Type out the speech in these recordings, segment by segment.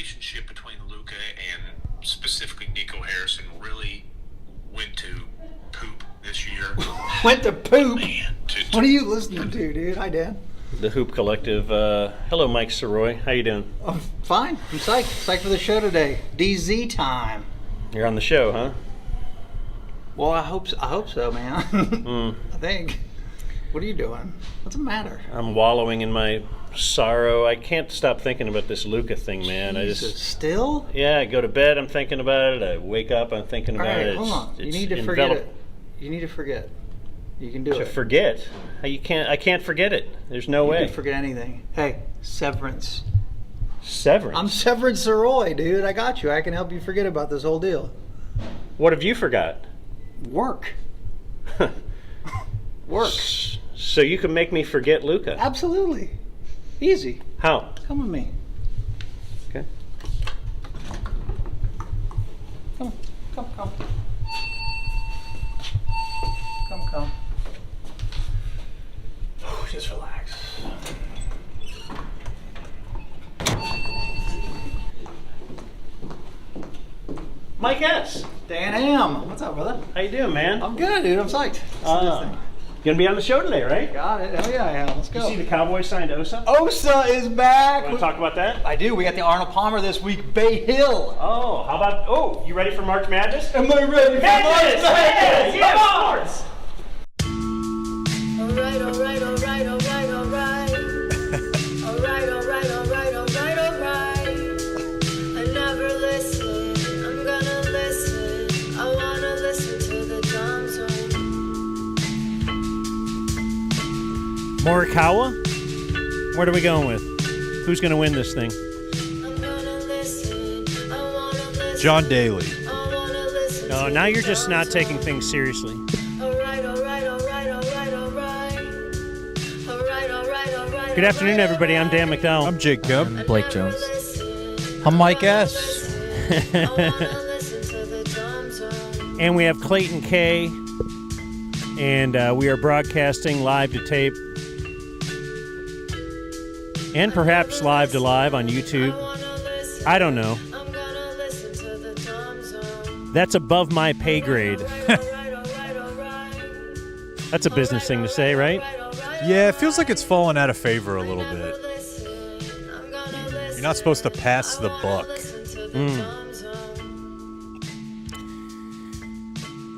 relationship between Luca and specifically Nico Harrison really went to poop this year. Went to poop? Man, What are you listening to, dude? Hi, Dan. The Hoop Collective. Hello, Mike Sirois. How you doing? Oh, fine. I'm psyched. Psyched for the show today. DZ time. You're on the show, huh? Well, I hope so, man. I think. What are you doing? What's the matter? I'm wallowing in my sorrow. I can't stop thinking about this Luca thing, man. Jesus, still? Yeah, I go to bed, I'm thinking about it. I wake up, I'm thinking about it. Hold on. You need to forget it. You need to forget. You can do it. To forget? I can't forget it. There's no way. You can forget anything. Hey, Severance. Severance? I'm Severance Sirois, dude. I got you. I can help you forget about this whole deal. What have you forgot? Work. Work. So you can make me forget Luca? Absolutely. Easy. How? Come with me. Okay. Come. Come. Just relax. Mike S. Dan Ham. What's up, brother? How you doing, man? I'm good, dude. I'm psyched. Gonna be on the show today, right? Got it. Hell yeah, I am. Let's go. You see the Cowboys signed Osa? Osa is back. Want to talk about that? I do. We got the Arnold Palmer this week. Bay Hill. Oh, how about? Oh, you ready for March Madness? Am I ready for Madness? March Madness? Yes, of course. Alright. I never listen, I'm gonna listen. I wanna listen to the dumb zone. Morikawa? What are we going with? Who's going to win this thing? I'm gonna listen, I wanna listen. John Daly. I wanna listen Oh, to now the you're just dumb not zone. taking things seriously. Alright. Good afternoon, everybody. I'm Dan McDowell. I'm Jacob. Blake Jones. I'm Mike S. And we have Clayton K. And we are broadcasting live to tape. And perhaps live to live on YouTube. I don't know. That's above my pay grade. That's a business thing to say, right? Yeah, it feels like it's fallen out of favor a little bit. You're not supposed to pass the buck.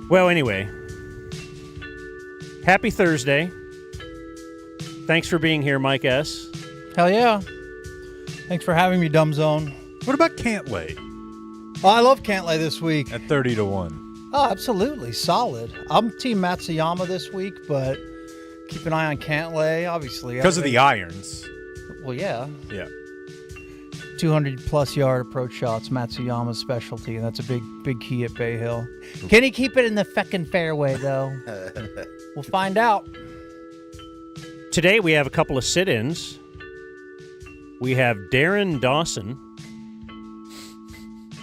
Well, anyway. Happy Thursday. Thanks for being here, Mike S. Hell yeah. Thanks for having me, Dumb Zone. What about Cantlay Oh, I love Cantlay this week. at 30-1? Oh, absolutely. Solid. I'm Team Matsuyama this week, but keep an eye on Cantlay, obviously. Because of the irons. Well, yeah. Yeah. 200-plus yard approach shots, Matsuyama's specialty, and that's a big key at Bay Hill. Can he keep it in the feckin' fairway, though? We'll find out. Today we have a couple of sit-ins. We have Darren Dawson,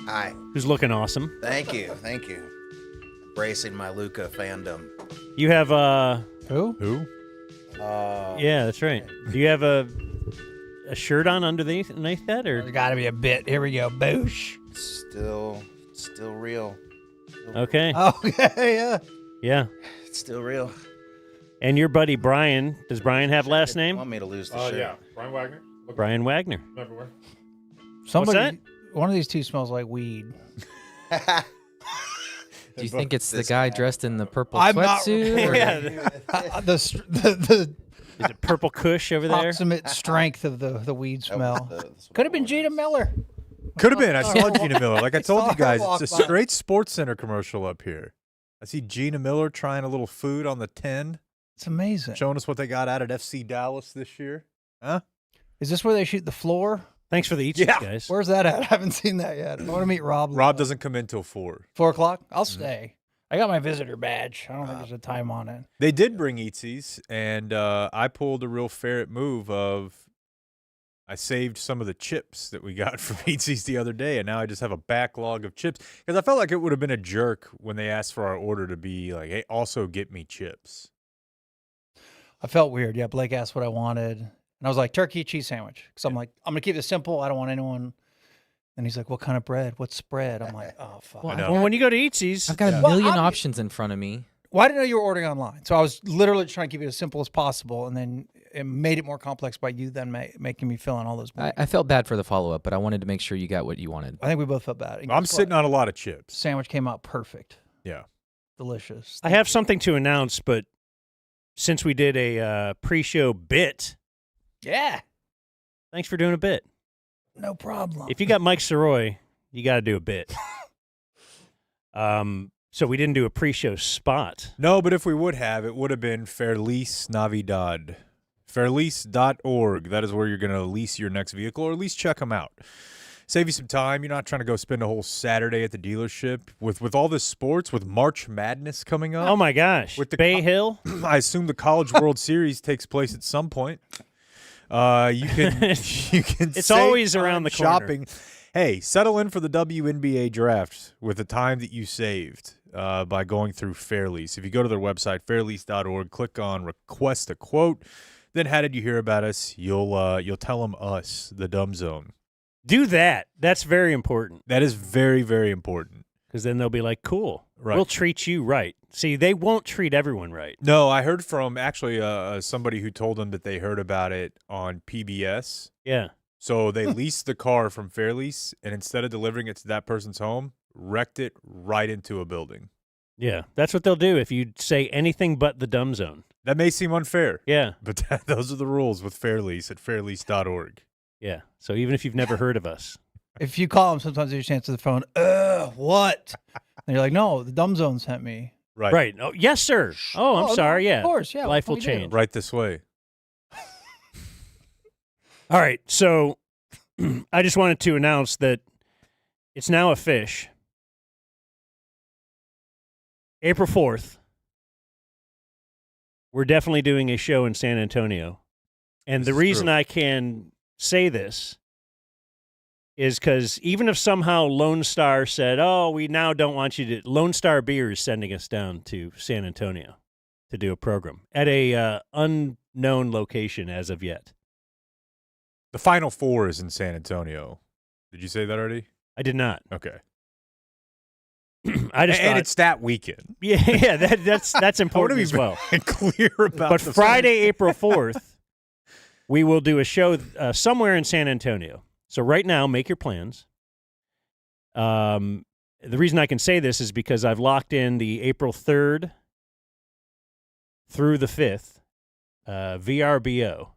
Hi. who's looking awesome. Thank you. Embracing my Luca fandom. You have Who? Who? yeah, that's right. Do you have a shirt on underneath that, or There's got to be a bit. Here we go. Boosh. Still real. okay? Okay, yeah. Yeah. It's still real. And your buddy Brian. Does Brian have last You name? want me to lose the shirt? Yeah, Brian Wagner. Look Brian Wagner. everywhere. Somebody, one of these two smells like weed. Do you think it's the guy dressed in the purple I'm not sweatsuit? or- Yeah. The Is it Purple Kush over there? proximate strength of the weed smell. Could have been Gina Miller. Could have been. I saw Gina Miller. Like I told saw you her guys, walk it's a by. straight Sports Center commercial up here. I see Gina Miller trying a little food on the 10, It's amazing. showing us what they got out at FC Dallas this year. Huh? Is this where they shoot the floor? Thanks for the eats, Yeah. guys. Where's that at? I haven't seen that yet. I want to meet Rob. Rob doesn't come in till 4. 4 o'clock? I'll stay. I got my visitor badge. I don't think there's a time on it. They did bring Eatsies, and I pulled a real ferret move of I saved some of the chips that we got from Eatsies the other day, and now I just have a backlog of chips because I felt like it would have been a jerk when they asked for our order to be like, hey, also get me chips. I felt weird. Yeah, Blake asked what I wanted. And I was like, turkey cheese sandwich. Because I'm like, I'm going to keep it simple. I don't want anyone. And he's like, what kind of bread? What spread? I'm like, oh, fuck. Well, know. Well, when you go to Eatsy's, I've got a Well, million I'm- options in front of me. Well, I didn't know you were ordering online. So I was literally trying to keep it as simple as possible. And then it made it more complex by you then making me fill in all those blanks. I felt bad for the follow-up, but I wanted to make sure you got what you wanted. I think we both felt bad. And I'm guess sitting what? on a lot of chips. Sandwich came out perfect. Yeah. Delicious. I have something to announce, but since we did a pre-show bit, Yeah. thanks for doing a bit. No problem. If you got Mike Sirois, you got to do a bit. So we didn't do a pre-show spot. No, but if we would have, it would have been Feliz Navidad. Fairlease.org. That is where you're going to lease your next vehicle, or at least check them out. Save you some time. You're not trying to go spend a whole Saturday at the dealership with all this sports, with March Madness coming up. Oh my gosh. With the Bay Hill? I assume the College World Series takes place at some point. You can It's save always time around the corner. shopping. Hey, settle in for the WNBA draft with the time that you saved by going through Fairlease. If you go to their website, fairlease.org, click on Request a Quote, then how did you hear about us? You'll tell them us, the Dumb Zone. Do that. That's very important. That is very, very important. Because then they'll be like, cool, Right. we'll treat you right. See, they won't treat everyone right. No, I heard from actually somebody who told them that they heard about it on PBS. Yeah. So they leased the car from Fairlease, and instead of delivering it to that person's home, wrecked it right into a building. Yeah. That's what they'll do if you say anything but the dumb zone. That may seem unfair, Yeah. but those are the rules with Fairlease at fairlease.org. Yeah. So even if you've never heard of us. If you call them, sometimes they just answer the phone. What? And you're like, no, the Dumb Zone sent me. Right. Right. Oh, yes, sir. Oh, I'm no, sorry. Yeah. Of course, yeah. Life what will can we do? change. Right this way. All right. So I just wanted to announce that it's now a fish. April 4th, we're definitely doing a show in San Antonio. And This the is reason true. I can say this is because even if somehow Lone Star said, oh, we now don't want you to, Lone Star Beer is sending us down to San Antonio to do a program at a unknown location as of yet. The Final Four is in San Antonio. Did you say that already? I did not. Okay. I just and thought, it's that weekend. yeah, that's important as well. Clear about But the Friday, April 4th, we will do a show somewhere in San Antonio. So right now, make your plans. The reason I can say this is because I've locked in the April 3rd through the 5th VRBO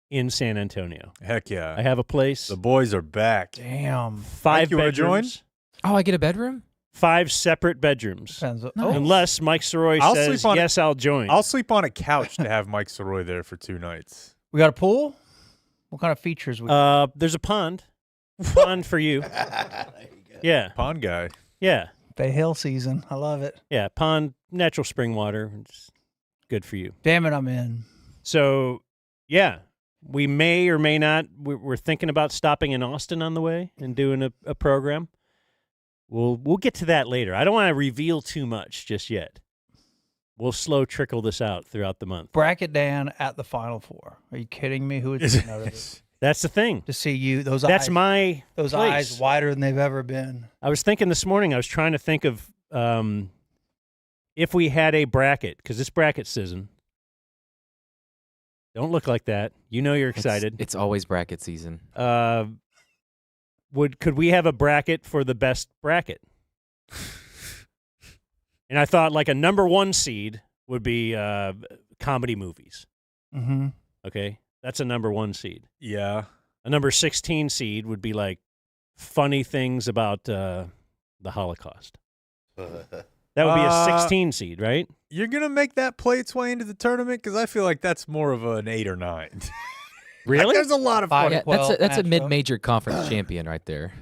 in San Antonio. Heck yeah. I have a place, The boys are back. Damn. 5 you wanna join? bedrooms, Oh, I get a bedroom? 5 separate bedrooms. Depends. Nice. Oh, Unless Mike Sirois I'll says, sleep on it. yes, I'll join. I'll sleep on a couch to have Mike Sirois there for 2 nights. we got a pool? What kind of features we got? There's a pond. Pond for you. Yeah, Pond guy. yeah, Bay Hill season. I love it. yeah. Pond, natural spring water. It's good for you. Damn it, I'm in. So, yeah, we may or may not. We're thinking about stopping in Austin on the way and doing a program. We'll get to that later. I don't want to reveal too much just yet. We'll slow trickle this out throughout the month. Bracket Dan at the Final Four. Are you kidding me? Who would say no to this? That's the thing. To see you, those That's eyes, my those place. eyes wider than they've ever been. I was thinking this morning, I was trying to think of if we had a bracket, because it's bracket season. Don't look like that. You know you're excited. It's always bracket season. Could we have a bracket for the best bracket? And I thought like a number 1 seed would be comedy movies. Mm-hmm. Okay, that's a number 1 seed. Yeah. A number 16 seed would be like funny things about the Holocaust. That would be a 16 seed, right? You're going to make that play its way into the tournament? Because I feel like that's more of an 8 or 9. Really? There's a lot of Five. Yeah, Well, that's a matchup. mid-major conference champion right there.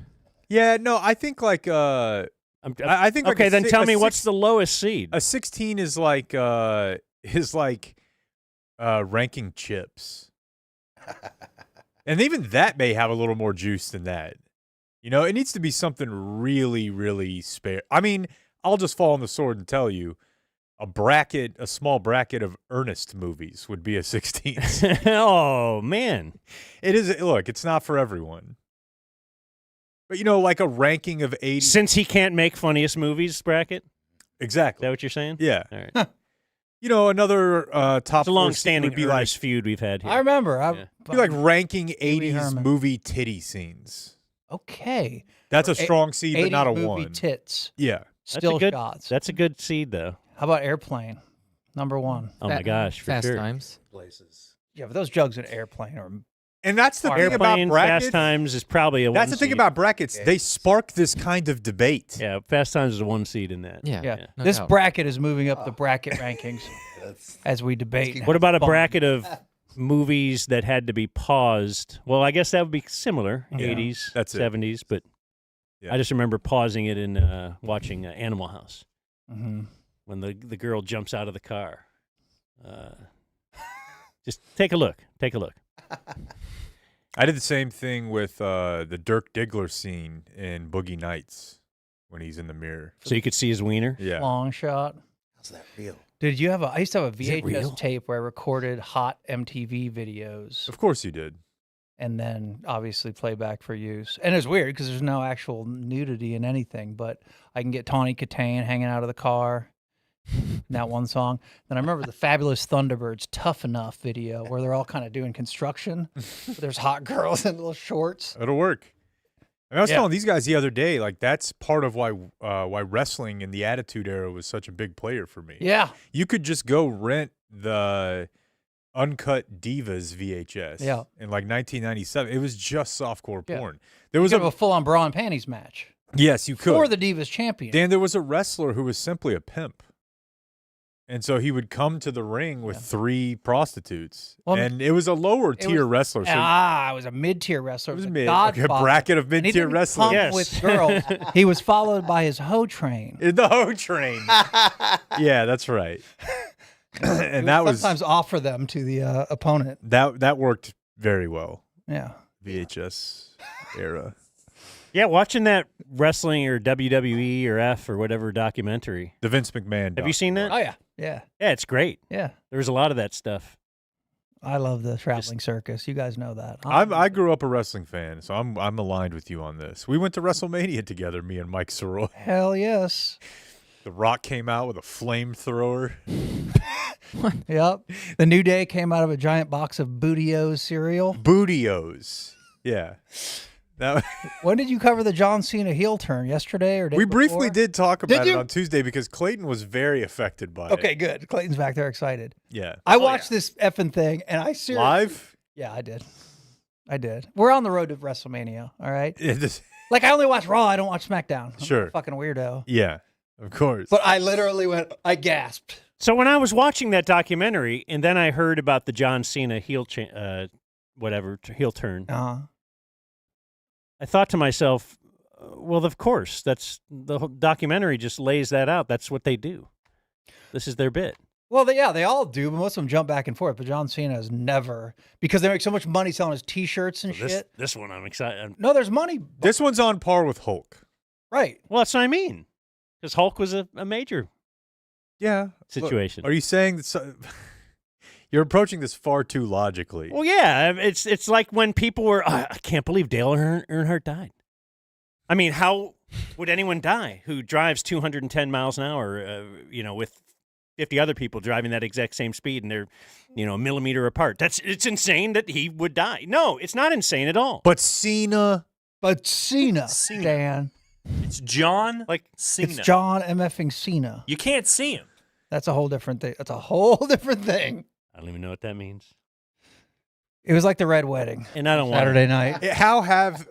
Yeah, no, I think like I think like Okay, a then si- tell a me six- what's the lowest seed? a 16 is like ranking chips. And even that may have a little more juice than that. You know, it needs to be something really, really spare. I mean, I'll just fall on the sword and tell you, a small bracket of Ernest movies would be a 16. Oh man, It is. Look, it's not for everyone. But like a ranking of 80. Since he can't make funniest movies bracket, is Exactly. that what you're saying? Yeah. All right. Another top It's a 4 long-standing would be like feud we've had here. I remember. Yeah. be like ranking 80s Herman. movie titty scenes. Okay. That's a A- strong seed, but 80 not a movie 1. tits. Yeah. That's Still a good, shots. That's a good seed, though. How about Airplane? Number 1. Oh my gosh, for Fast sure. Times. Places. Yeah, but those jugs in Airplane are. And that's the thing Airplane, about brackets. Fast Times is probably a That's one the thing seed. about brackets. They spark this kind of debate. Yeah, Fast Times is a one seed in that. Yeah. Yeah. no This doubt. bracket is moving up the bracket rankings That's as we debate. What about a Fun. bracket of movies that had to be paused? Well, I guess that would be similar, Yeah. 80s, That's it. 70s, but Yeah. I just remember pausing it and watching Animal House Mhm. when the girl jumps out of the car. Just take a look. Take a look. I did the same thing with the Dirk Diggler scene in Boogie Nights when he's in the mirror. So you could see his wiener. Yeah. Long shot. how's that real? Did you have I used to have a Is it real? VHS tape where I recorded hot MTV videos Of course you did. and then obviously playback for use. And it's weird because there's no actual nudity in anything, but I can get Tawny Katane hanging out of the car. in that one song. Then I remember the Fabulous Thunderbirds Tough Enough video where they're all kind of doing construction. There's hot girls in little shorts. It'll work. I was Yeah. telling these guys the other day, like that's part of why wrestling in the Attitude Era was such a big player for me. Yeah. You could just go rent the Uncut Divas VHS. Yeah. In like 1997, it was just softcore Yeah. porn. There was You could have a full-on bra and panties match yes, you could. for the Divas champion. Dan, there was a wrestler who was simply a pimp. And so he would come to the ring with 3 prostitutes. Well, and it was a lower it tier was- wrestler. So I was a mid-tier wrestler. it was a mid. Okay, a Godfather. bracket of And he mid-tier didn't wrestlers. come Yes. with girls. He was followed by his hoe train. In the hoe train. Yeah, that's right. He And would that was sometimes offer them to the opponent. that worked very well. Yeah. VHS era. Yeah, watching that wrestling or WWE or F or whatever documentary. The Vince McMahon. Have you seen that? Oh yeah. Yeah. Yeah, it's great. Yeah. There's a lot of that stuff. I love the traveling circus. You guys know that. I grew up a wrestling fan, so I'm aligned with you on this. We went to WrestleMania together, me and Mike Sirois. Hell yes. The Rock came out with a flamethrower. Yep. The New Day came out of a giant box of Booty-O's cereal. Booty-O's. Yeah. That, When did you cover the John Cena heel turn? Yesterday or day we briefly before? did talk about it you? on Tuesday because Clayton was very affected by it. Okay, good. Clayton's back there excited. Yeah. I watched this effing thing and I seriously. Live? Yeah, I did. I did. We're on the road to WrestleMania, all right? Yeah, this- Like, I only watch Raw. I don't watch SmackDown. I'm Sure. a fucking weirdo. yeah, of course. But I literally went, I gasped. So when I was watching that documentary, and then I heard about the John Cena heel turn, I thought to myself, well, of course, that's the whole documentary just lays that out. That's what they do. This is their bit. Well, they all do, but most of them jump back and forth. But John Cena has never, because they make so much money selling his T-shirts and shit. This one I'm excited. No, there's money. This one's on par with Hulk. Right. Well, that's what I mean. Because Hulk was a major Yeah. situation. Are you saying that you're approaching this far too logically? Well, yeah, it's like when people were, I can't believe Dale Earnhardt died. I mean, how would anyone die who drives 210 miles an hour, with 50 other people driving that exact same speed and they're, a millimeter apart? It's insane that he would die. No, it's not insane at all. But Cena. But Cena, Cena. Dan. It's John Cena. It's John MFing Cena. You can't see him. That's a whole different thing. That's a whole different thing. I don't even know what that means. It was like the Red Wedding. And I don't want Saturday night. How have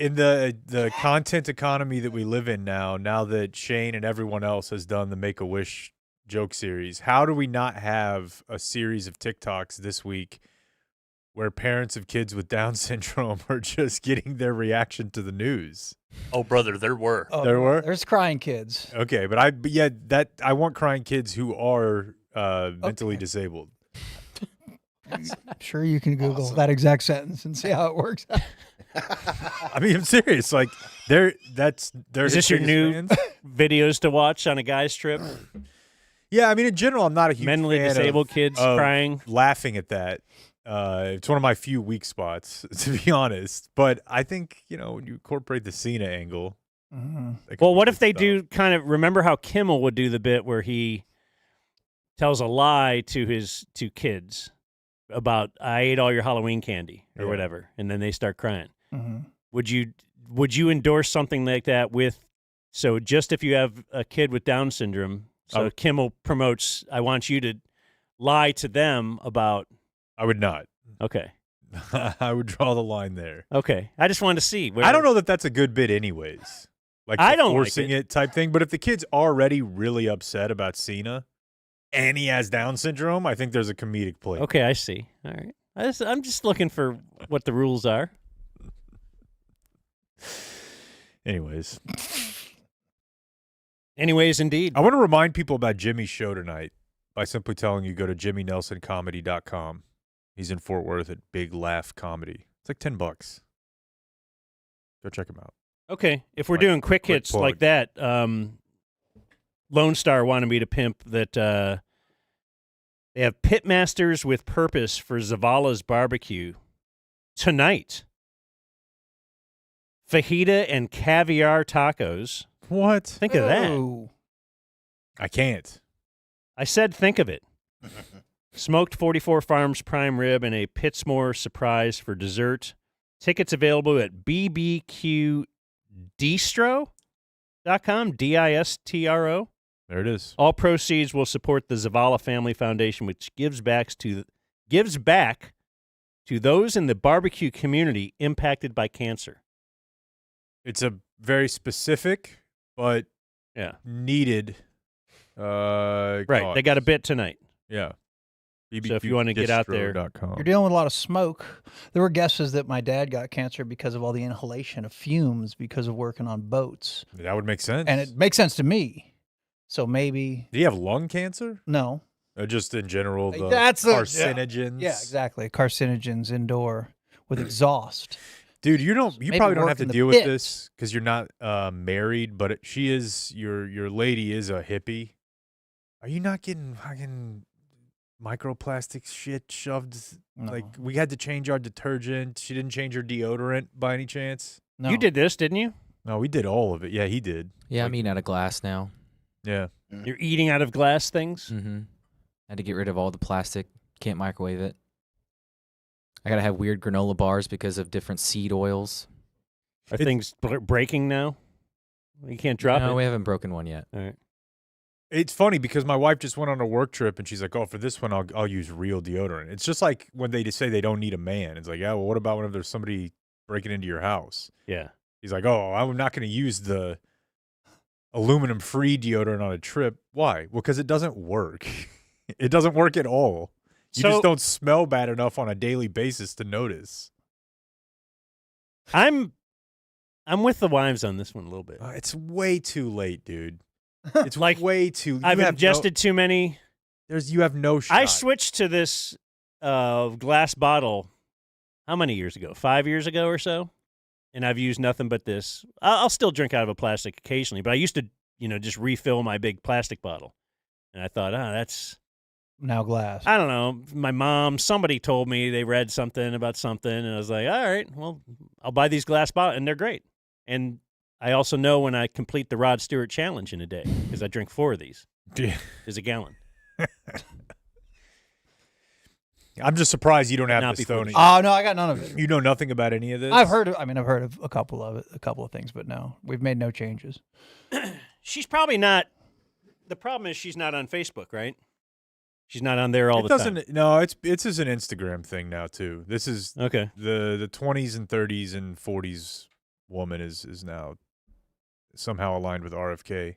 in the content economy that we live in now that Shane and everyone else has done the Make-A-Wish joke series, how do we not have a series of TikToks this week where parents of kids with Down syndrome are just getting their reaction to the news? Oh, brother, there were. Oh, There were? There's crying kids. Okay, but I want crying kids who are mentally disabled. I'm sure you can Google that exact sentence and see how it works. I mean, I'm serious. Like, they're Is this your new videos to watch on a guy's trip? Yeah, I mean, in general, I'm not a huge Mentally fan disabled of kids crying. laughing at that. It's one of my few weak spots, to be honest. But I think, when you incorporate the Cena angle. Mm-hmm. that could Well, be what good if they stuff. do kind of remember how Kimmel would do the bit where he tells a lie to his two kids about I ate all your Halloween candy or Yeah. whatever, and then they start crying. Mm-hmm. Would you endorse something like that so just if you have a kid with Down syndrome, so Kimmel promotes I want you to lie to them about I would not. Okay. I would draw the line there. Okay. I just wanted to see. I don't know that that's a good bit anyways. Like I the don't like forcing it. it type thing. But if the kid's already really upset about Cena and he has Down syndrome, I think there's a comedic play. Okay, I see. All right. I'm just looking for what the rules are. Anyways, indeed. I want to remind people about Jimmy's show tonight by simply telling you go to jimmynelsoncomedy.com. He's in Fort Worth at Big Laugh Comedy. It's like $10. Go check him out. Okay, if we're Like, doing quick quick hits plug. like that, Lone Star wanted me to pimp that they have Pitmasters with Purpose for Zavala's Barbecue tonight. Fajita and caviar tacos. What? Think of that. Oh. I can't. I said think of it. Smoked 44 Farms prime rib and a Pitsmore surprise for dessert. Tickets available at bbqdistro.com, DISTRO. There it is. All proceeds will support the Zavala Family Foundation, which gives back to those in the barbecue community impacted by cancer. It's a very specific but needed Right. cause. They got a bit tonight. Yeah. So if you want to get out there. You're dealing with a lot of smoke. There were guesses that my dad got cancer because of all the inhalation of fumes because of working on boats. That would make sense. And it makes sense to me. So maybe. Do you have lung cancer? No. Just in general, the That's carcinogens. Yeah, exactly. Carcinogens indoor with exhaust. Dude, you Maybe probably don't work have to in the deal with pit. this because you're not married, but she is your lady is a hippie. Are you not getting fucking microplastic shit shoved? No. Like we had to change our detergent. She didn't change her deodorant by any chance? No. You did this, didn't you? No, we did all of it. Yeah, he did. Yeah, I'm eating out of glass now. Yeah. You're eating out of glass things? Mm-hmm. Had to get rid of all the plastic. Can't microwave it. I gotta have weird granola bars because of different seed oils. Are things breaking now? You can't drop No, it. we haven't broken one yet. All right. It's funny because my wife just went on a work trip and she's like, "Oh, for this one, I'll use real deodorant." It's just like when they just say they don't need a man. It's like, yeah, well, what about when there's somebody breaking into your house? Yeah. He's like, "Oh, I'm not going to use the aluminum-free deodorant on a trip." Why? Well, because it doesn't work. It doesn't work at all. You So- just don't smell bad enough on a daily basis to notice. I'm with the wives on this one a little bit. It's way too late, dude. It's Like, way too. I've you have ingested too many. you have no shot. I switched to this glass bottle, how many years ago? 5 years ago or so? And I've used nothing but this. I'll still drink out of a plastic occasionally, but I used to, just refill my big plastic bottle. And I thought, that's, Now glass. I don't know. My mom, somebody told me they read something about something, and I was like, all right, well, I'll buy these glass bottles, and they're great. And I also know when I complete the Rod Stewart challenge in a day because I drink 4 of these. Is a gallon. I'm just surprised you don't have Not this before Tony. the Oh no, I got none of it. You know nothing about any of this. I've heard of a couple of things, but no, we've made no changes. She's probably not. The problem is she's not on Facebook, right? She's not on there all It the doesn't. time. No, it's just an Instagram thing now too. This is Okay. the 20s and 30s and 40s woman is now somehow aligned with RFK.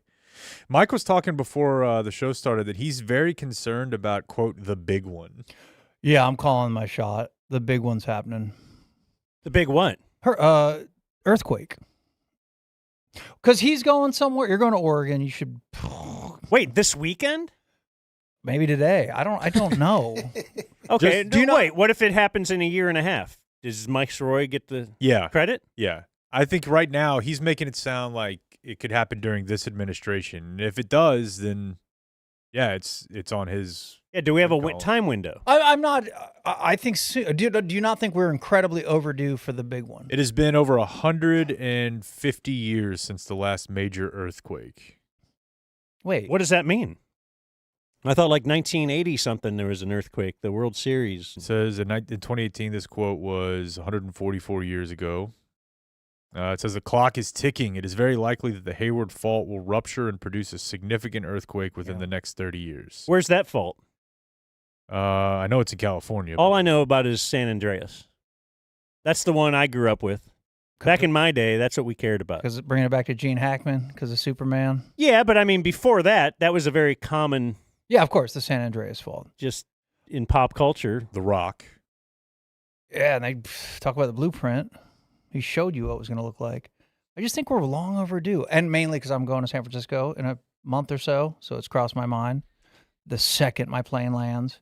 Mike was talking before the show started that he's very concerned about, quote, the big one. Yeah, I'm calling my shot. The big one's happening. The big one. Her earthquake. Because he's going somewhere. You're going to Oregon. You should Wait, this weekend? maybe today. I don't know. Okay. Do you know- Wait, what if it happens in a year and a half? Does Mike Sirois get the Yeah, credit? yeah. I think right now he's making it sound like it could happen during this administration. And if it does, then Yeah, it's on his. Yeah, do we have a Call. time window? I'm not. I think. Do you not think we're incredibly overdue for the big one? It has been over 150 years since the last major earthquake. Wait. What does that mean? I thought like 1980 something there was an earthquake, the World Series. It says in 2018, this quote was 144 years ago. It says the clock is ticking. It is very likely that the Hayward Fault will rupture and produce a significant earthquake within the next 30 years. Where's that fault? I know it's in California. All I know about is San Andreas. That's the one I grew up with. Back in my day, that's what we cared about. Because bringing it back to Gene Hackman because of Superman. Yeah, but I mean, before that was a very common. Yeah, of course, the San Andreas fault. Just in pop culture. The Rock. Yeah, and they talk about the blueprint. He showed you what it was going to look like. I just think we're long overdue, and mainly because I'm going to San Francisco in a month or so it's crossed my mind. The second my plane lands,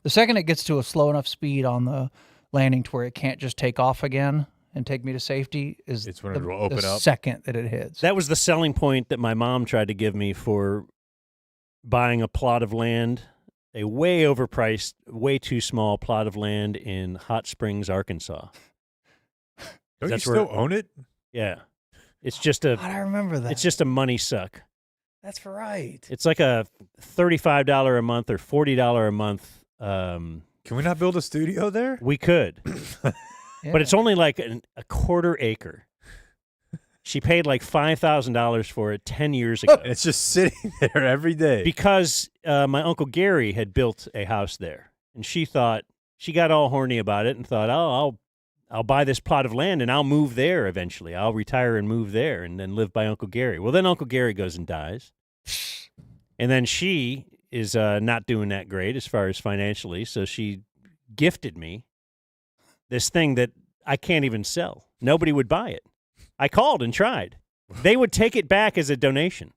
the second it gets to a slow enough speed on the landing to where it can't just take off again and take me to safety is It's when it will open the up. second that it hits. That was the selling point that my mom tried to give me for buying a plot of land, a way overpriced, way too small plot of land in Hot Springs, Arkansas. Don't you That's still where- own it? Yeah. It's just a God, I remember that. it's just a money suck. That's right. It's like a $35 a month or $40 a month. Can we not build a studio there? We could, Yeah. but it's only like a quarter acre. She paid like $5,000 for it 10 years ago And it's just sitting there every day. because my Uncle Gary had built a house there, and she got all horny about it and thought, oh, I'll buy this plot of land and I'll move there eventually. I'll retire and move there and then live by Uncle Gary. Well, then Uncle Gary goes and dies, and then she is not doing that great as far as financially, so she gifted me this thing that I can't even sell. Nobody would buy it. I called and tried. They would take it back as a donation.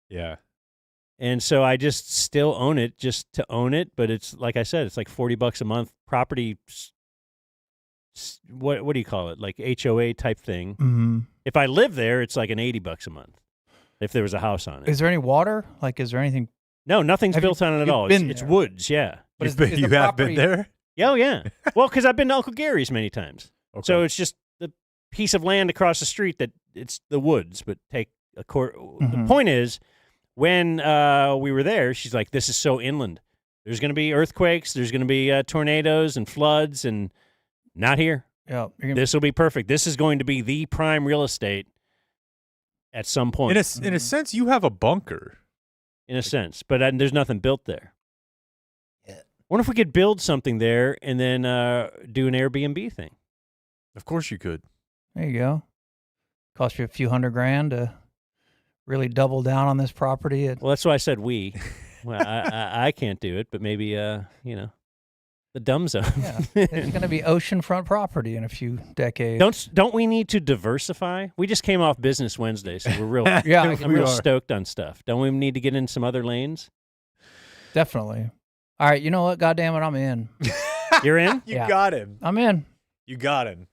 Yeah. And so I just still own it just to own it. But it's like I said, it's like $40 a month property. What do you call it? Like HOA type thing. Mm-hmm. If I live there, it's like an $80 a month if there was a house on it. Is there any water? Like, is there anything? No, nothing's Have built you- on it at you've all. been It's there. woods, yeah. But You is the have property- been there? Oh, yeah. Well, because I've been to Uncle Gary's many times. Okay. So it's just the piece of land across the street that it's the woods, but take a quarter. The Mhm. point is, when we were there, she's like, this is so inland. There's going to be earthquakes. There's going to be tornadoes and floods, and not here. Yeah, you're gonna, This will be perfect. This is going to be the prime real estate at some point, in a sense, you have a bunker. in a sense. But there's nothing built there. Yeah. Wonder if we could build something there and then do an Airbnb thing. Of course you could. there you go. Cost you a few $100,000 to really double down on this property. Well, that's why I said we. Well, I can't do it, but maybe the dumb zone. Yeah, it's going to be oceanfront property in a few decades. Don't we need to diversify? We just came off Business Wednesday, so we're real Yeah, I we're can- real are. stoked on stuff. Don't we need to get in some other lanes? Definitely. All right, you know what? God damn it, I'm in. You're in? You Yeah. got him. I'm in. You got him.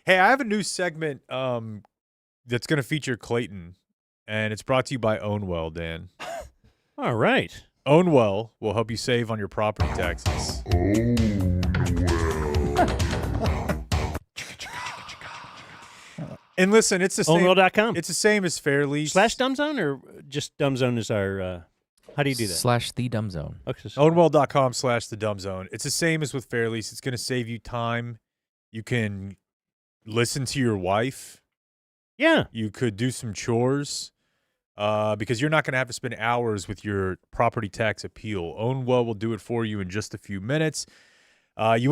Hey, I have a new segment that's going to feature Clayton, and it's brought to you by Ownwell, Dan. All right. Ownwell will help you save on your property taxes. And listen, it's the same. Ownwell.com. It's the same as Fairlease. /dumbzone or just dumbzone is our how do you do that? / the dumb zone. Okay, so- Ownwell.com/thedumbzone. It's the same as with Fairlease. It's going to save you time. You can listen to your wife. yeah. You could do some chores because you're not going to have to spend hours with your property tax appeal. Ownwell will do it for you in just a few minutes. They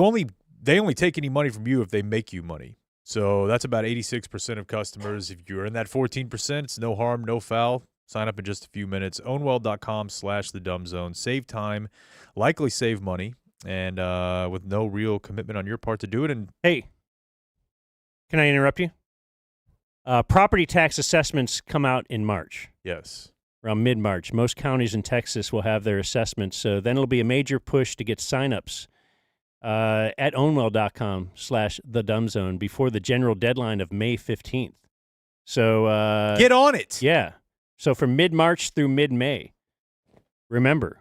only take any money from you if they make you money. So that's about 86% of customers. If you're in that 14%, it's no harm, no foul. Sign up in just a few minutes. Ownwell.com/thedumbzone. Save time, likely save money, and with no real commitment on your part to do it. And Hey, can I interrupt you? Property tax assessments come out in March, yes, around mid-March. Most counties in Texas will have their assessments, so then it'll be a major push to get signups at ownwell.com/thedumbzone before the general deadline of May 15th. So get on it. yeah. So from mid-March through mid-May, remember,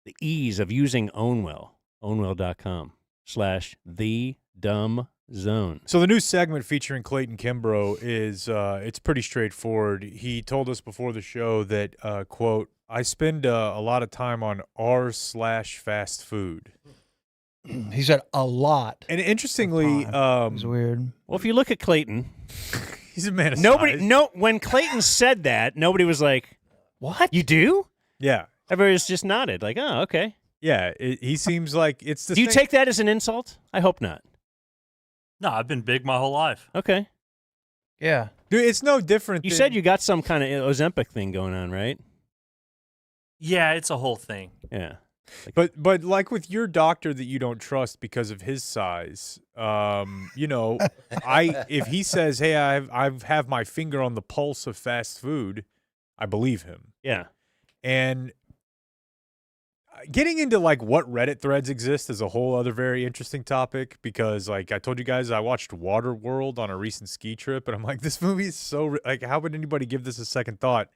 the ease of using Ownwell. Ownwell.com/thedumbzone. So the new segment featuring Clayton Kimbrough is it's pretty straightforward. He told us before the show that quote, I spend a lot of time on r/fast food. He said a lot. And interestingly, It was weird. Well, if you look at Clayton, he's a man of size. when Clayton said that, nobody was like, "What? You do?" Yeah. Everybody was just nodded, like, "Oh, okay." Yeah, he seems like it's the Do you thing- take that as an insult? I hope not. No, I've been big my whole life. Okay. Yeah. Dude, it's no different You than, said you got some kind of Ozempic thing going on, right? Yeah, it's a whole thing. Yeah. But like with your doctor that you don't trust because of his size, you know, if he says, "Hey, I have my finger on the pulse of fast food," I believe him. Yeah. And getting into like what Reddit threads exist is a whole other very interesting topic because like I told you guys I watched Waterworld on a recent ski trip and I'm like, this movie is so like, how would anybody give this a second thought?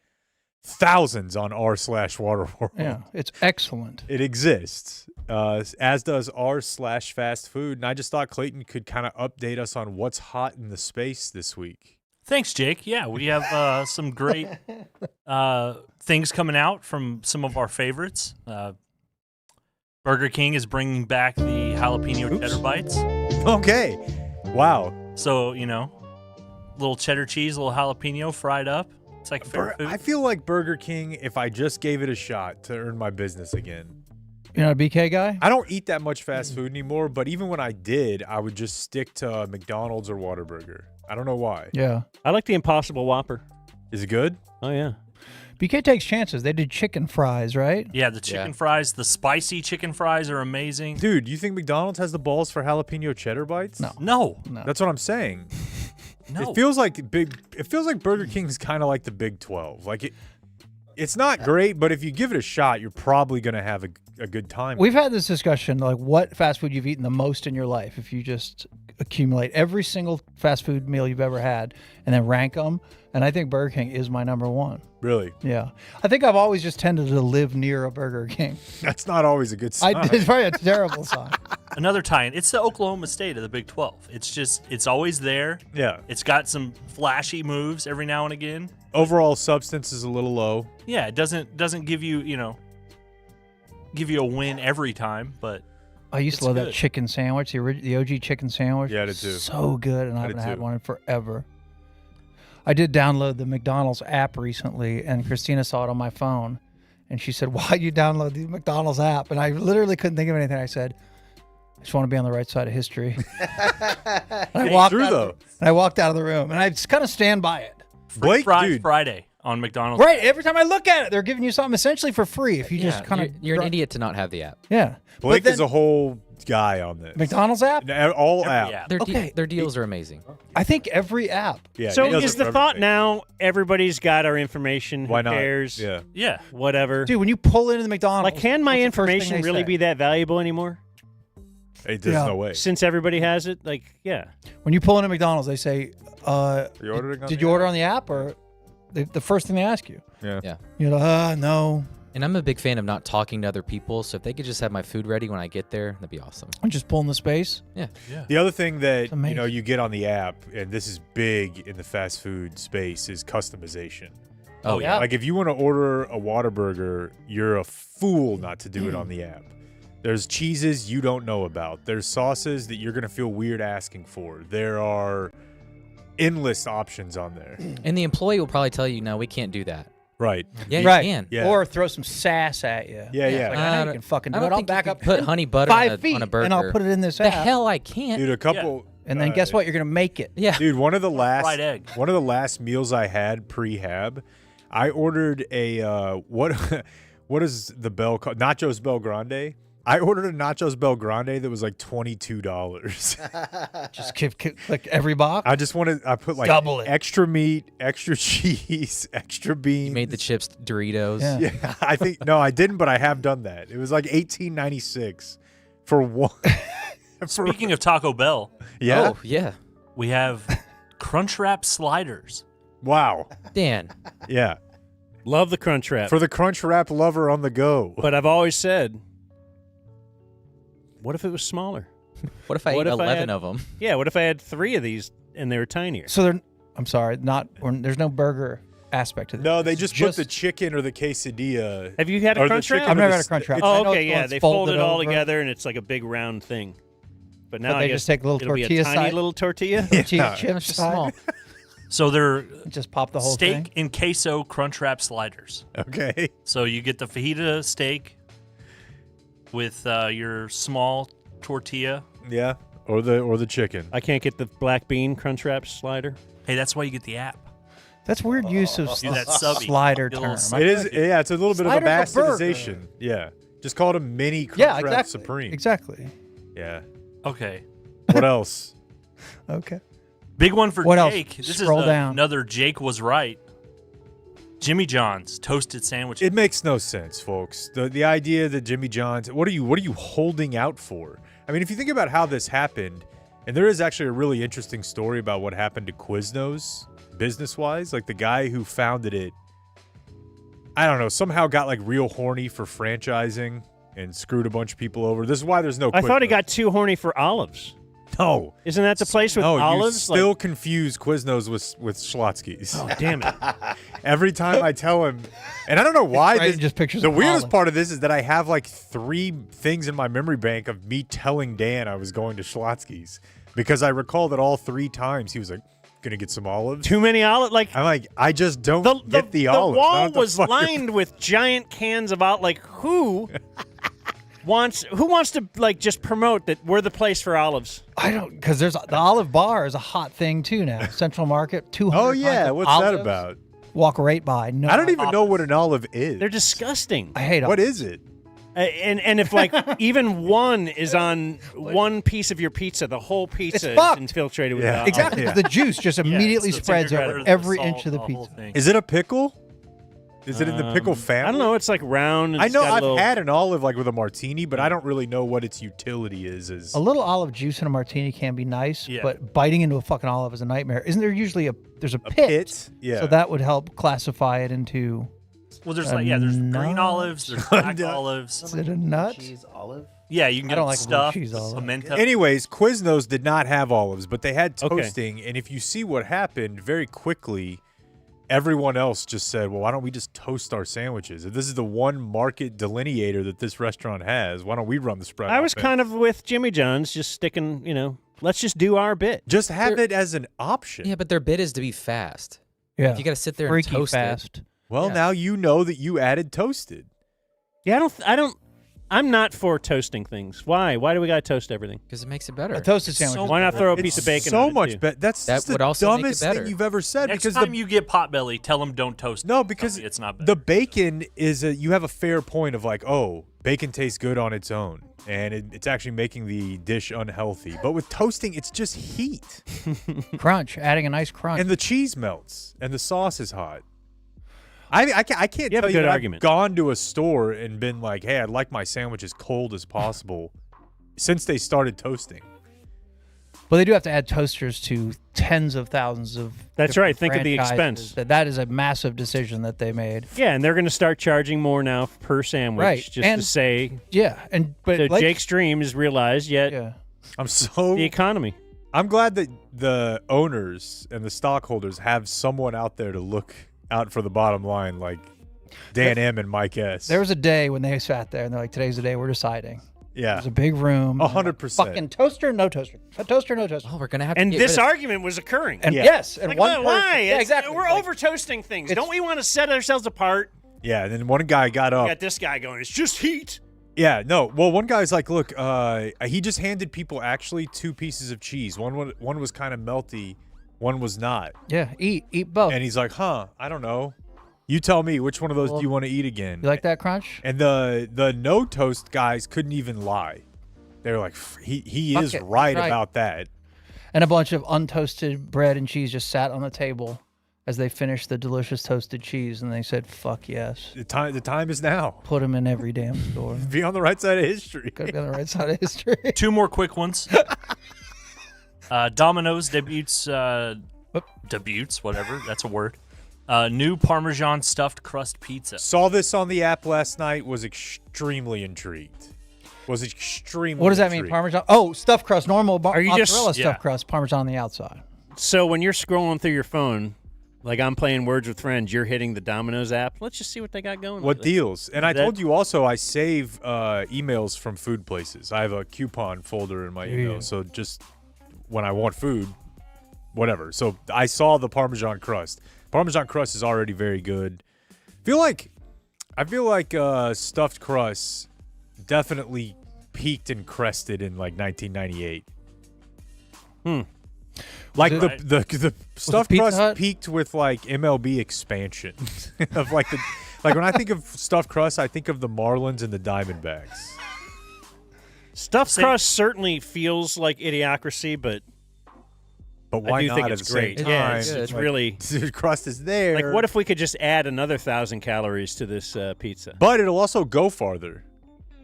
Thousands on r/Waterworld. Yeah. It's excellent. It exists, as does r/fast food. And I just thought Clayton could kind of update us on what's hot in the space this week. Thanks, Jake. Yeah, we have some great things coming out from some of our favorites. Burger King is bringing back the jalapeno cheddar bites. Okay. Wow. So, you know, little cheddar cheese, little jalapeno fried up. It's like fair food. I feel like Burger King, if I just gave it a shot to earn my business again. You're not a BK guy? I don't eat that much fast food anymore, but even when I did, I would just stick to McDonald's or Whataburger. I don't know why. Yeah. I like the Impossible Whopper. Is it good? Oh, yeah. BK takes chances. They did chicken fries, right? Yeah, the chicken fries, the spicy chicken fries are amazing. Dude, you think McDonald's has the balls for jalapeno cheddar bites? No. No. That's what I'm saying. No. It feels like Burger King's kind of like the Big 12. Like it's not great, but if you give it a shot, you're probably going to have a good time. We've had this discussion, like what fast food you've eaten the most in your life. If you just accumulate every single fast food meal you've ever had and then rank them. And I think Burger King is my number one. Really? Yeah. I think I've always just tended to live near a Burger King. That's not always a good sign. It's probably a terrible sign. Another tie-in. It's the Oklahoma State of the Big 12. It's always there. Yeah. It's got some flashy moves every now and again. Overall substance is a little low. Yeah, it doesn't give you, give you a win every time, but I used to it's love that good. chicken sandwich, the OG chicken sandwich. Yeah, I did too. So good, and I did haven't had too. one in forever. I did download the McDonald's app recently, and Christina saw it on my phone, and she said, "Why'd you download the McDonald's app?" And I literally couldn't think of anything. I said, "I just want to be on the right side of history." And I walked true, out though. and I walked out of the room, and I just kind of stand by it. Blake, Fries dude, Friday on McDonald's. Right, every time I look at it, they're giving you something essentially for free. If you just kind of you're an idiot to not have the app. Yeah, Blake But is then- a whole guy on this. McDonald's app. All Every app. app. Their deals are amazing. I think every app. Yeah, So he does is it the for thought everything. now everybody's got our information? Why Who not? cares? Yeah. Yeah. Whatever. Dude, when you pull into the McDonald's, Like, can my what's the first thing information they really say? be that valuable anymore? There's Yeah. no way. Since everybody has it? Like, yeah. When you pull into McDonald's, they say, Are you ordering on did the you app? order on the app? Or the first thing they ask you. Yeah. Yeah. You're like, no. And I'm a big fan of not talking to other people, so if they could just have my food ready when I get there, that'd be awesome. I'm just pulling the space. Yeah. The other thing that It's amazing. you get on the app, and this is big in the fast food space, is customization. Oh, yeah. Like if you want to order a Whataburger, you're a fool not to do it on the app. There's cheeses you don't know about. There's sauces that you're gonna feel weird asking for. There are endless options on there. And the employee will probably tell you, no, we can't do that. Right. Yeah, Right. you can. Yeah. Or throw some sass at you. Yeah, yeah. Like, I know you can fucking do I it. don't I'll think back you up can put honey butter 5 on feet, a burger. and I'll put it in this The app. hell I can't. Dude, a couple. And then guess what? You're gonna make it. Yeah. Dude, one of the fried egg. last meals I had pre-hab, I ordered a what is the bell called? Nachos Bel Grande. I ordered a Nachos Bel Grande that was like $22. Just give like every box. I put like Double it. extra meat, extra cheese, extra beans. You made the chips Doritos. Yeah. Yeah, I think no, I didn't, but I have done that. It was like $18.96 for one. Speaking of Taco Bell, Yeah. Oh, yeah. we have Crunchwrap sliders. Wow. Dan. Yeah. Love the crunch wrap. For the crunch wrap lover on the go. But I've always said, what if it was smaller? What if I What ate if I 11 had- of them? Yeah, what if I had 3 of these and they were tinier? So I'm sorry, there's no burger aspect to this. No, they It's just put the chicken or the quesadilla. Have you had a or the crunch wrap? chicken I've or never the had a crunch wrap. it's- I Oh, know okay, it's yeah. when it's They fold folded it all over. together, and it's like a big round thing. But now they I just guess take a little it'll be tortilla a tiny side- little tortilla. Tortilla Yeah. chips It's just side. small. So they're Just pop the whole steak thing. and queso crunch wrap sliders. Okay. So you get the fajita steak with your small tortilla. Yeah. Or the chicken. I can't get the black bean crunch wrap slider. Hey, that's why you get the app. That's weird use of Do that subby. slider Get a little term. sub- It is. Yeah, it's a little bit of a Slider's a burger. bastardization. Yeah. Just call it a mini crunch Yeah, wrap exactly. supreme. Exactly. Yeah. Okay. What else? Okay. Big one for What else? Jake. This Scroll is down. another Jake was right. Jimmy John's toasted sandwich. It makes no sense, folks. The idea that Jimmy John's, what are you holding out for? I mean, if you think about how this happened, and there is actually a really interesting story about what happened to Quiznos business-wise. Like the guy who founded it, I don't know, somehow got like real horny for franchising and screwed a bunch of people over. This is why there's no I thought he Quiznos. got too horny for olives. No. Isn't that the place with No, olives? you still confuse Quiznos with Schlotzky's. Oh, damn it. Every time I tell him, and I don't know why. Right, this, just pictures the of weirdest olive. part of this is that I have like 3 things in my memory bank of me telling Dan I was going to Schlotzky's because I recall that all 3 times he was like, "Gonna get some olives." Too many olives? Like, I'm like, I just don't get the the olives. I wall don't know what was the fuck you're- lined with giant cans of olives. Like, who wants to like just promote that we're the place for olives? I don't, because there's the olive bar is a hot thing too now. Central Market, 200. Oh kinds yeah, of what's that olives. about? Walk right by. No, I don't even know olives. what an olive is. They're disgusting. I hate What olives. is it? And if like even one is on one piece of your pizza, the whole pizza is fucked. infiltrated with Yeah. olive. Exactly. Yeah. The juice just Yeah, immediately it's the spreads vinaigrette over or the every salt, inch of the whole pizza. thing. Is it a pickle? Is it in the pickle family? I don't know. It's like round. And I it's know got a I've little- had an olive like with a martini, but I don't really know what its utility is. A little olive juice in a martini can be nice, Yeah. but biting into a fucking olive is a nightmare. Isn't there usually there's a pit? Yeah. So that would help classify it into. Well, there's A there's green nut. olives, there's black Nut. olives. Is it a nut? Cheese olive. Yeah, you can I get don't it like blue stuffed, cheese olive. pimento. Anyways, Quiznos did not have olives, but they had Okay. toasting. And if you see what happened, very quickly, everyone else just said, well, why don't we just toast our sandwiches? If this is the one market delineator that this restaurant has, why don't we run the spread? I was kind of with Jimmy John's, just sticking. Let's just do our bit. Just have it as an option. Yeah, but their bid is to be fast. Yeah. If you got to sit there Freaky and toast fast. Well, Yeah. now you know that you added toasted. Yeah, I'm not for toasting things. Why? Why do we gotta toast everything? because it makes it better. A toasted sandwich. So is Why not better. throw a It's piece of bacon? so on it, much too? better. That's That just the would also make it dumbest thing better. you've ever said. Next because time you get Potbelly, tell them don't toast. No, it. because Tell me it's not better. the bacon is you have a fair point of like, oh, bacon tastes good on its own, and it's actually making the dish unhealthy. But with toasting, it's just heat, Crunch, adding a nice crunch. and the cheese melts, and the sauce is hot. I can't You have tell a you good that argument. I've gone to a store and been like, hey, I'd like my sandwich as cold as possible since they started toasting. Well, they do have to add toasters to tens of thousands of. That's different right. Think of the franchises. expense. That is a massive decision that they made. Yeah, and they're gonna start charging more now per sandwich, Right, just to and- say. Yeah, but So like, Jake's dream is realized. Yet yeah, I'm so the economy. I'm glad that the owners and the stockholders have someone out there to look out for the bottom line, like Dan M and Mike S. there was a day when they sat there and they're like, "Today's the day we're deciding." yeah, There's a big room. 100%. Fucking toaster, no toaster. A toaster, no toaster. Oh, we're gonna have to And get this rid of- argument was occurring. And Yeah. yes, and Like, one person. why? Yeah, It's- exactly. We're Like, over toasting things. it's- Don't we want to set ourselves apart? Yeah, and then one guy got We up. got this guy going. It's just heat. Yeah, no. Well, one guy's like, look, he just handed people actually 2 pieces of cheese. One was kind of melty, one was not. Yeah, eat both. And he's like, huh, I don't know. You tell me, which one of those Well, do you want to eat again? You like that crunch? And the no toast guys couldn't even lie. They were like, he Fuck is it, right right. about that. And a bunch of untoasted bread and cheese just sat on the table as they finished the delicious toasted cheese, and they said, "Fuck yes." The time is now. Put them in every damn store. Be on the right side of history. Gotta be on the right side of history. 2 more quick ones. Domino's debuts, whatever, that's a word. New Parmesan stuffed crust pizza. Saw this on the app last night. Was extremely intrigued. Was extremely. What does that mean? intrigued. Parmesan? Oh, stuffed crust, normal Are you just- mozzarella Yeah. stuffed crust, Parmesan on the outside. So when you're scrolling through your phone, like I'm playing Words with Friends, you're hitting the Domino's app. Let's just see what they got going. What lately. deals? And I That- told you also I save emails from food places. I have a coupon folder in my email, so just when I want food, whatever. So I saw the Parmesan crust. Parmesan crust is already very good. I feel like stuffed crust definitely peaked and crested in like 1998. Like Was it- the stuffed Pizza crust Hut? peaked with like MLB expansion of like the like when I think of stuffed crust, I think of the Marlins and the Diamondbacks. Stuffed Say- crust certainly feels like Idiocracy, but But why I do not think at it's the same great. time? Yeah, it's Good. really The crust is there. like what if we could just add another 1,000 calories to this pizza? But it'll also go farther.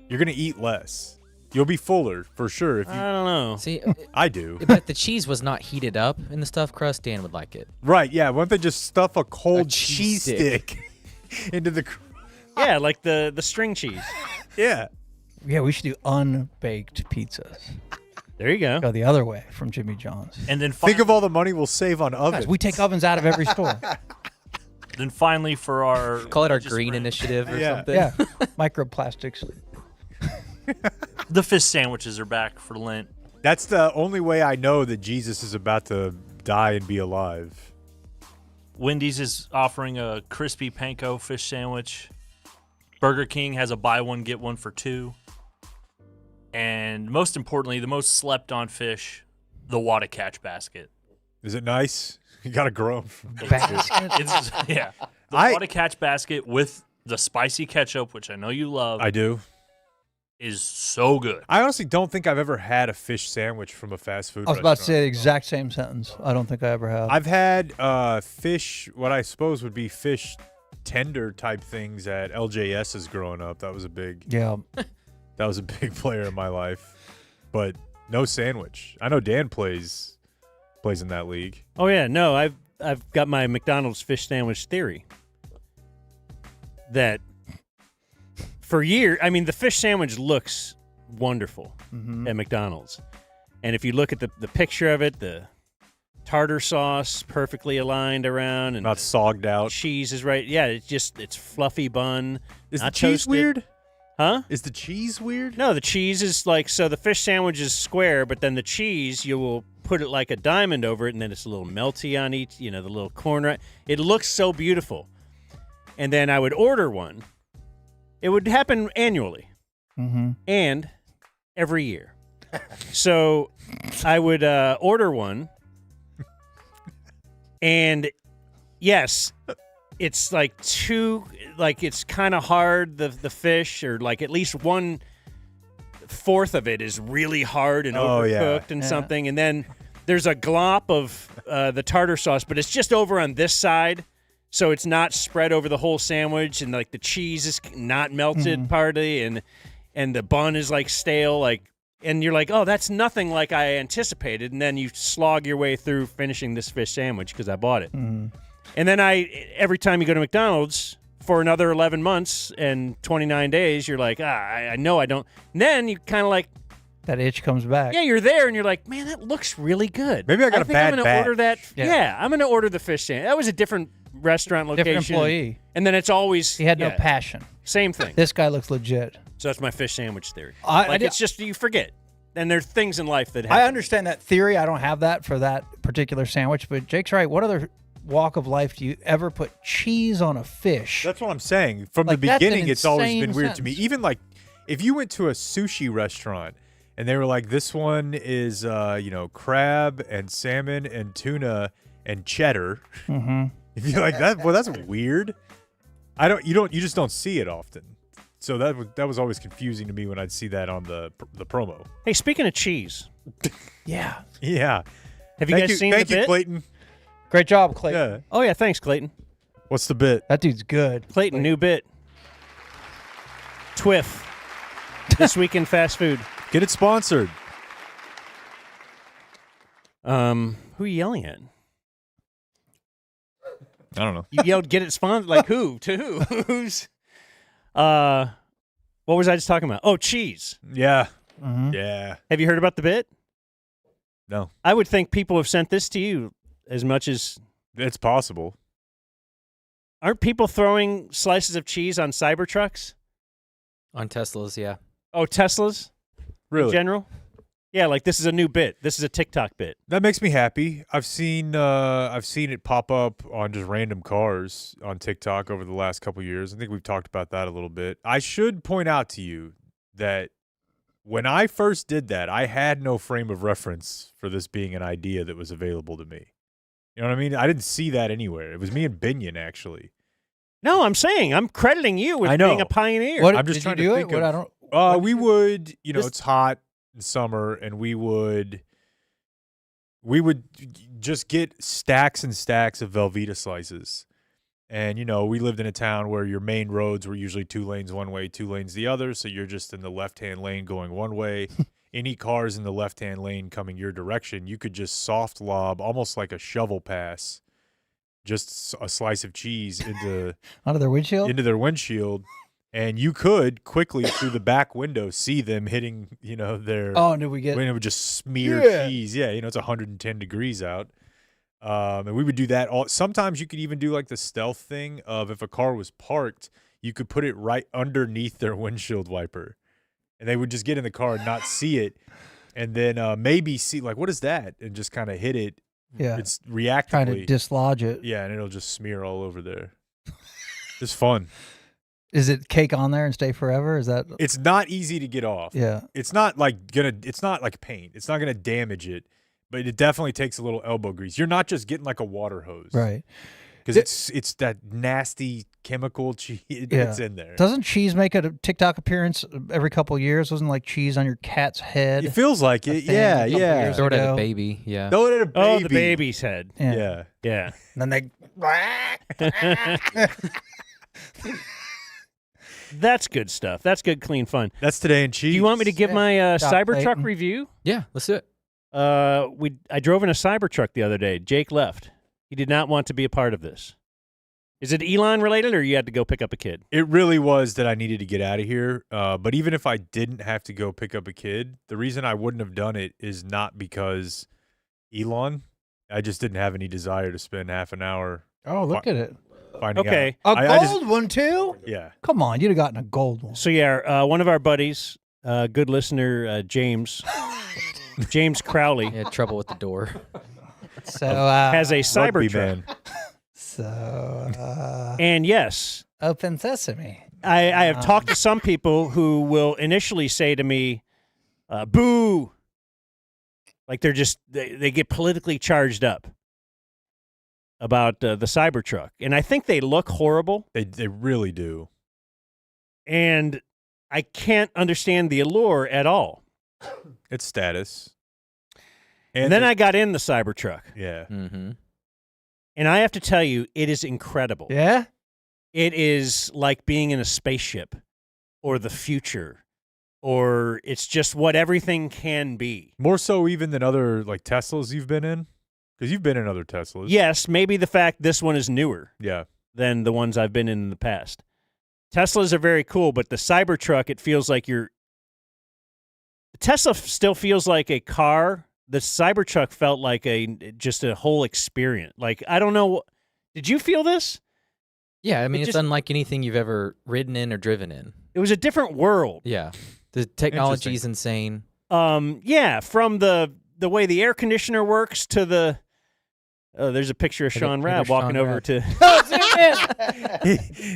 You're gonna eat less. You'll be fuller for sure if I you. don't know. See, I do. but if the cheese was not heated up in the stuffed crust, Dan would like it. Right? Yeah. Why don't they just stuff a cold cheese cheese stick into the? Yeah, like the string cheese. Yeah. Yeah, we should do unbaked pizzas. There you go. Go the other way from Jimmy John's. And then Think of all the money we'll save on ovens. Guys, we take ovens out of every store. then finally for our Call it our religious green friend, initiative or Yeah. something. Yeah, microplastics. The fish sandwiches are back for Lent. That's the only way I know that Jesus is about to die and be alive. Wendy's is offering a crispy panko fish sandwich. Burger King has a buy one get one for $2. And most importantly, the most slept on fish, the Wada Catch basket. Is it nice? You gotta grow 'em. It's yeah. The I- Wada Catch basket with the spicy ketchup, which I know you love, I do. is so good. I honestly don't think I've ever had a fish sandwich from a fast food I was about to say restaurant. the exact same sentence. I don't think I ever have. I've had fish, what I suppose would be fish tender type things at LJS's growing up. That was a big player in my life. But no sandwich. I know Dan plays in that league. Oh yeah, no, I've got my McDonald's fish sandwich theory. That for years, I mean, the fish sandwich looks wonderful at McDonald's, and if you look at the picture of it, the tartar sauce perfectly aligned around, and Not the sogged out. cheese is right. Yeah, it's fluffy bun. Is the not cheese toasted. weird? Huh? Is the cheese weird? No, the cheese is like, so the fish sandwich is square, but then the cheese, you will put it like a diamond over it, and then it's a little melty on each, the little corner. It looks so beautiful. And then I would order one. It would happen annually and every year. So I would order one, and yes, it's like it's kind of hard, the fish, or like at least 1/4 of it is really hard and Oh, yeah. overcooked and something. And then there's a glop of the tartar sauce, but it's just over on this side. So it's not spread over the whole sandwich, and like the cheese is not melted partly, and the bun is like stale, and you're like, oh, that's nothing like I anticipated. And then you slog your way through finishing this fish sandwich because I bought it. And then every time you go to McDonald's for another 11 months and 29 days, you're like, I know I don't. And then you kind of like, That itch comes back. yeah, you're there, and you're like, man, that looks really good. Maybe I got a think bad I'm gonna order that. Yeah. Yeah, I'm gonna order the fish sandwich. That was a different restaurant location. Different employee. And then it's always He had no yeah, passion. Same thing. This guy looks legit. So that's my fish sandwich theory. I It's just you forget, and there's things in life that happen. I understand that theory. I don't have that for that particular sandwich, but Jake's right. What other walk of life do you ever put cheese on a fish? That's what I'm saying. From Like, the that's an beginning, it's always been insane weird to me. sentence. Even like if you went to a sushi restaurant and they were like, this one is, crab and salmon and tuna and cheddar. If you're like that, well, that's weird. You just don't see it often. So that was always confusing to me when I'd see that on the promo. Hey, speaking of cheese, Yeah. Yeah. have you guys seen the Thank you, bit? Clayton. Great job, Clayton. Yeah. Oh yeah, thanks, Clayton. What's the bit? That dude's good. Clayton, new bit. Twiff. This week in fast food. Get it sponsored. Who are you yelling at? I don't know. You yelled, "Get it sponsored!" Like who? To who? Who's? What was I just talking about? Oh, cheese. Yeah. Mhm. Yeah. Have you heard about the bit? No. I would think people have sent this to you as much as. It's possible. Aren't people throwing slices of cheese on Cybertrucks? On Teslas, yeah. Oh, Teslas in Really? general? Yeah, like this is a new bit. This is a TikTok bit. That makes me happy. I've seen it pop up on just random cars on TikTok over the last couple years. I think we've talked about that a little bit. I should point out to you that when I first did that, I had no frame of reference for this being an idea that was available to me. You know what I mean? I didn't see that anywhere. It was me and Binion, actually. No, I'm saying I'm crediting you with I know. being a pioneer. What I'm just did trying you to do think it? What of- I don't. what We did you- would, This- it's hot in summer, and we would just get stacks and stacks of Velveeta slices. And, we lived in a town where your main roads were usually 2 lanes one way, 2 lanes the other. So you're just in the left-hand lane going one way. Any cars in the left-hand lane coming your direction, you could just soft lob, almost like a shovel pass, just a slice of cheese into Under their windshield. their windshield. And you could quickly through the back window see them hitting, their Oh, and did we get? when it would just smear Yeah. cheese. Yeah, it's 110 degrees out. And we would do that all. Sometimes you could even do like the stealth thing of if a car was parked, you could put it right underneath their windshield wiper, and they would just get in the car and not see it, and then maybe see like what is that, and just kind of hit it. Yeah. It's Trying reactively. to dislodge it. Yeah, and it'll just smear all over there. It's fun. Is it cake on there and stay forever? Is that? It's not easy to get off. Yeah. It's not like it's not like paint. It's not gonna damage it, but it definitely takes a little elbow grease. You're not just getting like a water hose, Right. Because it's that nasty chemical cheese. It's in there. Doesn't cheese make a TikTok appearance every couple of years? Wasn't like cheese on your cat's head? It feels like a it. thing Yeah, a couple yeah. years Throw it at ago. a baby, yeah. Throw it at a baby. Oh, the baby's head. Yeah. Yeah. And then That's good stuff. That's good, clean fun. That's today in Do cheese. you want me to give Yeah. my Stop, Cybertruck Clayton. review? Yeah, let's do it. I drove in a Cybertruck the other day. Jake left. He did not want to be a part of this. Is it Elon related, or you had to go pick up a kid? It really was that I needed to get out of here. But even if I didn't have to go pick up a kid, the reason I wouldn't have done it is not because Elon. I just didn't have any desire to spend half an hour oh, look at it. finding Okay. out. A I just- gold one too? yeah. Come on, you'd have gotten a gold one. So yeah, one of our buddies, good listener, James Crowley, Yeah, trouble with the door. So has a Rugby Cybertruck. man. And yes, open sesame. I have talked to some people who will initially say to me, boo. Like they're just, they get politically charged up about the Cybertruck. And I think they look horrible. They really do. And I can't understand the allure at all. It's status. And then I got in the Cybertruck. yeah. Mm-hmm. And I have to tell you, it is incredible. Yeah? It is like being in a spaceship or the future, or it's just what everything can be. More so even than other like Teslas you've been in, because you've been in other Teslas. Yes, maybe the fact this one is newer Yeah. than the ones I've been in the past. Teslas are very cool, but the Cybertruck, it feels like the Tesla still feels like a car. The Cybertruck felt like just a whole experience. Like, I don't know. Did you feel this? Yeah, I mean, it's just- unlike anything you've ever ridden in or driven in. It was a different world. Yeah. The technology is insane. Yeah, from the way the air conditioner works to the there's a picture of Look at- Sean look at Rabb walking Sean over Rabb. to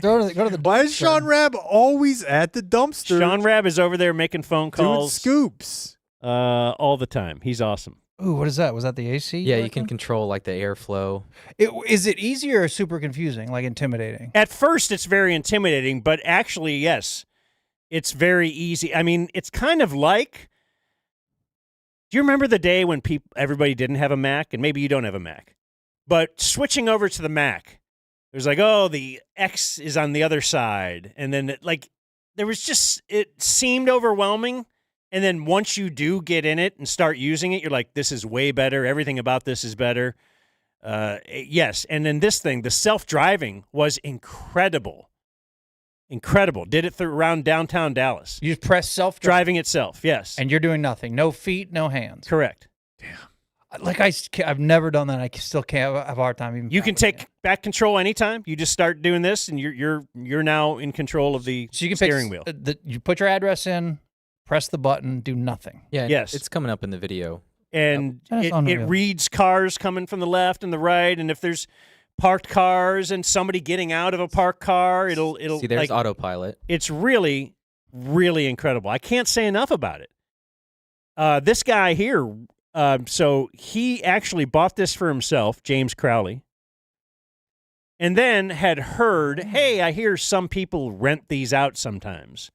Go to the Why is Sean Rabb always at the dumpster Sean Rabb is over there making phone doing calls scoops? all the time. He's awesome. Ooh, what is that? Was that the AC? Yeah, you working? can control like the airflow. Is it easier or super confusing, like intimidating? At first it's very intimidating, but actually yes. It's very easy. I mean, it's kind of like, do you remember the day when everybody didn't have a Mac, and maybe you don't have a Mac, but switching over to the Mac, it was like, oh, the X is on the other side, and then it seemed overwhelming, and then once you do get in it and start using it, you're like, this is way better. Everything about this is better. Yes, and then this thing, the self-driving was incredible. Incredible. Did it around downtown Dallas. You just press self-drive, Driving itself, yes. and you're doing nothing. No feet, no hands. Correct. Like I've never done that. I still can't have a hard time even. You can fathoming take back control anytime. You just start doing this, and you're now in control of the So you can steering pick, wheel. You put your address in, press the button, do nothing. Yeah, and Yes. it's coming up in the video. And That's it unreal. reads cars coming from the left and the right, and if there's parked cars and somebody getting out of a parked car, it'll See, there's like, autopilot. it's really, really incredible. I can't say enough about it. This guy here, so he actually bought this for himself, James Crowley, and then had heard, hey, I hear some people rent these out sometimes.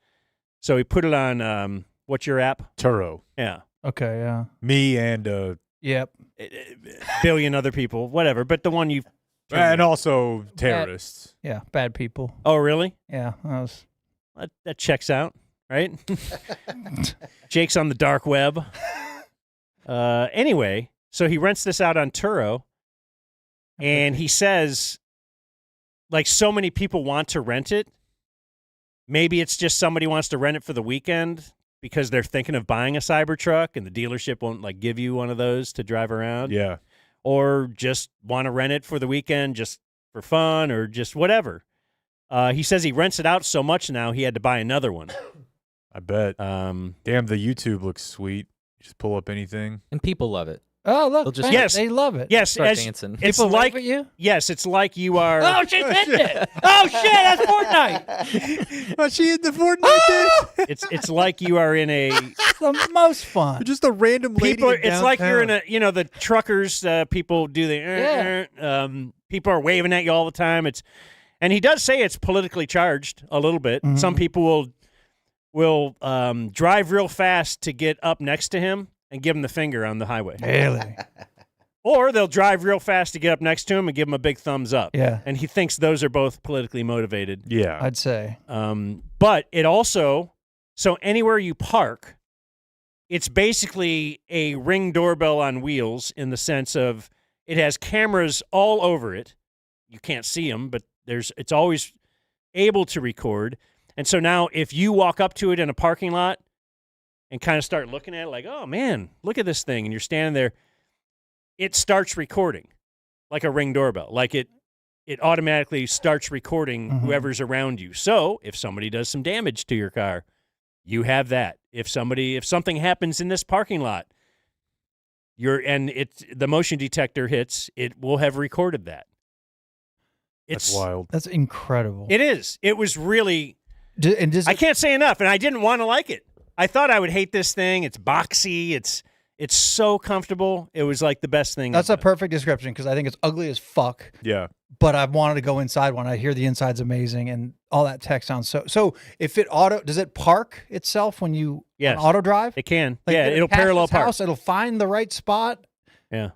So he put it on, what's your app? Turo. Yeah. Okay, yeah. Me and Yep. Billion other people, whatever, but the one you and also terrorists. Yeah, bad people. Oh, really? Yeah, that was. That checks out, right? Jake's on the dark web. Anyway, so he rents this out on Turo, and he says, like, so many people want to rent it. Maybe it's just somebody wants to rent it for the weekend because they're thinking of buying a Cybertruck, and the dealership won't like give you one of those to drive around. Yeah. Or just want to rent it for the weekend just for fun or just whatever. He says he rents it out so much now he had to buy another one. I bet. Damn, the YouTube looks sweet. Just pull up anything. And people love it. Oh, look. They'll just- fans, Yes. they love it. Yes, Start dancing. it's People like wave at you? yes, it's like you are. Oh, she's in it. Oh, shit, that's Fortnite. Oh, she in the Fortnite dance? It's like you are in a. It's the most fun. Just a random lady. People, in it's like you're in downtown. a, the truckers. People do the. Yeah. People are waving at you all the time. And he does say it's politically charged a little bit. Mhm. Some people will drive real fast to get up next to him and give him the finger on the highway, Really? or they'll drive real fast to get up next to him and give him a big thumbs up. Yeah, And he thinks those are both politically motivated. Yeah. I'd say. But it also, so anywhere you park, it's basically a Ring doorbell on wheels in the sense of it has cameras all over it. You can't see them, but it's always able to record. And so now if you walk up to it in a parking lot and kind of start looking at it like, oh, man, look at this thing, and you're standing there, it starts recording like a Ring doorbell. Like it automatically starts recording Mhm. whoever's around you. So if somebody does some damage to your car, you have that. If something happens in this parking lot, the motion detector hits, it will have recorded that. That's wild. That's incredible. It is. It was really. And does I it, can't say enough, and I didn't want to like it. I thought I would hate this thing. It's boxy. It's so comfortable. It was like the best thing. that's I've a done. perfect description because I think it's ugly as fuck. Yeah. But I've wanted to go inside when I hear the inside's amazing and all that tech sounds so. So if it does it park itself when you Yes. on auto drive? It can. Like, Yeah, when it it'll passes parallel park. house, it'll find the right spot. Yeah.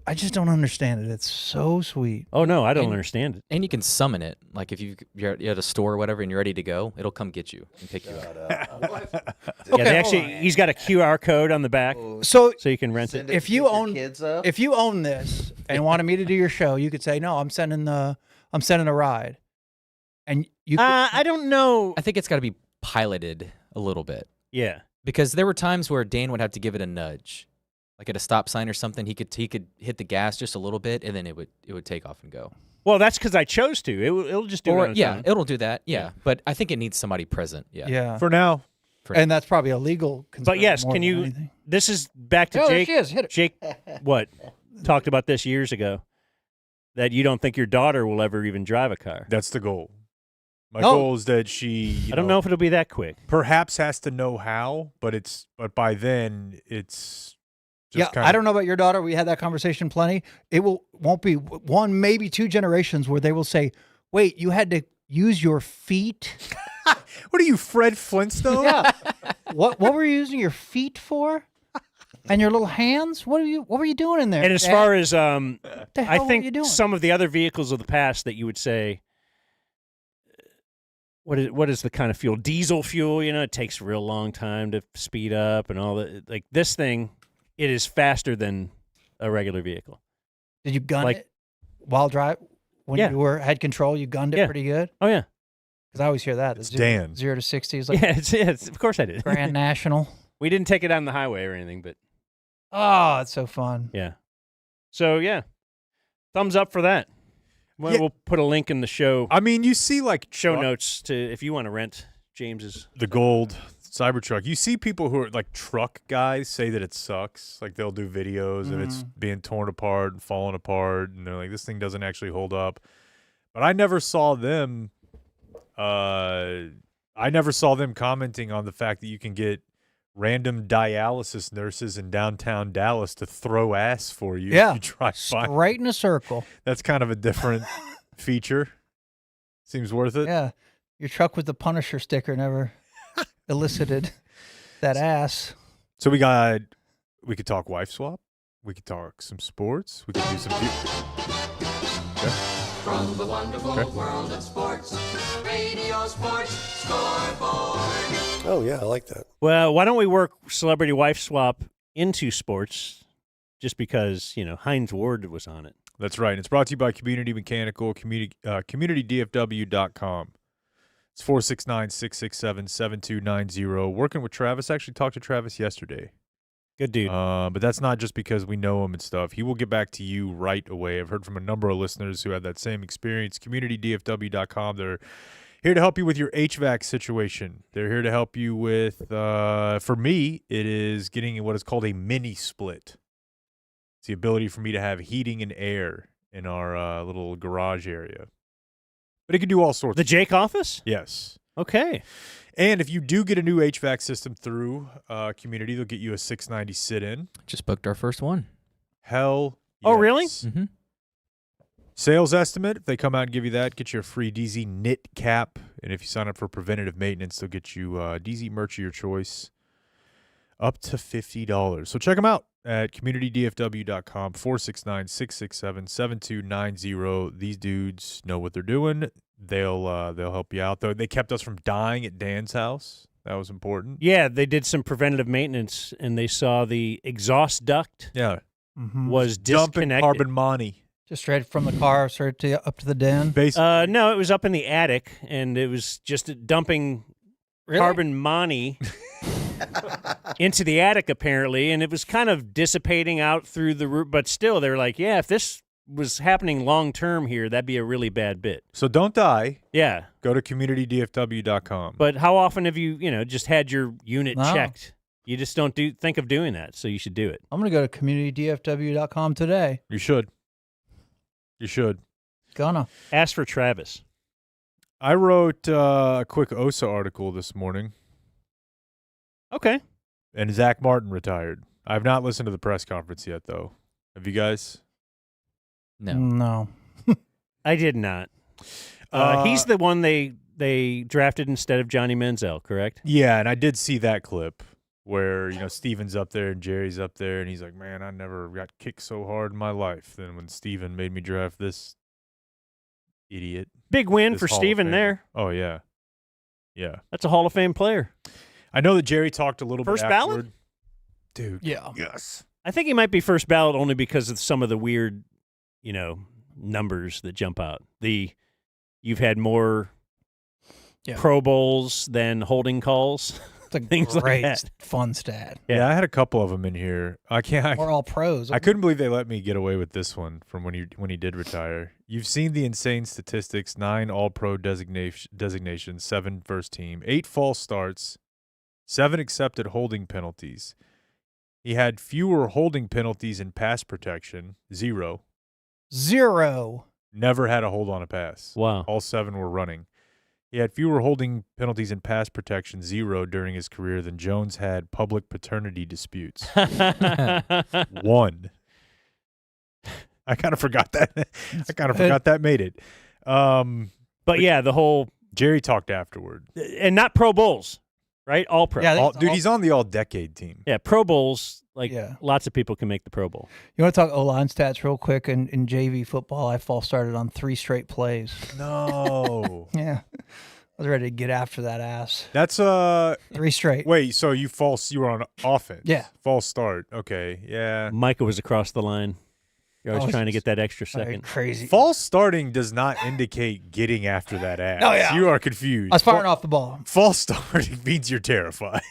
I just don't understand it. It's so sweet. Oh no, I don't And- understand it. And you can summon it. Like if you're at a store or whatever and you're ready to go, it'll come get you and pick you up. Yeah, hold he's got a QR code on the back, So so you can rent it. if you own this and wanted me to do your show, you could say no. I'm sending a ride, and you. Could, I don't know. I think it's got to be piloted a little bit Yeah. because there were times where Dan would have to give it a nudge, like at a stop sign or something. He could hit the gas just a little bit and then it would take off and go. Well, that's because I chose to. It'll just do it Or on its yeah, own. it'll do that. Yeah, but I think it needs somebody present. Yeah. yeah, For now. and that's probably a legal. concern yes, more can than you- anything. This is back to Oh, there Jake. she is. Hit it. Jake, what talked about this years ago? That you don't think your daughter will ever even drive a car. That's the goal. My Oh. goal is that she. I don't know if it'll be that quick. Perhaps has to know how, but by then it's. Just Yeah, I don't know about your daughter. We had that conversation plenty. It won't be one, maybe two generations where they will say, "Wait, you had to use your feet." What are you, Fred Flintstone? Yeah. What were you using your feet for? And your little hands? What were you doing in there? And as Dad? far as What the I hell were you think doing? some of the other vehicles of the past that you would say, what is the kind of fuel? Diesel fuel, it takes a real long time to speed up and all that. Like this thing, it is faster than a regular vehicle. Did you gun Like- it while drive when Yeah. you had control? You gunned it Yeah. pretty good. Oh yeah. Because I always hear that. It's the zero, Dan. 0 to 60 is like Yeah, it's of course I did. Grand National. We didn't take it on the highway or anything, but Oh, it's so fun. yeah. So yeah, thumbs up for that. Well, Yeah. We'll put a link in the show I mean, you see like show truck- notes to if you want to rent James's. the gold Cybertruck. You see people who are like truck guys say that it sucks. Like they'll do videos and it's being torn apart and falling apart, and they're like, this thing doesn't actually hold up. But I never saw them. I never saw them commenting on the fact that you can get random dialysis nurses in downtown Dallas to throw ass for you. Yeah. If you drive by. Straight in a circle. That's kind of a different feature. Seems worth it. Yeah. Your truck with the Punisher sticker never elicited that ass. So we could talk wife swap. We could talk some sports. We could do some. From the wonderful world of sports, Radio Sports Scoreboard. Oh, yeah, I like that. Well, why don't we work celebrity wife swap into sports? Just because Heinz Ward was on it. That's right. It's brought to you by Community Mechanical, CommunityDFW.com. It's 469-667-7290. Working with Travis. I actually talked to Travis yesterday. Good dude. But that's not just because we know him and stuff. He will get back to you right away. I've heard from a number of listeners who had that same experience. CommunityDFW.com. They're here to help you with your HVAC situation. They're here to help you with, for me, it is getting what is called a mini split. It's the ability for me to have heating and air in our little garage area. But it can do all sorts. The Jake office? Yes. Okay. And if you do get a new HVAC system through Community, they'll get you a 690 sit-in. Just booked our first one. Hell Oh, really? yes. Mm-hmm. Sales estimate, if they come out and give you that, get you a free DZ knit cap. And if you sign up for preventative maintenance, they'll get you DZ merch of your choice up to $50. So check them out at communitydfw.com, 469-667-7290. These dudes know what they're doing. They'll help you out. Though they kept us from dying at Dan's house. That was important. Yeah, they did some preventative maintenance, and they saw the exhaust duct Yeah. was Dumping disconnected. carbon money. Just straight from the car, straight to up to the den. Basically. No, it was up in the attic, and it was just dumping carbon money into the attic, apparently, and it was kind of dissipating out through the roof. But still, they were like, yeah, if this was happening long term here, that'd be a really bad bit. So don't die. Yeah. Go to communitydfw.com. But how often have you, just had your unit No. checked? You just don't think of doing that, so you should do it. I'm going to go to communitydfw.com today. You should. You should. Gonna. Ask for Travis. I wrote a quick OSA article this morning, Okay. and Zach Martin retired. I have not listened to the press conference yet, though. Have you guys? No. No. I did not. He's the one they drafted instead of Johnny Manziel, correct? Yeah, and I did see that clip where, Steven's up there and Jerry's up there, and he's like, man, I never got kicked so hard in my life than when Steven made me draft this idiot. Big win This for Hall of Steven Famer. there. Oh, yeah. Yeah. That's a Hall of Fame player. I know that Jerry talked a little First bit ballot? afterward. Dude. Yeah. Yes. I think he might be first ballot only because of some of the weird, numbers that jump out. You've had more Pro Bowls than holding calls. It's a Things like great, that. fun stat. Yeah, I had a couple of them in here. We're all pros. I couldn't believe they let me get away with this one from when he did retire. You've seen the insane statistics: 9 All-Pro designations, 7 first team, 8 false starts, 7 accepted holding penalties. He had fewer holding penalties in pass protection, 0. 0. Never had a hold on a pass. Wow. All 7 were running. He had fewer holding penalties in pass protection, 0, during his career than Jones had public paternity disputes. 1. I kind of forgot that. That made it. But yeah, the whole Jerry talked afterward. and not Pro Bowls, right? All Pro. Yeah, Dude, he's on the all-decade team. Yeah, Pro Bowls. Yeah. Lots of people can make the Pro Bowl. You want to talk O-line stats real quick? In JV football, I false started on 3 straight plays. No. Yeah. I was ready to get after that ass. That's 3 straight. Wait, so you were on offense? Yeah. False start. Okay. Yeah. Micah was across the line. You're always trying to get that extra second. Crazy. False starting does not indicate getting after that ass. Oh, yeah. You are confused. I was firing off the ball. False starting means you're terrified.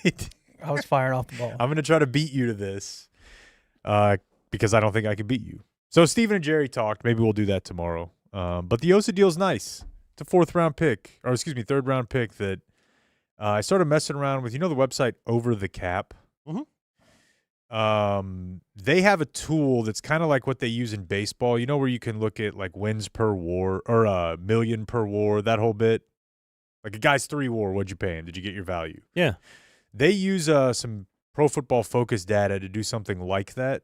I was firing off the ball. I'm going to try to beat you to this because I don't think I can beat you. So Steven and Jerry talked. Maybe we'll do that tomorrow. But the Osa deal's nice. It's a third round pick that I started messing around with. You know the website Over the Cap? Mhm. They have a tool that's kind of like what they use in baseball. You know where you can look at like wins per WAR or million per WAR, that whole bit. Like a guy's 3 WAR, what'd you pay him? Did you get your value? Yeah. They use some Pro Football Focus data to do something like that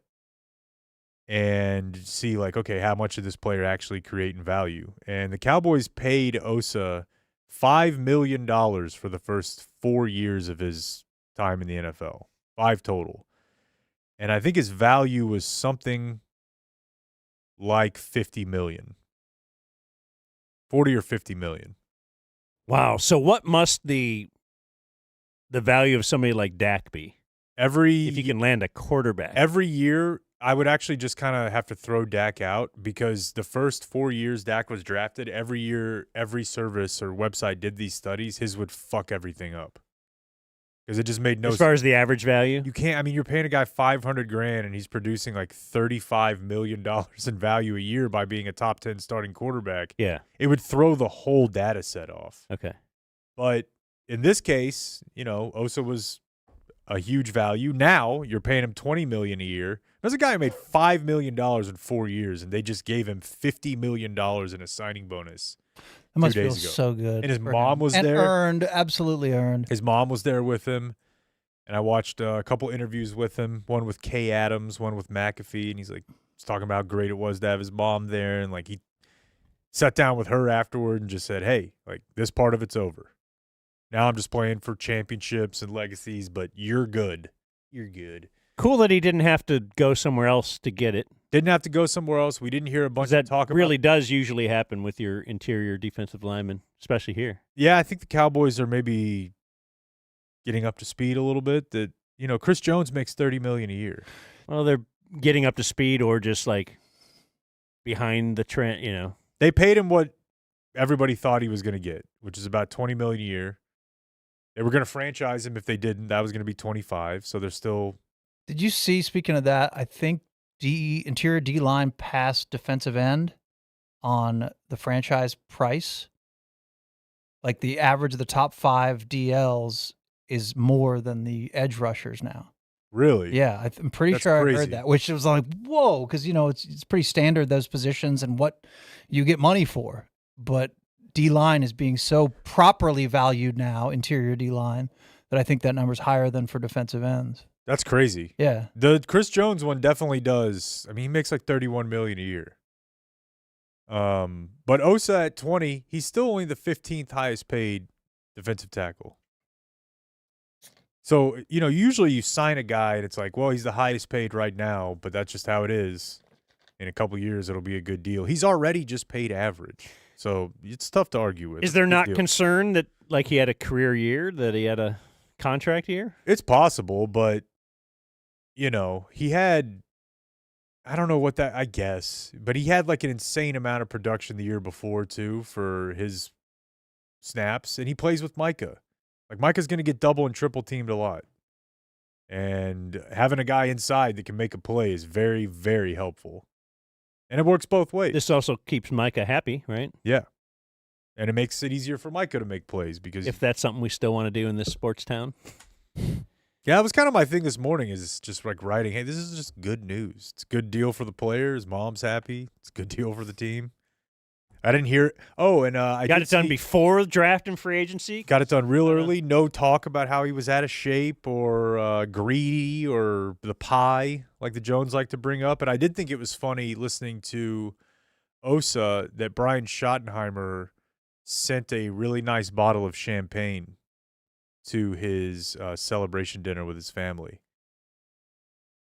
and see like, okay, how much did this player actually create in value? And the Cowboys paid Osa $5 million for the first 4 years of his time in the NFL, 5 total. And I think his value was something like $50 million, 40 or 50 million. Wow. So what must the value of somebody like Dak be? If you can land a quarterback. Every year, I would actually just kind of have to throw Dak out because the first 4 years Dak was drafted, every year, every service or website did these studies, his would fuck everything up. Because it just made no sense. As far as the average value? You can't, I mean, you're paying a guy $500,000 and he's producing like $35 million in value a year by being a top 10 starting quarterback. Yeah. It would throw the whole data set off. Okay. But in this case, you know, Osa was a huge value. Now you're paying him $20 million a year. There's a guy who made $5 million in 4 years, and they just gave him $50 million in a signing bonus. That must 2 feel days ago. so good. And his for mom him. was and there. Earned, absolutely earned. His mom was there with him, and I watched a couple interviews with him. One with Kay Adams, one with McAfee, and he's talking about how great it was to have his mom there, and like he sat down with her afterward and just said, "Hey, like this part of it's over. Now I'm just playing for championships and legacies, but you're good. You're good." Cool that he didn't have to go somewhere else to get it. Didn't have to go somewhere else. We didn't hear a bunch of talk about really does usually happen with your interior defensive linemen, especially here. Yeah, I think the Cowboys are maybe getting up to speed a little bit. That, you know, Chris Jones makes $30 million a year. Well, they're getting up to speed or just like behind the trend, you know. They paid him what everybody thought he was going to get, which is about $20 million a year. They were going to franchise him if they didn't. That was going to be 25. So they're still. Did you see, speaking of that, I think interior D-line passed defensive end on the franchise price. Like the average of the top 5 DLs is more than the edge rushers now. Really? Yeah, I'm pretty That's sure crazy. I heard that, which was like, whoa, because, you know, it's pretty standard, those positions and what you get money for. But D-line is being so properly valued now, interior D-line, that I think that number's higher than for defensive ends. That's crazy. Yeah. The Chris Jones one definitely does. I mean, he makes like $31 million a year. But Osa at 20, he's still only the 15th highest paid defensive tackle. So, you know, usually you sign a guy and it's like, well, he's the highest paid right now, but that's just how it is. In a couple of years, it'll be a good deal. He's already just paid average. So it's tough to argue with. Is there Good not deal. concern that like he had a career year, that he had a contract year? It's possible, but, you know, he had, I don't know what that, I guess, but he had like an insane amount of production the year before too for his snaps, and he plays with Micah. Like Micah's going to get double and triple teamed a lot. And having a guy inside that can make a play is very, very helpful. And it works both ways. This also keeps Micah happy, right? Yeah. And it makes it easier for Micah to make plays because If that's something we still want to do in this sports town. yeah, that was kind of my thing this morning is just like writing, hey, this is just good news. It's a good deal for the players. Mom's happy. It's a good deal for the team. I didn't hear – oh, and I got did it done see- before draft and free agency? Got it done real early. No talk about how he was out of shape or greedy or the pie like the Jones like to bring up. And I did think it was funny listening to Osa that Brian Schottenheimer sent a really nice bottle of champagne to his celebration dinner with his family.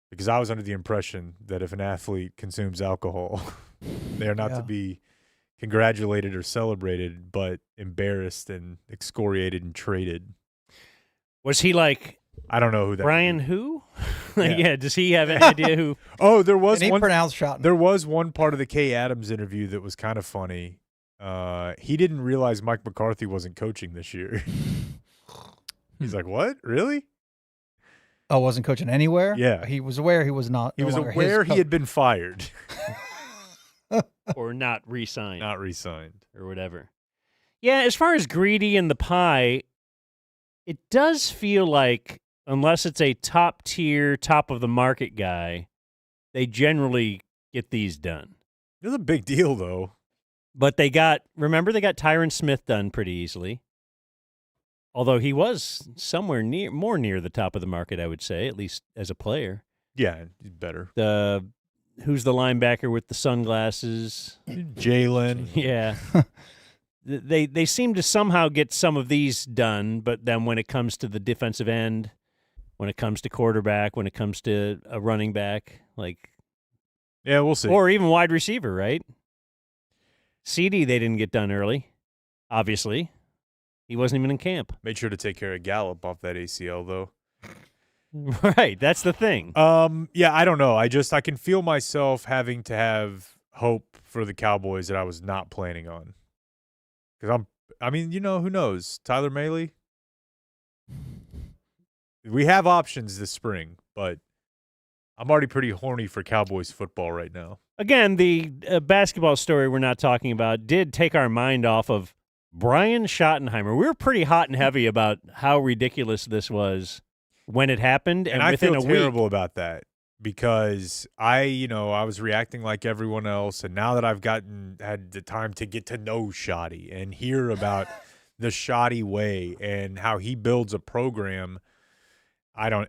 Because I was under the impression that if an athlete consumes alcohol, they are not Yeah. to be congratulated or celebrated, but embarrassed and excoriated and traded. Was he like I don't know who that Brian is. who? Yeah. Yeah. Does he have any idea who? Oh, there was And he one. pronounced Schotten. There was one part of the Kay Adams interview that was kind of funny. He didn't realize Mike McCarthy wasn't coaching this year. He's like, "What? Really?" Oh, wasn't coaching anywhere? Yeah. He was aware he was not. He no was longer his aware he coach. had been fired, Or not re-signed not re-signed. or whatever. Yeah, as far as greedy in the pie, it does feel like unless it's a top tier, top of the market guy, they generally get these done. It was a big deal, though. But they got Tyron Smith done pretty easily. Although he was somewhere more near the top of the market, I would say, at least as a player. Yeah, he's better. Who's the linebacker with the sunglasses? Jalen. Yeah. They seem to somehow get some of these done, but then when it comes to the defensive end, when it comes to quarterback, when it comes to a running back, Yeah, we'll see. or even wide receiver, right? CD they didn't get done early, obviously. He wasn't even in camp. Made sure to take care of Gallup off that ACL, though. Right, that's the thing. Yeah, I don't know. I can feel myself having to have hope for the Cowboys that I was not planning on. Because who knows? Tyler Mahle? We have options this spring, but I'm already pretty horny for Cowboys football right now. Again, the basketball story we're not talking about did take our mind off of Brian Schottenheimer. We were pretty hot and heavy about how ridiculous this was when it happened, and I within feel a week, terrible about that because I was reacting like everyone else, and now that I've had the time to get to know Shoddy and hear about the Shoddy way and how he builds a program, I don't.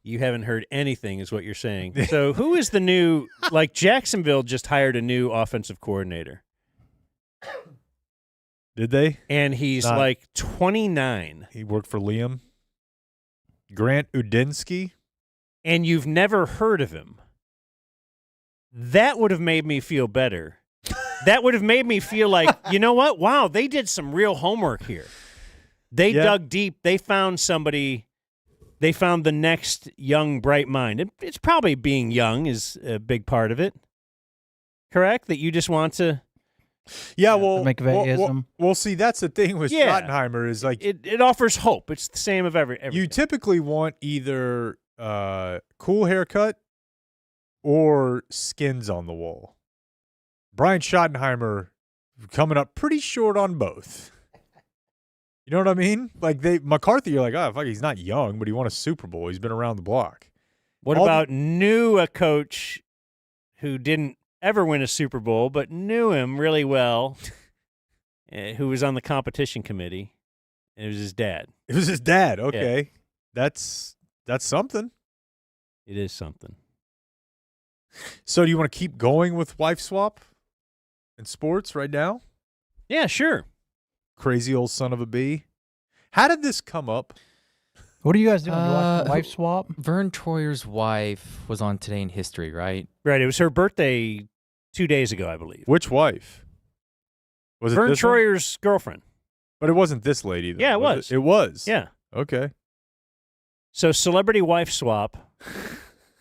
You haven't heard anything, is what you're saying. So who is the new, Jacksonville just hired a new offensive coordinator. Did they? And he's 29. He worked for Liam. Grant Udinsky. And you've never heard of him. That would have made me feel better. That would have made me feel like, you know what? Wow, they did some real homework here. They dug deep. They found somebody. They found the next young, bright mind. It's probably being young is a big part of it. Correct? That you just want to... Yeah, well, McVeighism. Well, see, that's the thing with Schottenheimer is it offers hope. It's the same of everything. You typically want either cool haircut or skins on the wall. Brian Schottenheimer coming up pretty short on both. You know what I mean? McCarthy, you're like, oh, fuck, he's not young, but he won a Super Bowl. He's been around the block. What about knew a coach who didn't ever win a Super Bowl, but knew him really well, who was on the competition committee? It was his dad. It was his dad. Okay. Yeah. That's something. It is something. So do you want to keep going with wife swap in sports right now? Yeah, sure. Crazy old son of a bee. How did this come up? What are you guys doing? You watching Wife Swap? Verne Troyer's wife was on Today in History, right? Right. It was her birthday 2 days ago, I believe. Which wife? Was it Verne this one? Troyer's girlfriend. But it wasn't this lady, though. Yeah, it was. It was? Yeah. Okay. So celebrity wife swap,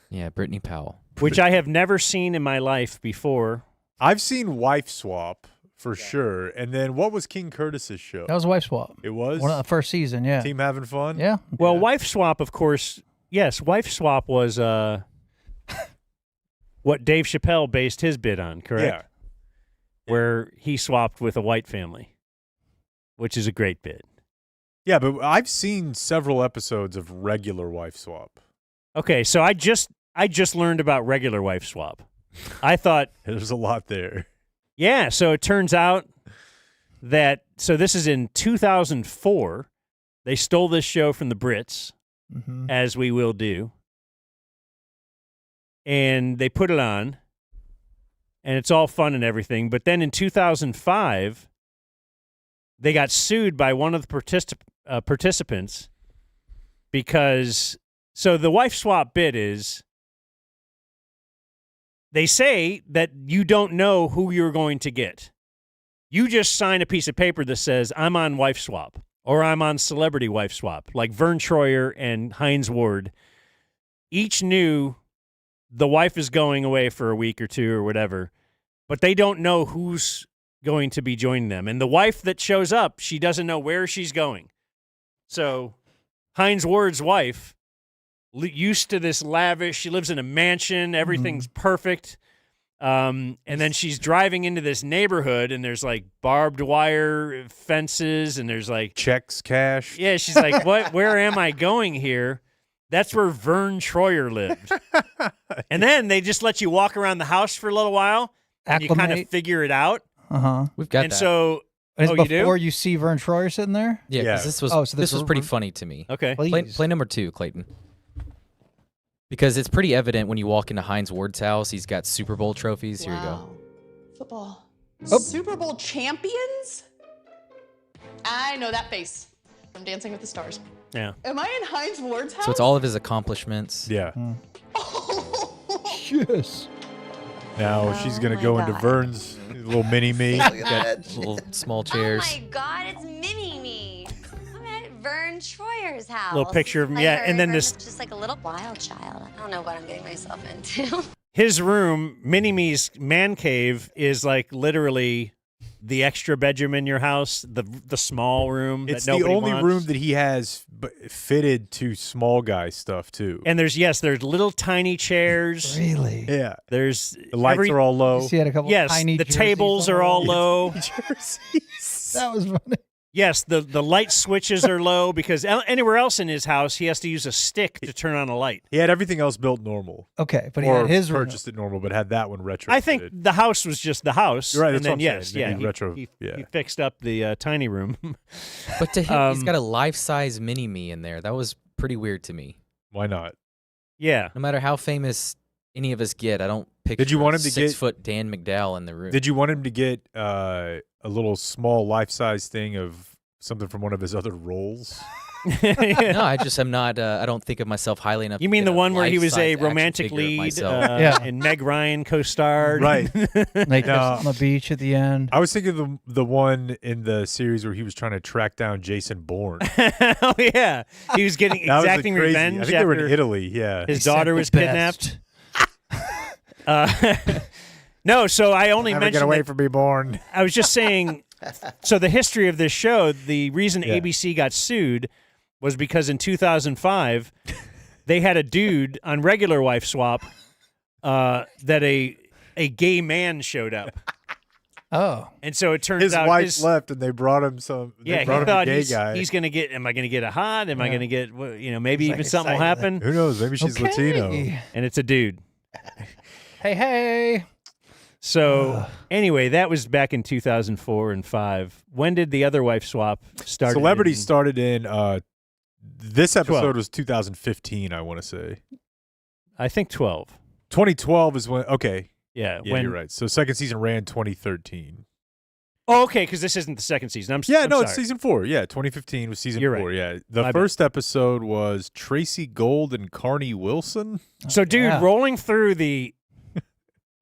Yeah, Brittany Powell. which I have never seen in my life before. I've seen wife swap for sure. And then what was King Curtis's show? That was Wife Swap. It was? One of the first season, yeah. Team having fun? Yeah. Well, wife swap, of course. Yes, wife swap was what Dave Chappelle based his bid on, correct? Yeah. Where he swapped with a white family, which is a great bid. Yeah, but I've seen several episodes of regular wife swap. Okay, so I just learned about regular wife swap. I thought There's a lot there. yeah, so it turns out that this is in 2004. They stole this show from the Brits, as we will do. And they put it on, and it's all fun and everything. But then in 2005, they got sued by one of the participants because so the wife swap bid is they say that you don't know who you're going to get. You just sign a piece of paper that says, I'm on wife swap, or I'm on Celebrity Wife Swap, like Verne Troyer and Hines Ward. Each knew the wife is going away for a week or two or whatever, but they don't know who's going to be joining them. And the wife that shows up, she doesn't know where she's going. So Hines Ward's wife, used to this lavish, she lives in a mansion, everything's perfect. And then she's driving into this neighborhood, and there's like barbed wire fences, and there's like Checks cashed. yeah. She's like, "What? Where am I going here?" That's where Verne Troyer lived. And then they just let you walk around the house for a little while, and you kind of Acclimate. figure it out. We've got And that. so, It's oh, you do? before you see Verne Troyer sitting there? Yeah, Yeah. because this was Oh, so this this was is pretty Verne- funny to me. Okay. Please. Play number 2, Clayton. Because it's pretty evident when you walk into Hines Ward's house, he's got Super Bowl trophies. Here you go. Football. Oh. Super Bowl champions? I know that face from Dancing with the Stars. Yeah. Am I in Hines Ward's house? So it's all of his accomplishments. Yeah. Yes. Now she's gonna my go into God. Vern's little mini me. Look at that. Little small chairs. Oh my God, it's Mini Me. I'm at Verne Troyer's house. Little picture of him, Like yeah, her, and then Verne this- was just like a little wild child. I don't know what I'm getting myself into. His room, Mini-Me's man cave, is like literally the extra bedroom in your house, the small room. It's that the nobody only wants. room that he has fitted to small guy stuff too. And there's little tiny chairs. Really? Yeah. There's The lights are all low. You see, had a couple yes, tiny the jerseys tables are all low. Jerseys. That was funny. Yes, the light switches are low because anywhere else in his house he has to use a stick to turn on a light. He had everything else built normal. Okay, but he Or had his room. purchased it normal, but had that one retro. I think the house was just the house. You're right, And that's what then I'm yes, saying. yeah, Maybe retro- he yeah. fixed up the tiny room. But to him, he's Um, got a life-size mini-me in there. That was pretty weird to me. Why not? Yeah. No matter how famous any of us get, I don't picture Did you want him to get- 6-foot Dan McDowell in the room. Did you want him to get a little small life-size thing of something from one of his other roles? No, I just am not. I don't think of myself highly enough. You to mean get the one where he was life-size a action romantic figure of lead myself. Yeah. and Meg Ryan co-starred? Right. Like No. on the beach at the end. I was thinking of the one in the series where he was trying to track down Jason Bourne. Oh yeah, he was getting That was exacting crazy. revenge I think they were after in Italy. Yeah. his They daughter said was the kidnapped. best. No, so I only Never get mentioned away that, from me, Bourne. I was just saying. So the history of this show, the reason Yeah. ABC got sued was because in 2005 they had a dude on regular wife swap that a gay man showed up, Oh. and so it turns His out wife left, and they brought him some. They Yeah, he brought him thought a gay guy. he's going to get. Am I going to get a hot? Am I Yeah. going to get? Maybe He's even like something will excited. happen. Who knows? Maybe she's Latino. Okay. And it's a dude. Hey. So anyway, that was back in 2004 and 5. When did the other wife swap start? Celebrity started in. This episode 12. was 2015. I want to say I think 12. 2012 is when. Okay, Yeah. yeah, when, you're right. So second season ran 2013. Oh, okay, because this isn't the second season. I'm Yeah, I'm no, sorry. it's season 4. Yeah, 2015 was season You're 4. right. Yeah, the My bad. first episode was Tracy Gold and Carney Wilson. So, dude, Yeah. rolling through the.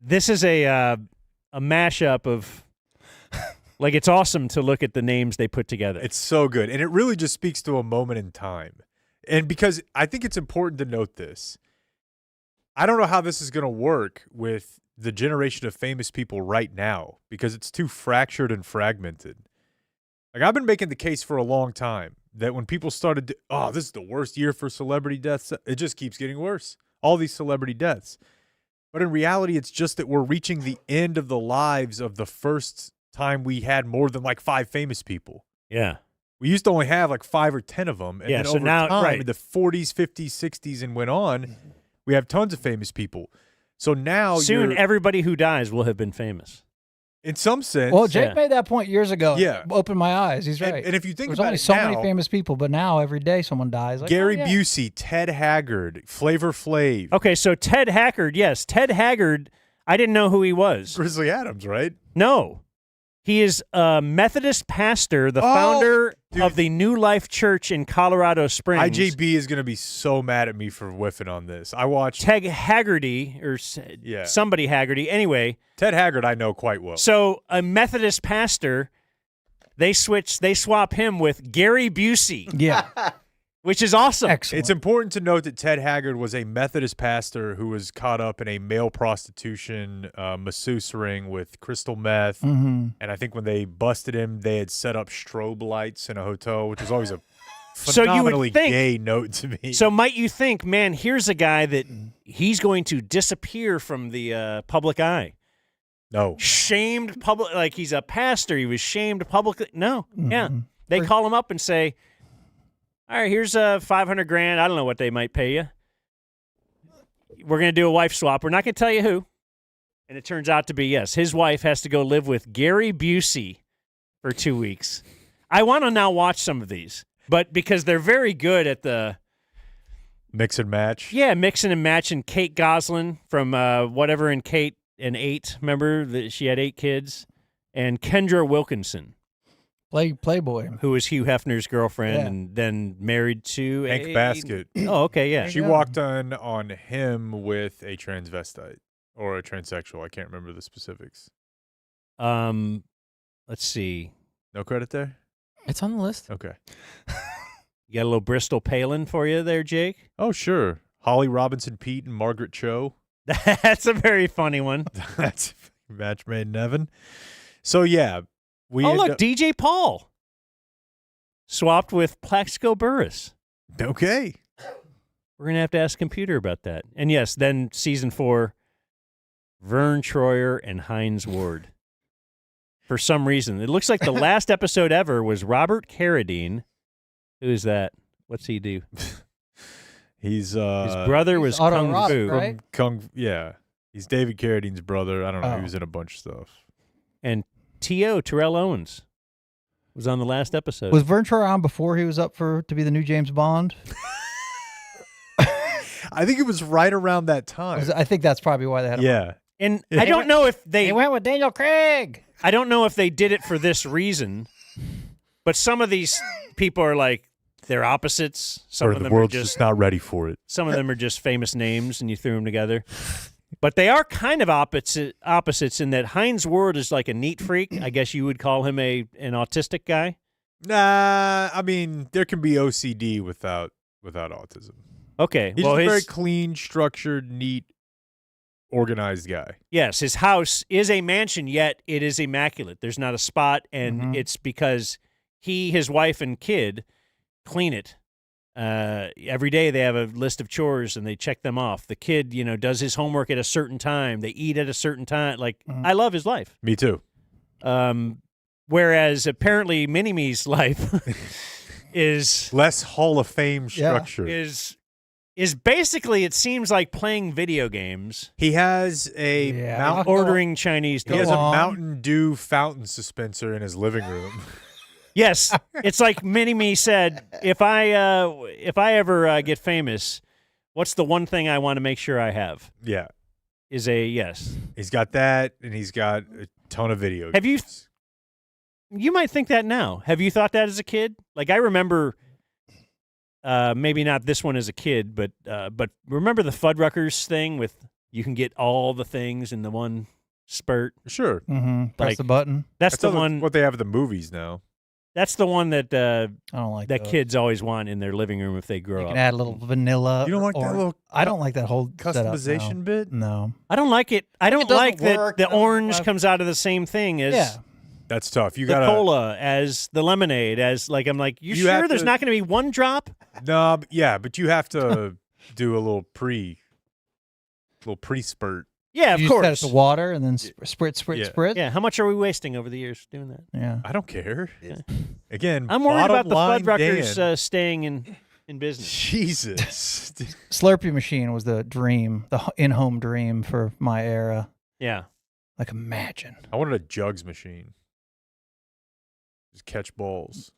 This is a mashup of. Like, it's awesome to look at the names they put together. It's so good, and it really just speaks to a moment in time. And because I think it's important to note this, I don't know how this is going to work with the generation of famous people right now because it's too fractured and fragmented. Like, I've been making the case for a long time that when people started, this is the worst year for celebrity deaths, it just keeps getting worse. All these celebrity deaths. But in reality, it's just that we're reaching the end of the lives of the first time we had more than like 5 famous people. yeah. We used to only have like 5 or 10 of them. And Yeah, then so over now- time, right. in the 40s, 50s, 60s, and went on, we have tons of famous people. So now Soon, you're, everybody who dies will have been famous. in some sense, Well, Jake Yeah. made that point years ago. Yeah. Opened my eyes. He's right. and if you think There's about only it so now, many famous people, but now every day someone dies. Like, Gary oh, yeah. Busey, Ted Haggard, Flavor Flav, Okay, so Ted Haggard, yes. Ted Haggard, I didn't know who he was. Grizzly Adams, right? No. He is a Methodist pastor, the founder dude. of the New Life Church in Colorado Springs. IJB is going to be so mad at me for whiffing on this. I watched Ted Haggerty, or Yeah. somebody Haggerty. Anyway, Ted Haggard, I know quite well. so a Methodist pastor They swap him with Gary Busey, Yeah. which is awesome. Excellent. It's important to note that Ted Haggard was a Methodist pastor who was caught up in a male prostitution masseuse ring with crystal meth. Mm-hmm. And I think when they busted him, they had set up strobe lights in a hotel, which was always a So you would phenomenally think- gay note to me. So might you think, man, here's a guy that he's going to disappear from the public eye. No. Shamed public, like he's a pastor. He was shamed publicly. No. Yeah. Mm-hmm. They call him up and say, all right, here's $500,000. I don't know what they might pay you. We're going to do a wife swap. We're not going to tell you who. And it turns out to be, yes, his wife has to go live with Gary Busey for 2 weeks. I want to now watch some of these, but because they're very good at the Mix and match. yeah, mixing and matching. Kate Goslin from whatever in Kate and 8. Remember that she had 8 kids, and Kendra Wilkinson, Playboy. who was Hugh Hefner's girlfriend, Yeah. and then married to Hank a Basket. Oh, okay, yeah. She walked on him with a transvestite or a transsexual. I can't remember the specifics. Let's see. No credit there? It's on the list. Okay. You got a little Bristol Palin for you there, Jake? Oh, sure. Holly Robinson Pete and Margaret Cho. That's a very funny one. That's a match made in heaven. So, yeah. Oh, look, DJ Paul swapped with Plaxico Burress. Okay. We're going to have to ask computer about that. And yes, then season 4, Verne Troyer and Heinz Ward. For some reason. It looks like the last episode ever was Robert Carradine. Who is that? What's he do? He's His brother was Otto Kung Rock, Fu. right? Yeah. He's David Carradine's brother. I don't know. Oh. He was in a bunch of stuff. And T.O. Terrell Owens was on the last episode. Was Verne Troyer on before he was up to be the new James Bond? I think it was right around that time. I think that's probably why they had him. Yeah. And I don't know if they went with Daniel Craig. I don't know if they did it for this reason, but some of these people are like they're opposites. Some Or of the them are world's just just not ready for it. some of them are just famous names, and you threw them together. But they are kind of opposites in that Heinz Ward is like a neat freak. I guess you would call him an autistic guy. Nah, I mean, there can be OCD without autism. Okay, He's well, just a very clean, structured, neat, organized guy. yes, his house is a mansion, yet it is immaculate. There's not a spot, and it's because he, his wife, and kid clean it. Every day they have a list of chores and they check them off. The kid, does his homework at a certain time. They eat at a certain time. Like, I love his life. Me too. Whereas apparently Mini-Me's life is Less Hall of Fame structure. is basically, it seems like playing video games, He has a Yeah. Mountain, ordering Chinese. he has food. a on. Mountain Dew fountain dispenser in his living room. Yes, it's like Mini-Me said. If I ever get famous, what's the one thing I want to make sure I have? Yeah. Is a yes. He's got that, and he's got a ton of video Have you- games. You might think that now. Have you thought that as a kid? Like I remember, maybe not this one as a kid, but remember the Fuddruckers thing with you can get all the things in the one spurt. Sure. Mm-hmm. Press Like- the button. That's the That's one. what they have at the movies now. That's the one that I don't like that those. kids always want in their living room if they You grow can up. add a little vanilla. You don't like that or- little I don't like that whole setup, customization no. bit? No. I don't like it. I don't doesn't like that work, the doesn't orange work. comes out of the same thing as Yeah. That's tough. You the gotta cola, as the lemonade, as like I'm like, you You have sure there's to- not going to be one drop? No, but you have to do a little pre spurt. Yeah, of You just set it course. to water and then spritz. Yeah. Yeah, how much are we wasting over the years doing that? Yeah. I don't care. Again, I'm worried about the bottom line, Fuddruckers Dan. staying in business. Jesus. Slurpee machine was the dream, the in-home dream for my era. Yeah. Like imagine. I wanted a jugs machine. Just catch balls.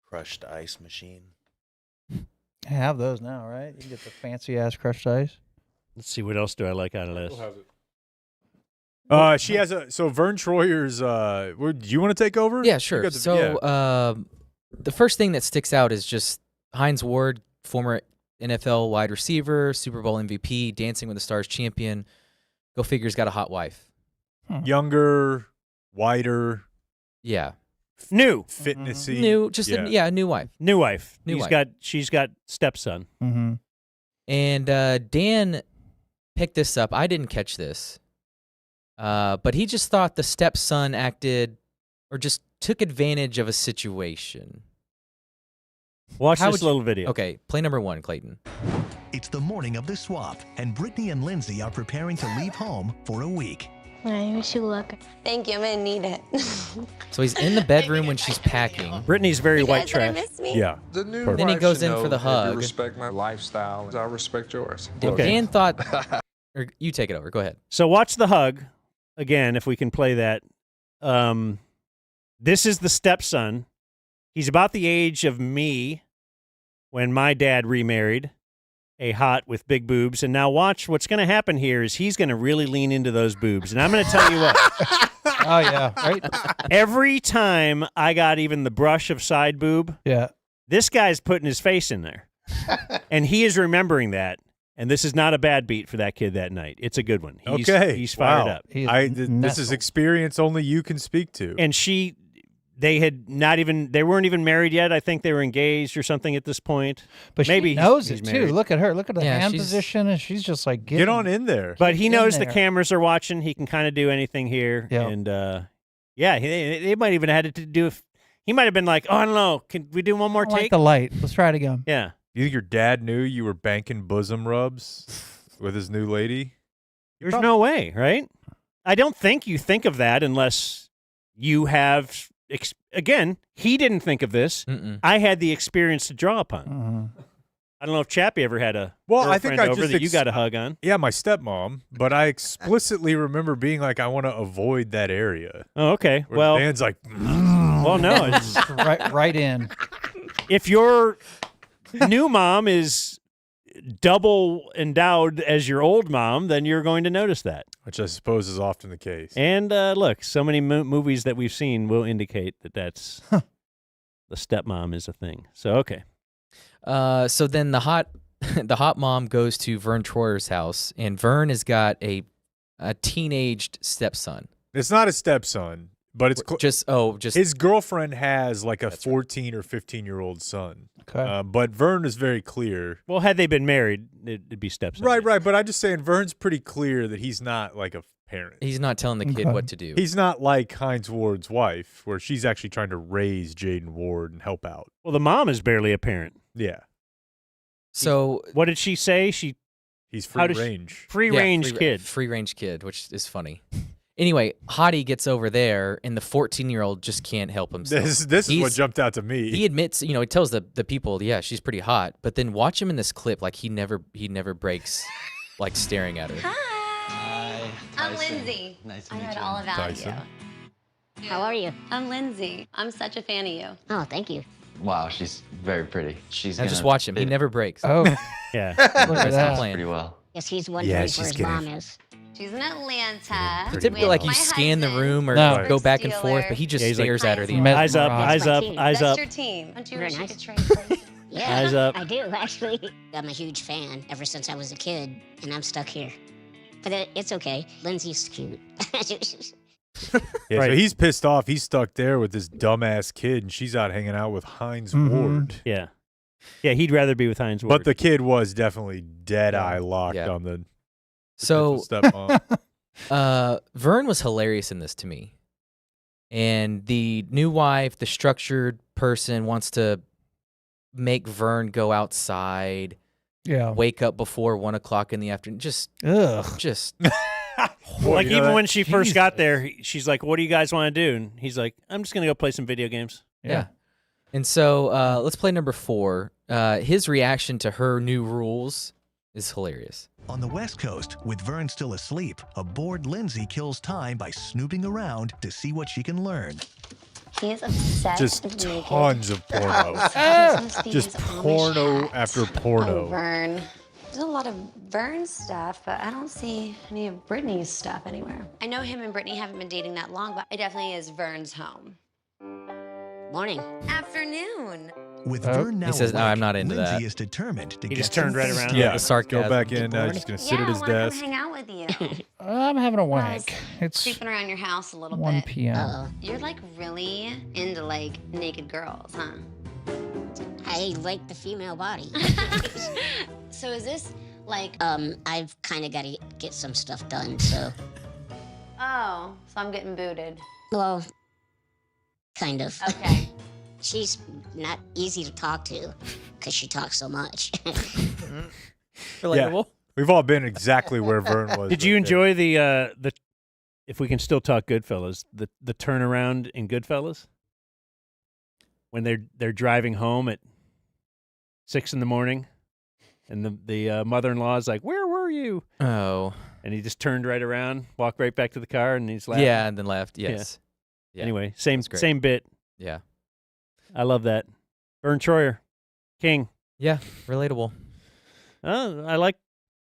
Crushed ice machine. I have those now, right? You can get the fancy ass crushed ice. Let's see, what else do I like out of this? She has so Verne Troyer's. Do you want to take over? Yeah, You sure. got the- So the first thing that sticks out is just Heinz Ward, former NFL wide receiver, Super Bowl MVP, Dancing with the Stars champion. Go figure, he's got a hot wife. younger, whiter. Yeah. New. Fitnessy. New, just a new wife. New wife. New wife. She's got stepson. Mm-hmm. And Dan picked this up. I didn't catch this. But he just thought the stepson acted or just took advantage of a situation. Watch How this would you- little video. Okay, play number 1, Clayton. It's the morning of the swap, and Brittany and Lindsay are preparing to leave home for a week. I wish you luck. Thank you. I'm gonna need it. So he's in the bedroom when she's packing. Brittany's very white guys gonna trash. miss me? Yeah. The new Perfect. Then he wife goes should in for know the if hug. You respect my lifestyle, I respect yours. Dan thought, or you take it over. Go ahead. So watch the hug again, if we can play that. This is the stepson. He's about the age of me when my dad remarried, a hot with big boobs. And now watch what's going to happen here is he's going to really lean into those boobs. And I'm going to tell you what. Oh, yeah. Right? Every time I got even the brush of side boob, Yeah. this guy's putting his face in there. And he is remembering that. And this is not a bad beat for that kid that night. It's a good one. He's fired Wow. up. This is experience only you can speak to. And they weren't even married yet. I think they were engaged or something at this point. But maybe she knows he's it, too. married. Look at her. Look at the Yeah, hand she's- position, and she's just like, Get on in there. But he in knows the there. cameras are watching. He can kind of do anything here. Yeah. And, they might even have had to do he might have been like, oh, I don't know. Can we do one more I like take? the light. Let's try it again. Yeah. You think your dad knew you were banking bosom rubs with his new lady? There's no way, right? I don't think you think of that unless you have, again, he didn't think of this. Mm-mm. I had the experience to draw upon. Mhm. I don't know if Chappie ever had a I think girlfriend I over just that you got a hug on. Yeah, my stepmom. But I explicitly remember being like, I want to avoid that area. Oh, okay. Where Well, the Dan's like, well, no. It's, right in. if your new mom is double endowed as your old mom, then you're going to notice that. which I suppose is often the case. And look, so many movies that we've seen will indicate that that's the stepmom is a thing. So okay. So then the hot mom goes to Verne Troyer's house, and Verne has got a teenaged stepson. It's not a stepson, but it's just his girlfriend has like a 14 or 15-year-old son. Okay. But Verne is very clear. Well, had they been married, it'd be stepson. Right. But I'm just saying Verne's pretty clear that he's not like a parent. He's not telling the kid Okay. what to do. He's not like Hines Ward's wife, where she's actually trying to raise Jaden Ward and help out. Well, the mom is barely a parent. Yeah. So What did she say? He's How free does she- range. Free range kid. Free range kid, which is funny. Anyway, Hottie gets over there, and the 14-year-old just can't help himself. This is what jumped out to me. He admits, he tells the people, yeah, she's pretty hot. But then watch him in this clip, like he never breaks, like staring at her. Hi. I'm Lindsay. Nice to I meet heard you. all about Tyson. you. How are you? I'm Lindsay. I'm such a fan of you. Oh, thank you. Wow, she's very pretty. She's Now gonna just watch him. He fit never breaks. Oh, Yeah. look at That's the that. plan. pretty well. Yes, he's wondering where she's his getting- mom is. She's in Atlanta. Typically, with like you my scan the husband, room or No. go back and Steeler. forth, but he just Yeah, he's like, stares at her. The Mes- Eyes up, Mesmerized. eyes up, That's my eyes That's up. your team. Don't you Very wish you nice. could trade places? Yeah, Eyes up. I do, actually. I'm a huge fan ever since I was a kid, and I'm stuck here. But it's okay. Lindsay's cute. Yeah, Right. so he's pissed off. He's stuck there with this dumbass kid, and she's out hanging out with Hines Mhm. Ward. Yeah. Yeah, he'd rather be with Hines Ward. But the kid was definitely dead eye locked Yeah. on the So stepmom. Verne was hilarious in this to me. And the new wife, the structured person, wants to make Verne go outside, Yeah. wake up before 1 o'clock in the afternoon. Just like even when she first got Jesus. there, she's like, "What do you guys want to do?" And he's like, "I'm just gonna go play some video games." yeah. And so let's play number 4. His reaction to her new rules is hilarious. On the West Coast, with Verne still asleep, a bored Lindsay kills time by snooping around to see what she can learn. He is obsessed Just with naked. tons of porno. Just porno after Oh, porno. Verne. There's a lot of Verne stuff, but I don't see any of Brittany's stuff anywhere. I know him and Brittany haven't been dating that long, but it definitely is Verne's home. Morning. Afternoon. With Verne now He says, "No, awake, I'm not into Lindsay that." is determined to He get just turned some right face around. time. Yeah, the sarcasm. go back in. Just gonna sit at his I want to desk. come hang out with you. I'm having a wank. It's Creeping around your house a little 1 bit. p.m. You're like really into like naked girls, huh? I like the female body. So is this like I've kind of got to get some stuff done, so. oh, so I'm getting booted. Well, kind of. Okay. She's not easy to talk to because she talks so much. Relatable. We've all been exactly where Verne was. Did you right enjoy the if we can still talk Goodfellas, the turnaround in Goodfellas? When they're driving home at 6 a.m. and the mother-in-law is like, "Where were you?" Oh. And he just turned right around, walked right back to the car, and he's laughing. Yeah, and then left. Yes. Yeah. Anyway, same That's great. same bit. Yeah. I love that. Verne Troyer, King. Yeah. Relatable. I like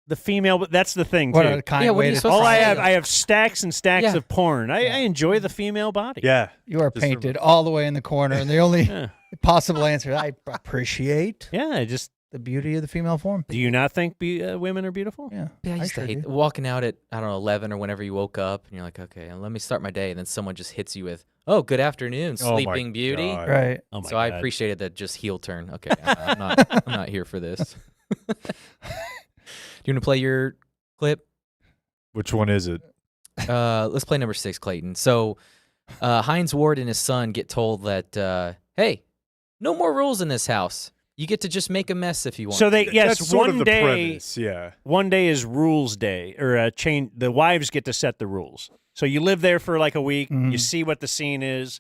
the female, but that's the thing too. What a kind Yeah, what are way you to supposed All to I say? have stacks and stacks Yeah. of porn. I enjoy the female body. Yeah. You are Just painted all the way in the corner, and the only Yeah. possible answer I appreciate Yeah, I just the beauty of the female form. do you not think women are beautiful? Yeah, Yeah, I used sure to hate do. walking out at, I don't know, 11 or whenever you woke up, and you're like, okay, let me start my day. And then someone just hits you with, oh, good afternoon, Oh my sleeping beauty. God. Right. Oh my So I God. appreciated that just heel turn. Okay, I'm not here for this. Do you want to play your clip? Which one is it? Let's play number 6, Clayton. So Hines Ward and his son get told that, hey, no more rules in this house. You get to just make a mess if you want. So they yes, That's sort one of the day premise. Yeah. one day is rules day or chain. The wives get to set the rules. So you live there for like a week. You see what the scene is,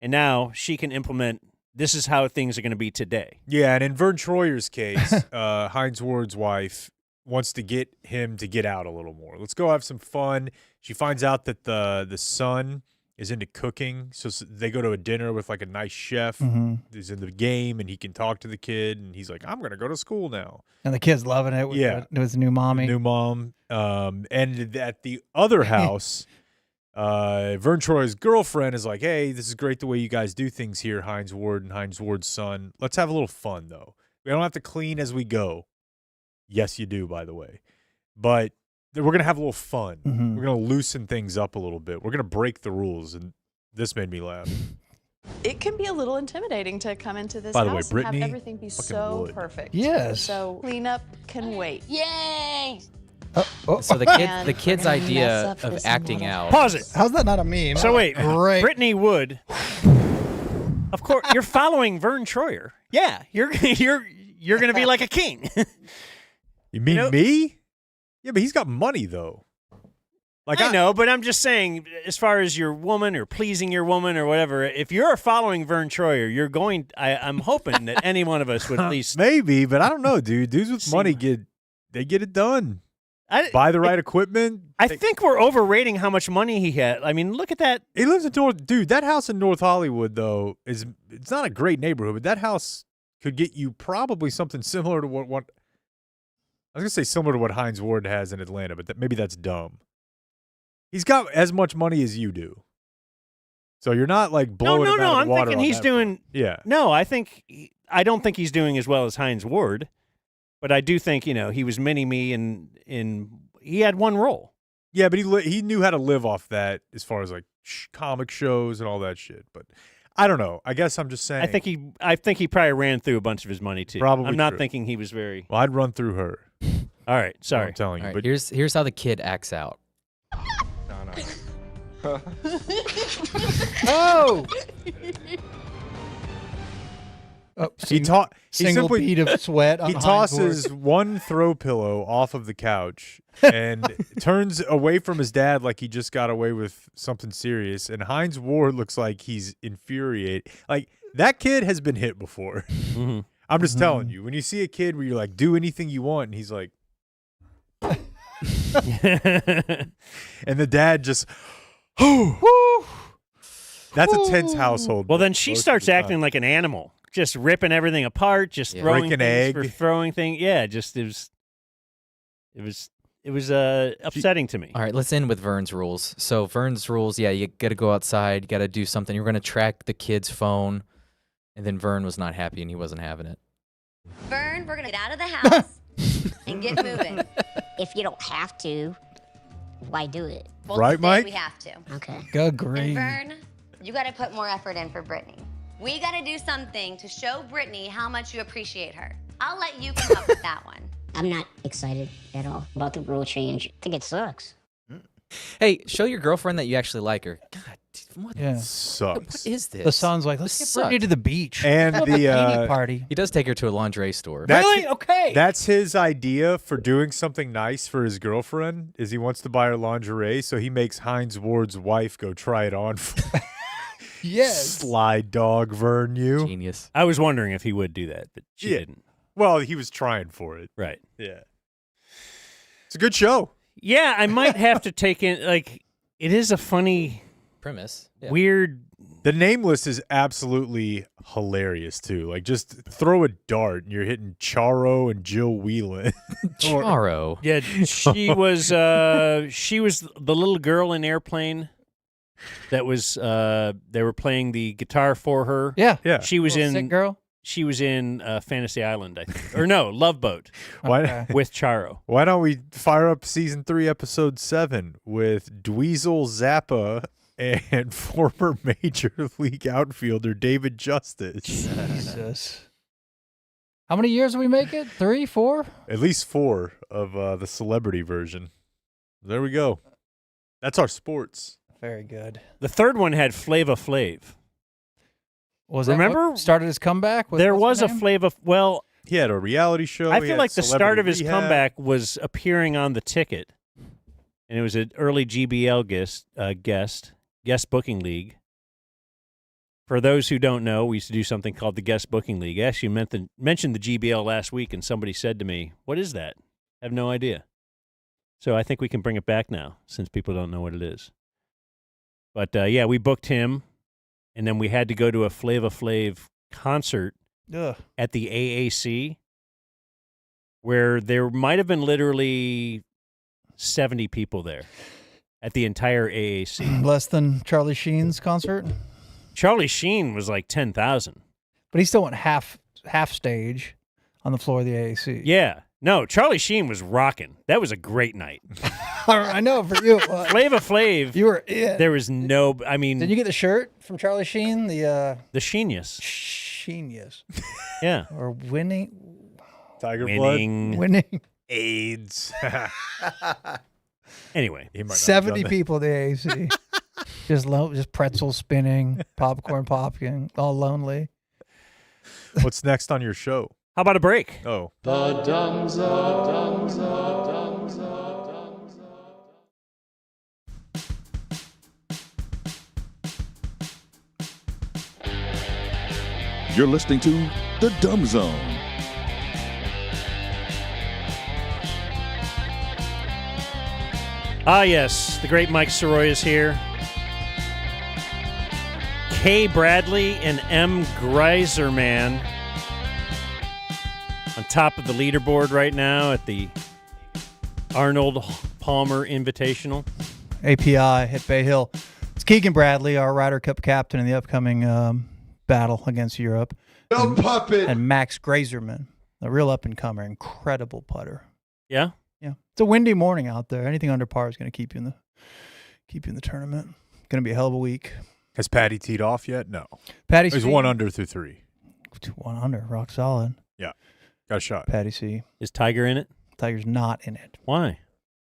and now she can implement. This is how things are going to be today. Yeah, and in Verne Troyer's case, Hines Ward's wife wants to get him to get out a little more. Let's go have some fun. She finds out that the son is into cooking, so they go to a dinner with like a nice chef who's in the game, and he can talk to the kid, and he's like, I'm going to go to school now. And the kid's loving it with, Yeah. with his new mommy. New mom. And at the other house, Verne Troyer's girlfriend is like, hey, this is great the way you guys do things here, Hines Ward and Hines Ward's son. Let's have a little fun, though. We don't have to clean as we go. Yes, you do, by the way. But we're going to have a little fun. We're going to loosen things up a little bit. We're going to break the rules, and this made me laugh. It can be a little intimidating to come into this By the way, house and Brittany have everything be fucking so would. perfect. Yes. So cleanup can wait. Yay! So the kid's And idea mess up of this acting model. out. Pause it. How's that not a meme? So wait, Great. Brittany Wood. Of course, you're following Verne Troyer. Yeah, you're going to be like a king. You mean me? Yeah, but he's got money, though. Like I know, but I'm just saying, as far as your woman or pleasing your woman or whatever, if you're following Verne Troyer, you're going. I'm hoping that any one of us would at least maybe, but I don't know, dude. Dudes with money get it done. Buy the right equipment. I think we're overrating how much money he had. I mean, look at that. He lives in dude. That house in North Hollywood, though, it's not a great neighborhood, but that house could get you probably something similar to what I was gonna say similar to what Hines Ward has in Atlanta, but maybe that's dumb. He's got as much money as you do, so you're not like blowing. No. him out of I'm the water thinking on he's that doing. front. Yeah. No, I don't think he's doing as well as Hines Ward, but I do think he was mini me in he had one role. Yeah, but he knew how to live off that as far as like comic shows and all that shit. But I don't know. I guess I'm just saying. I think he probably ran through a bunch of his money too. Probably I'm not true. thinking he was very. Well, I'd run through her. All right, sorry. I'm telling you. All right, But here's how the kid acts out. Oh! he single simply, bead of sweat on He Hines tosses Ward. one throw pillow off of the couch and turns away from his dad like he just got away with something serious. And Hines Ward looks like he's infuriated. Like that kid has been hit before. Mm-hmm. I'm just telling you. When you see a kid where you're like, do anything you want, and he's like, and the dad just, that's a tense household. Well, then she most of starts the time. acting like an animal, just ripping everything apart, just throwing Break an things egg. for throwing things. Yeah, just it was upsetting to me. All right, let's end with Verne's rules. So Verne's rules, yeah, you got to go outside, you got to do something. You're going to track the kid's phone. And then Verne was not happy and he wasn't having it. Verne, we're gonna get out of the house and get moving. If you don't have to, why do it? Well, Right, today Mike? We have to. Okay. Agree. And Verne, you gotta put more effort in for Brittany. We gotta do something to show Brittany how much you appreciate her. I'll let you come up with that one. I'm not excited at all about the rule change. I think it sucks. Hey, show your girlfriend that you actually like her. God, what, Yeah. Sucks. what is this? The son's like, let's This get Brittany sucked. to the beach. And Have a the bikini party. He does take her to a lingerie store. That's- Really? Okay. That's his idea for doing something nice for his girlfriend. Is he wants to buy her lingerie, so he makes Hines Ward's wife go try it on. Yes. Sly dog, Verne, you. Genius. I was wondering if he would do that, but she didn't. Well, he was trying for it. Right. Yeah. It's a good show. Yeah, I might have to take in, like, it is a funny, Premise. Yeah. weird. The Nameless is absolutely hilarious too. Like, just throw a dart and you're hitting Charo and Jill Whelan. Charo. Yeah, she was the little girl in Airplane that was they were playing the guitar for her. Yeah. Yeah. She was Little in sick girl. She was in Fantasy Island, I think. Or no, Love Boat Why? Okay. with Charo. Why don't we fire up season 3, episode 7 with Dweezil Zappa and former Major League outfielder David Justice? Jesus. How many years do we make it? 3, 4? At least 4 of the celebrity version. There we go. That's our sports. Very good. The third one had Flava Flav. Was that Remember- what started his comeback? With, There what's was her a name? Flava. Well, He had a reality show. I He feel had like the start Celebrity of his Rehab. comeback was appearing on the ticket, and it was an early GBL guest booking league. For those who don't know, we used to do something called the guest booking league. I actually mentioned the GBL last week, and somebody said to me, "What is that?" I have no idea. So I think we can bring it back now, since people don't know what it is. But yeah, we booked him, and then we had to go to a Flava Flav concert Ugh. at the AAC, where there might have been literally 70 people there at the entire AAC. Less than Charlie Sheen's concert, Charlie Sheen was like 10,000. but he still went half stage on the floor of the AAC. Yeah. No, Charlie Sheen was rocking. That was a great night. I know for you. Flava Flav, You were in. there was no, I mean, Did you get the shirt from Charlie Sheen? The Sheenius. Sheenius. Yeah. Or winning. Tiger Winning. Winning. AIDS. Anyway. He might not have 70 done that. people at the AAC. just pretzels spinning, popcorn popping, all lonely. What's next on your show? How about a break? Oh. The Dumb Zone. You're listening to The Dumb Zone. Ah, yes. The great Mike Sirois is here. K. Bradley and M. Greiserman on top of the leaderboard right now at the Arnold Palmer Invitational. API at Bay Hill. It's Keegan Bradley, our Ryder Cup captain in the upcoming battle against Europe. No puppet. And Max Greiserman, a real up-and-comer, incredible putter. Yeah? Yeah. It's a windy morning out there. Anything under par is going to keep you in the tournament. Going to be a hell of a week. Has Patty teed off yet? No. Patty He's C. 1 under through 3. 1 under, rock solid. Yeah. Got a shot. Patty C. Is Tiger in it? Tiger's not in it Why?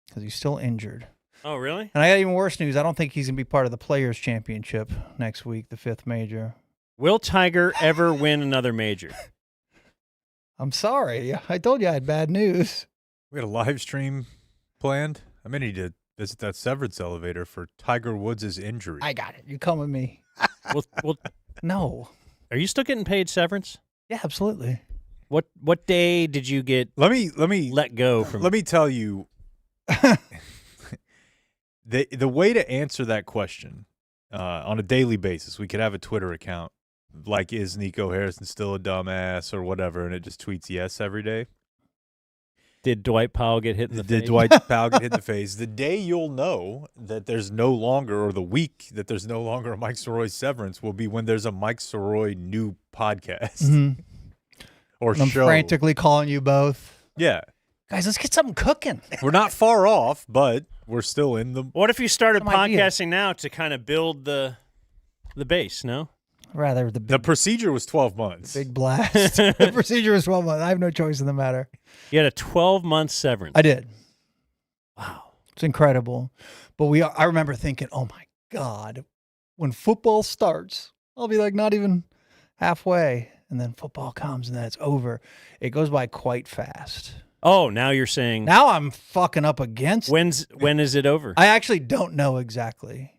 because he's still injured. Oh, really? And I got even worse news. I don't think he's going to be part of the Players' Championship next week, the 5th major. Will Tiger ever win another major? I'm sorry. I told you I had bad news. We had a live stream planned. I may need to visit that Severance elevator for Tiger Woods' injury. I got it. You come with me. Well, No. are you still getting paid severance? Yeah, absolutely. What day did you get Let me let go from? Let me tell you, the way to answer that question on a daily basis, we could have a Twitter account like, is Nico Harrison still a dumbass or whatever, and it just tweets yes every day. Did Dwight Powell get hit in the face? Did Dwight Powell get hit in the face? The day you'll know that there's no longer, or the week that there's no longer a Mike Sirois Severance will be when there's a Mike Sirois new podcast or And I'm show. frantically calling you both. Yeah. Guys, let's get something cooking. We're not far off, but we're still in the... What if you started Some idea. podcasting now to kind of build the base, no? Rather The procedure was 12 months. big blast. The procedure was 12 months. I have no choice in the matter. You had a 12-month severance. I did. Wow. It's incredible. But I remember thinking, oh my God, when football starts, I'll be like not even halfway. And then football comes and then it's over. It goes by quite fast. Oh, now you're saying... Now I'm fucking up against When is it over? I actually don't know exactly.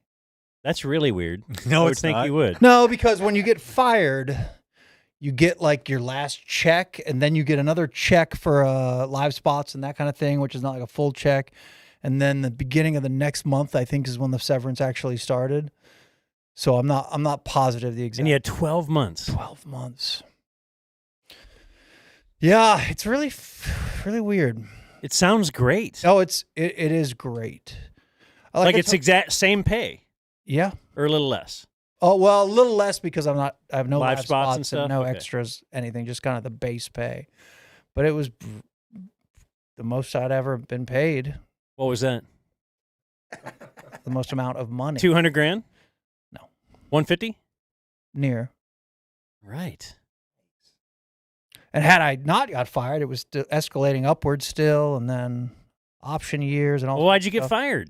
That's really weird. No, I would it's think not. you would. No, because when you get fired, you get like your last check, and then you get another check for live spots and that kind of thing, which is not like a full check. And then the beginning of the next month, I think, is when the severance actually started. So I'm not positive the exact. And you had 12 months. 12 months. Yeah, it's really weird. It sounds great. Oh, it is great. Like it's exact same pay. Yeah. Or a little less. Oh, well, a little less because I have no Live live spots spots and stuff? no Okay. extras, anything, just kind of the base pay. But it was the most I'd ever been paid, What was that? the most amount of money. 200 grand? No. 150? Near. Right. And had I not got fired, it was escalating upwards still, and then option years and all. Well, why'd you get stuff. fired?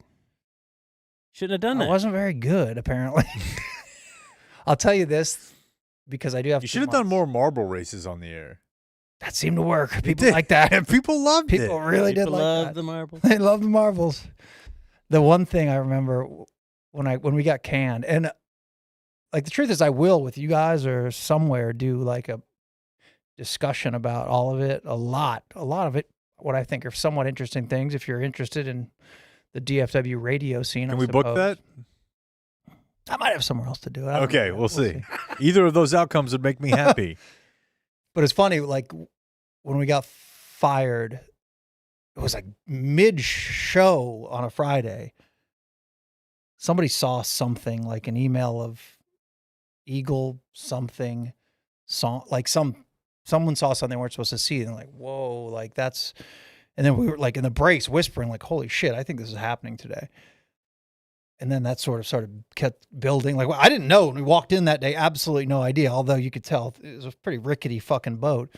Shouldn't have done I that. wasn't very good, apparently. I'll tell you this, because I do have. You 2 should have done months. more marble races on the air. That seemed to work. People did. like that. People loved People it. really did People like love that. the marbles. They love the marbles. The one thing I remember when we got canned, and like the truth is, I will with you guys or somewhere do like a discussion about all of it. A lot of it. What I think are somewhat interesting things. If you're interested in the DFW radio scene, Can I we book suppose. that? I might have somewhere else to do it. I don't Okay, know. we'll see. Either of those outcomes would make me happy. But it's funny, like when we got fired, it was like mid-show on a Friday. Somebody saw something, like an email of Eagle something, like someone saw something we weren't supposed to see, and they're like, whoa, like that's, and then we were like in the breaks whispering, like, holy shit, I think this is happening today. And then that sort of kept building. Like, I didn't know when we walked in that day, absolutely no idea. Although you could tell it was a pretty rickety fucking boat,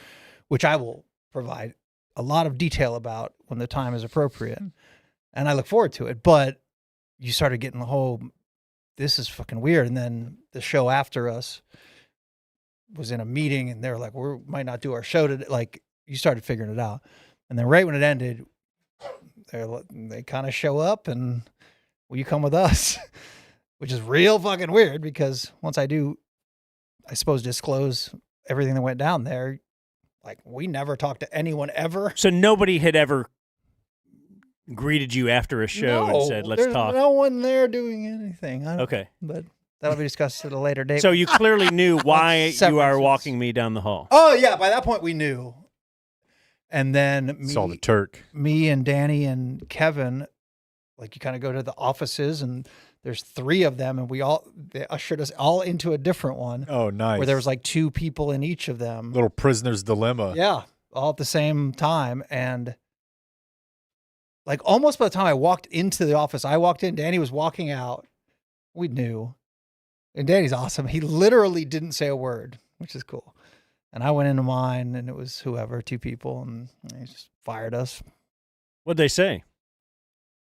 which I will provide a lot of detail about when the time is appropriate. And I look forward to it. But you started getting the whole, this is fucking weird. And then the show after us was in a meeting and they were like, we might not do our show today. Like, you started figuring it out. And then right when it ended, they kind of show up and, will you come with us? Which is real fucking weird because once I do, I suppose, disclose everything that went down there, like we never talked to anyone ever. So nobody had ever greeted you after a show and said, let's there's talk. no one there doing anything. Okay. But that'll be discussed at a later date. So you clearly knew why you Severances. are walking me down the hall. Oh, yeah. By that point, we knew. And then Saw the Turk. Me and Danny and Kevin, like you kind of go to the offices and there's 3 of them and they ushered us all into a different one. Oh, nice. Where there was like 2 people in each of them. Little prisoner's dilemma. Yeah. All at the same time. And like almost by the time I walked into the office, I walked in, Danny was walking out. We knew. And Danny's awesome. He literally didn't say a word, which is cool. And I went into mine and it was whoever, 2 people, and he just fired us. What'd they say?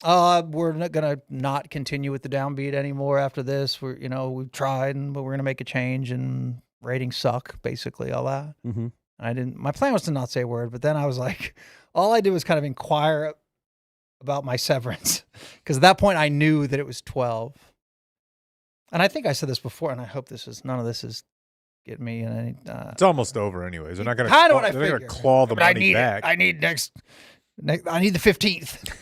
We're not gonna not continue with the downbeat anymore after this. We've tried, but we're gonna make a change, and ratings suck, basically, all that. Mm-hmm. And my plan was to not say a word, but then I was like, all I did was kind of inquire about my severance, because at that point I knew that it was 12. And I think I said this before, and I hope none of this is getting me in any. It's almost over, anyways. They're not going Kind of what I to figured. claw the But I money need back. it. I need I need the 15th.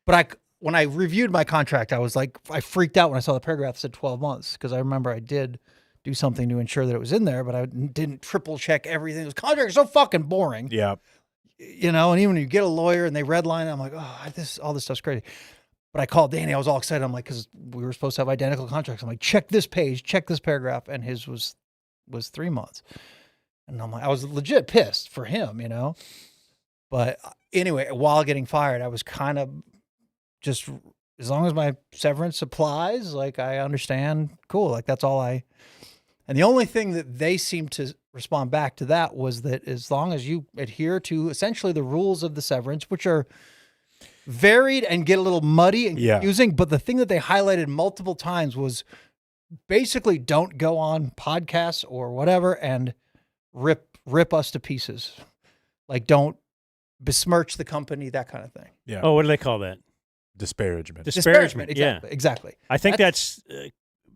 But when I reviewed my contract, I was like, I freaked out when I saw the paragraph that said 12 months, because I remember I did do something to ensure that it was in there, but I didn't triple check everything. Those contracts are so fucking boring. Yeah. You know, and even when you get a lawyer and they redline it, I'm like, all this stuff's crazy. But I called Danny. I was all excited. I'm like, because we were supposed to have identical contracts. I'm like, check this page, check this paragraph. And his was 3 months. And I'm like, I was legit pissed for him, you know? But anyway, while getting fired, I was kind of just, as long as my severance applies, like I understand, cool. Like that's all and the only thing that they seemed to respond back to that was that as long as you adhere to essentially the rules of the severance, which are varied and get a little muddy and confusing, but the thing that they highlighted multiple times was basically don't go on podcasts or whatever and rip us to pieces. Like don't besmirch the company, that kind of thing. Yeah. Oh, what do they call that? Disparagement. Exactly. Yeah. Exactly. I think that's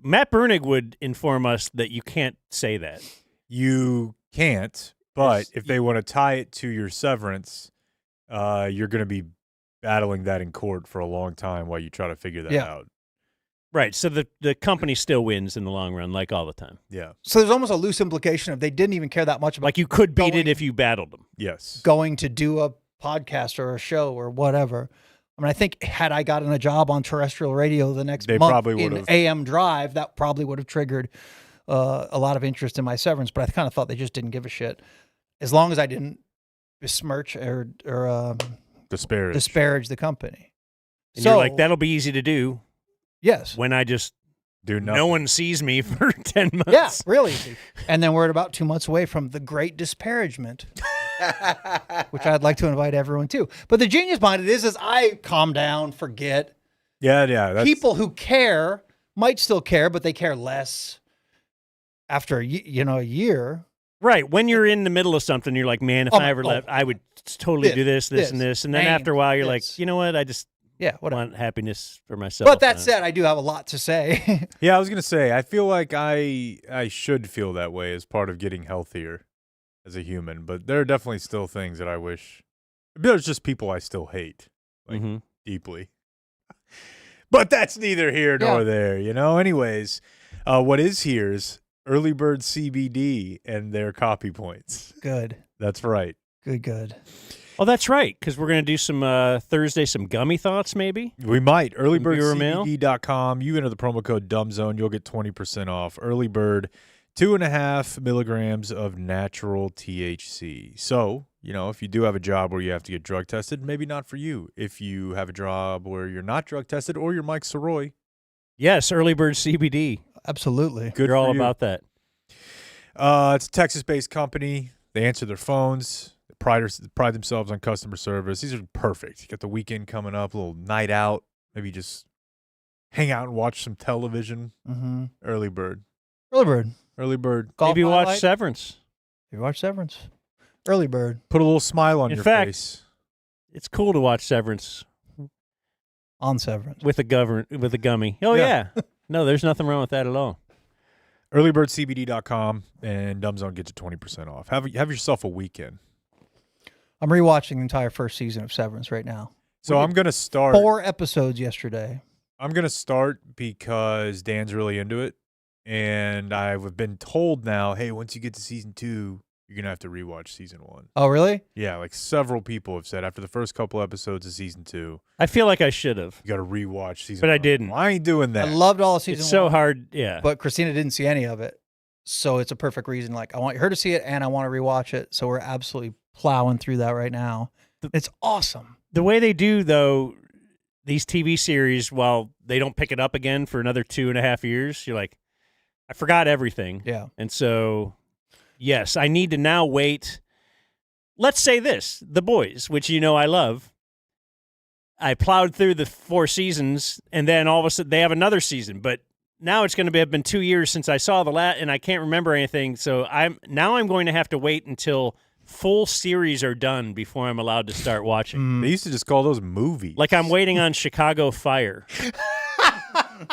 Matt Brunig would inform us that you can't say that. You can't, but if they want to tie it to your severance, you're going to be battling that in court for a long time while you try to figure that out. Right. So the company still wins in the long run, like all the time. Yeah. So there's almost a loose implication of they didn't even care that much about like you could beat it if you battled them. Yes. Going to do a podcast or a show or whatever. I mean, I think had I gotten a job on terrestrial radio the next month probably in AM Drive, that probably would have triggered a lot of interest in my severance. But I kind of thought they just didn't give a shit. As long as I didn't besmirch or disparage the company. And you're like, that'll be easy to do. Yes. When I just do nothing. No one sees me for 10 months. Yeah, really easy. And then we're at about 2 months away from the great disparagement, which I'd like to invite everyone to. But the genius behind it is I calm down, forget. Yeah. People who care might still care, but they care less after a year. Right. When you're in the middle of something, you're like, man, if I ever left, I would totally do this, and this. And then after a while, you're like, you know what? I just want happiness for myself. But that said, I do have a lot to say. Yeah, I was going to say, I feel like I should feel that way as part of getting healthier as a human. But there are definitely still things that I wish. There's just people I still hate, like deeply. But that's neither here nor there, you know? Anyways, what is here is Early Bird CBD and their copy points. Good. That's right. Good. Oh, that's right, because we're going to do some Thursday, some gummy thoughts maybe. We might. Earlybirdcbd.com. You enter the promo code DUMBZONE, you'll get 20% off. Early Bird, 2.5 milligrams of natural THC. So, you know, if you do have a job where you have to get drug tested, maybe not for you. If you have a job where you're not drug tested or you're Mike Sirois. Yes, Early Bird CBD. Absolutely. Good. You're all about that. It's a Texas-based company. They answer their phones. Pride themselves on customer service. These are perfect. You got the weekend coming up, a little night out, maybe just hang out and watch some television. Mm-hmm. Early Bird. Golf maybe watch highlight. Severance. Early Bird. Put a little smile on your face. It's cool to watch Severance. On Severance. With a gummy. Oh, yeah. No, there's nothing wrong with that at all. Earlybirdcbd.com and DUMBZONE gets you 20% off. Have yourself a weekend. I'm rewatching the entire first season of Severance right now. So I'm going to start 4 episodes yesterday. I'm going to start because Dan's really into it. And I've been told now, hey, once you get to season 2, you're going to have to rewatch season 1. Oh, really? Yeah, like several people have said after the first couple episodes of season 2. I feel like I should have. You got to rewatch season 1. But I didn't. Well, I ain't doing that. I loved all of season 1. It's so hard, yeah. But Christina didn't see any of it. So it's a perfect reason. Like, I want her to see it and I want to rewatch it. So we're absolutely plowing through that right now. It's awesome. The way they do, though, these TV series, while they don't pick it up again for another 2.5 years, you're like, I forgot everything. Yeah. And so, yes, I need to now wait. Let's say this, The Boys, which you know I love. I plowed through the 4 seasons, and then all of a sudden they have another season. But now it's going to have been 2 years since I saw the last, and I can't remember anything. So I'm going to have to wait until full series are done before I'm allowed to start watching. They used to just call those movies. Like I'm waiting on Chicago Fire.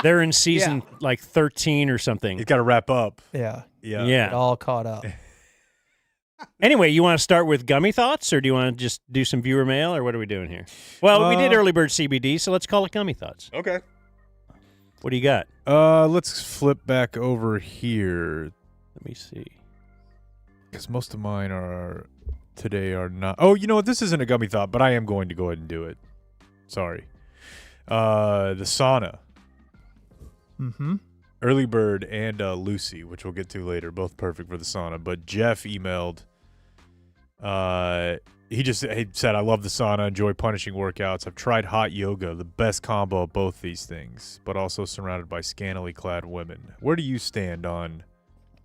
They're in season like 13 or something. It's got to wrap up. Yeah. Yeah. All caught up. Anyway, you want to start with gummy thoughts, or do you want to just do some viewer mail, or what are we doing here? Well, we did Early Bird CBD, so let's call it gummy thoughts. Okay. What do you got? Let's flip back over here. Let me see. Because most of mine today are not. Oh, you know what? This isn't a gummy thought, but I am going to go ahead and do it. Sorry. The sauna. Mm-hmm. Early Bird and Lucy, which we'll get to later, both perfect for the sauna. But Jeff emailed. He said, I love the sauna, enjoy punishing workouts. I've tried hot yoga, the best combo of both these things, but also surrounded by scantily clad women. Where do you stand on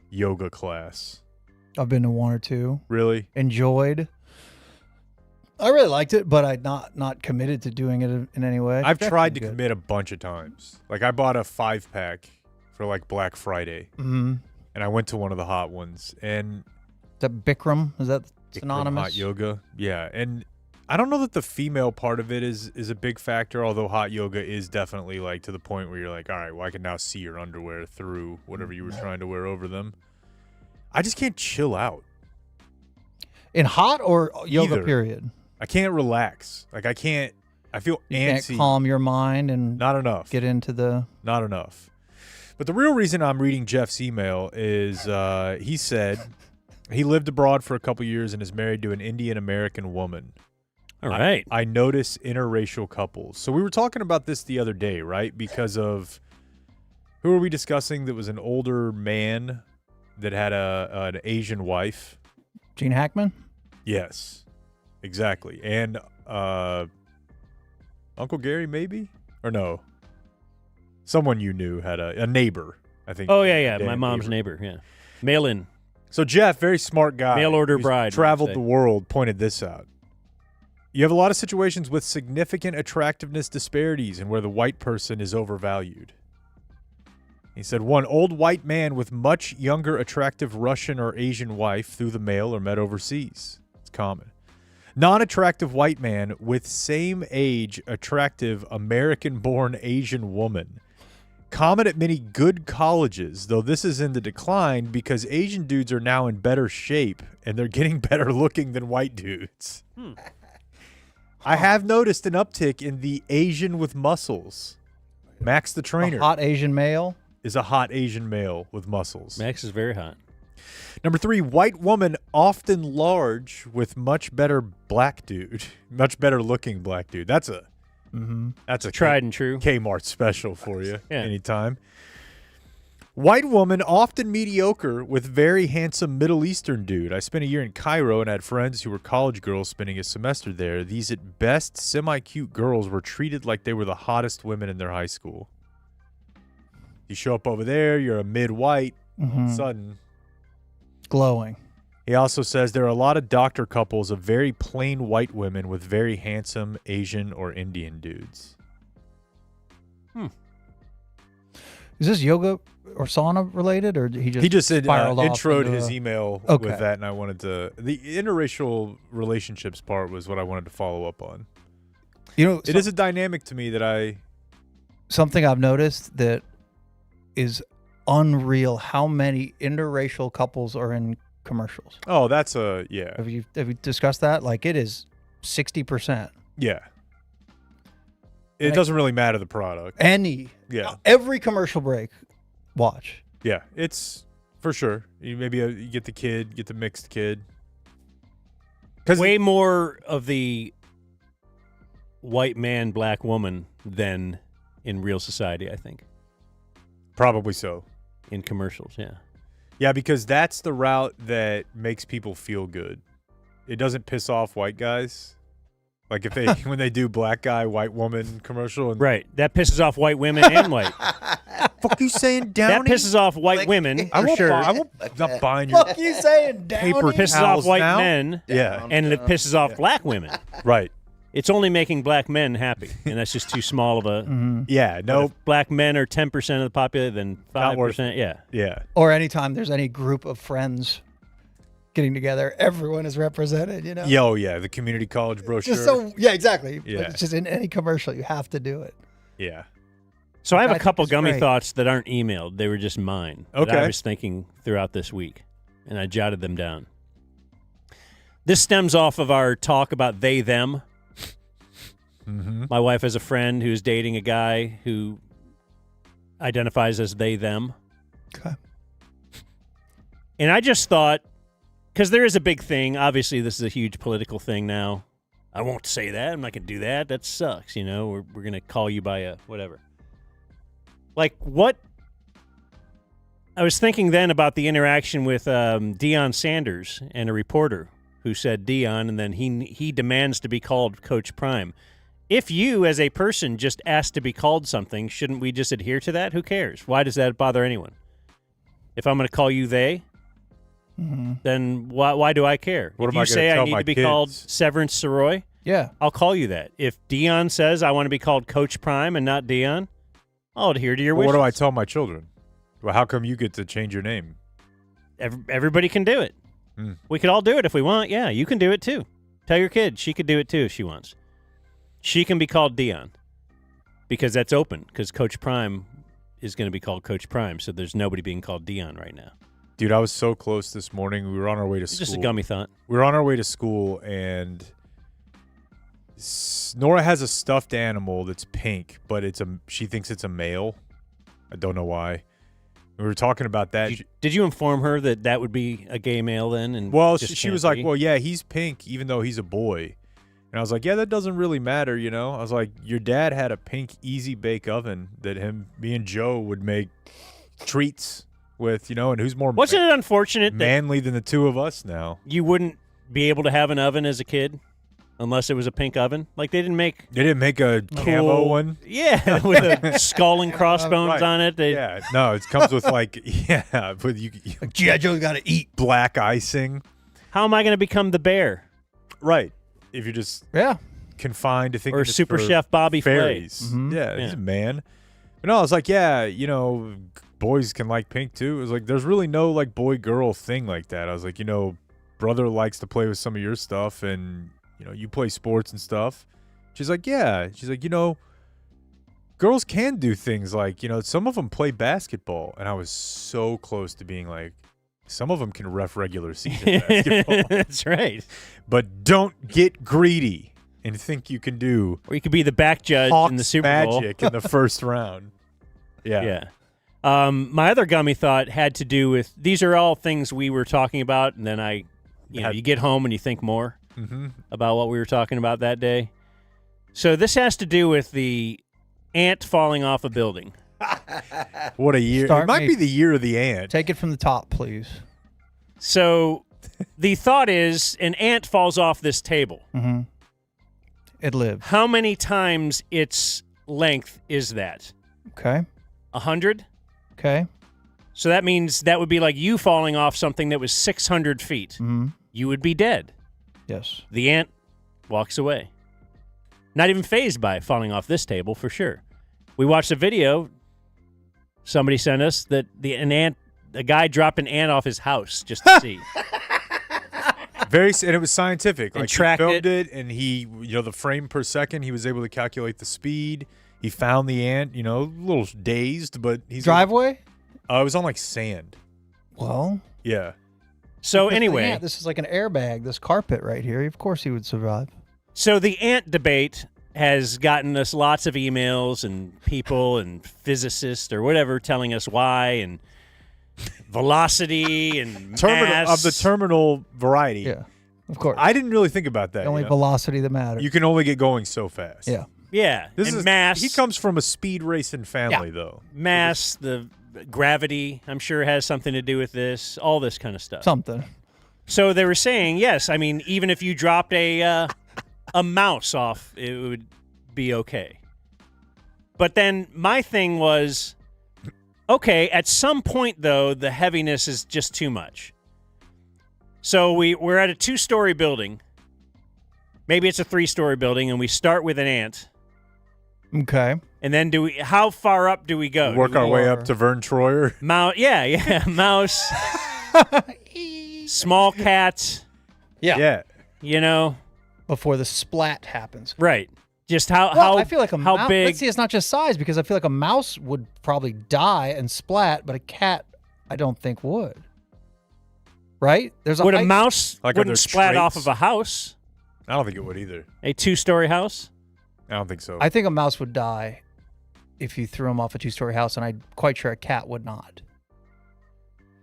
yoga class? I've been to one or two. Really? Enjoyed. I really liked it, but I'm not committed to doing it in any way. I've tried to commit a bunch of times. Like, I bought a 5-pack for, like, Black Friday. Mm-hmm. And I went to one of the hot ones. And is that Bikram? Is that synonymous? Hot yoga? Yeah. And I don't know that the female part of it is a big factor, although hot yoga is definitely, like, to the point where you're like, all right, well, I can now see your underwear through whatever you were trying to wear over them. I just can't chill out. In hot or yoga, Either. period? I can't relax. Like, I feel You antsy. can't calm your mind and Not enough. get into the... Not enough. But the real reason I'm reading Jeff's email is he said he lived abroad for a couple years and is married to an Indian American woman. All right. I notice interracial couples. So we were talking about this the other day, right? Because of who are we discussing that was an older man that had an Asian wife? Gene Hackman? Yes. Exactly. And Uncle Gary, maybe? Or no? Someone you knew had a neighbor, I think. Oh, yeah. My mom's neighbor, yeah. Mail in. So Jeff, very smart guy. Mail order who's bride, traveled we'd the say. world, pointed this out. You have a lot of situations with significant attractiveness disparities and where the white person is overvalued. He said, one old white man with much younger attractive Russian or Asian wife through the mail or met overseas. It's common. Non-attractive white man with same age attractive American-born Asian woman. Common at many good colleges, though this is in the decline because Asian dudes are now in better shape and they're getting better looking than white dudes. I have noticed an uptick in the Asian with muscles. Max the trainer. A hot Asian male? Is a hot Asian male with muscles. Max is very hot. Number 3, white woman often large with much better black dude. Much better looking black dude. That's a Tried and true. Kmart special for you Yeah. anytime. White woman often mediocre with very handsome Middle Eastern dude. I spent a year in Cairo and had friends who were college girls spending a semester there. These at best semi-cute girls were treated like they were the hottest women in their high school. You show up over there, you're a mid-white, all of a sudden. Glowing. He also says there are a lot of doctor couples of very plain white women with very handsome Asian or Indian dudes. Is this yoga or sauna related, or he just spiraled off introed into his a- email Okay. with that, and I wanted to. The interracial relationships part was what I wanted to follow up on. You know, It is a dynamic to me that I. something I've noticed that is unreal. How many interracial couples are in commercials? Oh, that's a yeah. Have you discussed that? Like, it is 60%. Yeah. It doesn't really matter the product. Yeah. Every commercial break, watch. Yeah, it's for sure. You you get the kid, get the mixed kid. Way more of the white man, black woman than in real society, I think. Probably so. In commercials, yeah. Yeah, because that's the route that makes people feel good. It doesn't piss off white guys. Like if they when they do black guy, white woman commercial. And Right. That pisses off white women and white. Fuck you saying Downey? That pisses off white women, I for won't sure. I won't not buying your Fuck you saying Downey? paper Pisses off towels white now. men. Yeah. And it pisses off black women. Right. It's only making black men happy, and that's just too small of a. Yeah, But no. if black men are 10% of the population, then Not worth 5%. Yeah. Yeah. Or anytime there's any group of friends getting together, everyone is represented, you know? Yeah, the community college brochure. Just so, yeah, exactly. Yeah. But it's just in any commercial, you have to do it. Yeah. So I have I a think couple it's gummy great. thoughts that aren't emailed. They were just mine. That Okay. I was thinking throughout this week, and I jotted them down. This stems off of our talk about they, them. Mm-hmm. My wife has a friend who's dating a guy who identifies as they, them. Okay. And I just thought, because there is a big thing, obviously this is a huge political thing now. I won't say that. I'm not going to do that. That sucks, you know. We're going to call you by a whatever. Like, what? I was thinking then about the interaction with Deion Sanders and a reporter who said Deion, and then he demands to be called Coach Prime. If you, as a person, just ask to be called something, shouldn't we just adhere to that? Who cares? Why does that bother anyone? If I'm going to call you they, then why do I care? What if am I you say gonna I tell need my to be kids? called Severance Sirois, Yeah. I'll call you that. If Deion says I want to be called Coach Prime and not Deion, I'll adhere to your Well, wishes. what do I tell my children? Well, how come you get to change your name? Everybody can do it. We could all do it if we want. Yeah, you can do it too. Tell your kid she could do it too if she wants. She can be called Deion because that's open, because Coach Prime is going to be called Coach Prime, so there's nobody being called Deion right now. Dude, I was so close this morning. We were on our way to school. Just a gummy thought. We were on our way to school, and Nora has a stuffed animal that's pink, but she thinks it's a male. I don't know why. We were talking about that. Did you inform her that would be a gay male then? And Well, just she was can't like, be? well, yeah, he's pink, even though he's a boy. And I was like, yeah, that doesn't really matter, you know? I was like, your dad had a pink Easy Bake Oven that me and Joe would make treats with, you know, and who's more Wasn't it unfortunate manly than the two of us now? You wouldn't be able to have an oven as a kid unless it was a pink oven? Like, they didn't make a camo one? Yeah, with a skull and crossbones Right. on it. Yeah, no, it comes with like, with you G.I. Joe's got to eat black icing. How am I going to become the bear? Right. If you're just confined to thinking Or it's Super for Chef Bobby Flay. fairies. Mhm. Yeah, Yeah. he's a man. But no, I was like, yeah, you know, boys can like pink too. It was like, there's really no like boy-girl thing like that. I was like, you know, brother likes to play with some of your stuff, and, you know, you play sports and stuff. She's like, yeah. She's like, you know, girls can do things like, you know, some of them play basketball. And I was so close to being like, some of them can ref regular season basketball. That's right. But don't get greedy and think you can do. Or you could be the back judge in the Hawks Super Bowl. magic in the first round. Yeah. Yeah. My other gummy thought had to do with, these are all things we were talking about, and then you get home and you think more about what we were talking about that day. So this has to do with the ant falling off a building. What a year. Start it might me. be the year of the ant. Take it from the top, please. So the thought is an ant falls off this table. Mm-hmm. It lives. How many times its length is that? Okay. 100? Okay. So that means that would be like you falling off something that was 600 feet. Mm-hmm. You would be dead. Yes. The ant walks away. Not even fazed by falling off this table, for sure. We watched a video somebody sent us that a guy dropped an ant off his house just to see. And it was scientific. And Like, tracked he filmed it, and he, you know, the frame per second, he was able to calculate the speed. He found the ant, you know, a little dazed, but he's Driveway? It was on like sand. Well. Yeah. So Look at the anyway, ant. This is like an airbag, this carpet right here. Of course he would survive. so the ant debate has gotten us lots of emails and people and physicists or whatever telling us why, and velocity and mass. Of the terminal variety. Yeah, of course. I didn't really think about that. The only you know? velocity that matters. You can only get going so fast. Yeah. Yeah, This and is mass. He comes from a speed racing family, though. Mass, the gravity, I'm sure has something to do with this, all this kind of stuff. Something. So they were saying, yes, I mean, even if you dropped a mouse off, it would be okay. But then my thing was, okay, at some point, though, the heaviness is just too much. So we're at a 2-story building. Maybe it's a 3-story building, and we start with an ant. Okay. And then how far up do we go? Work our way up to Verne Troyer. Mouse, yeah, mouse. Small cat. Yeah. You know, before the splat happens. right? Just how Well, I feel like a how mouse. big? Let's see, it's not just size, because I feel like a mouse would probably die and splat, but a cat, I don't think would. Right? There's Would a height- mouse Like, are wouldn't there splat off traits? of a house? I don't think it would either. A 2-story house? I don't think so. I think a mouse would die if you threw them off a 2-story house, and I'm quite sure a cat would not.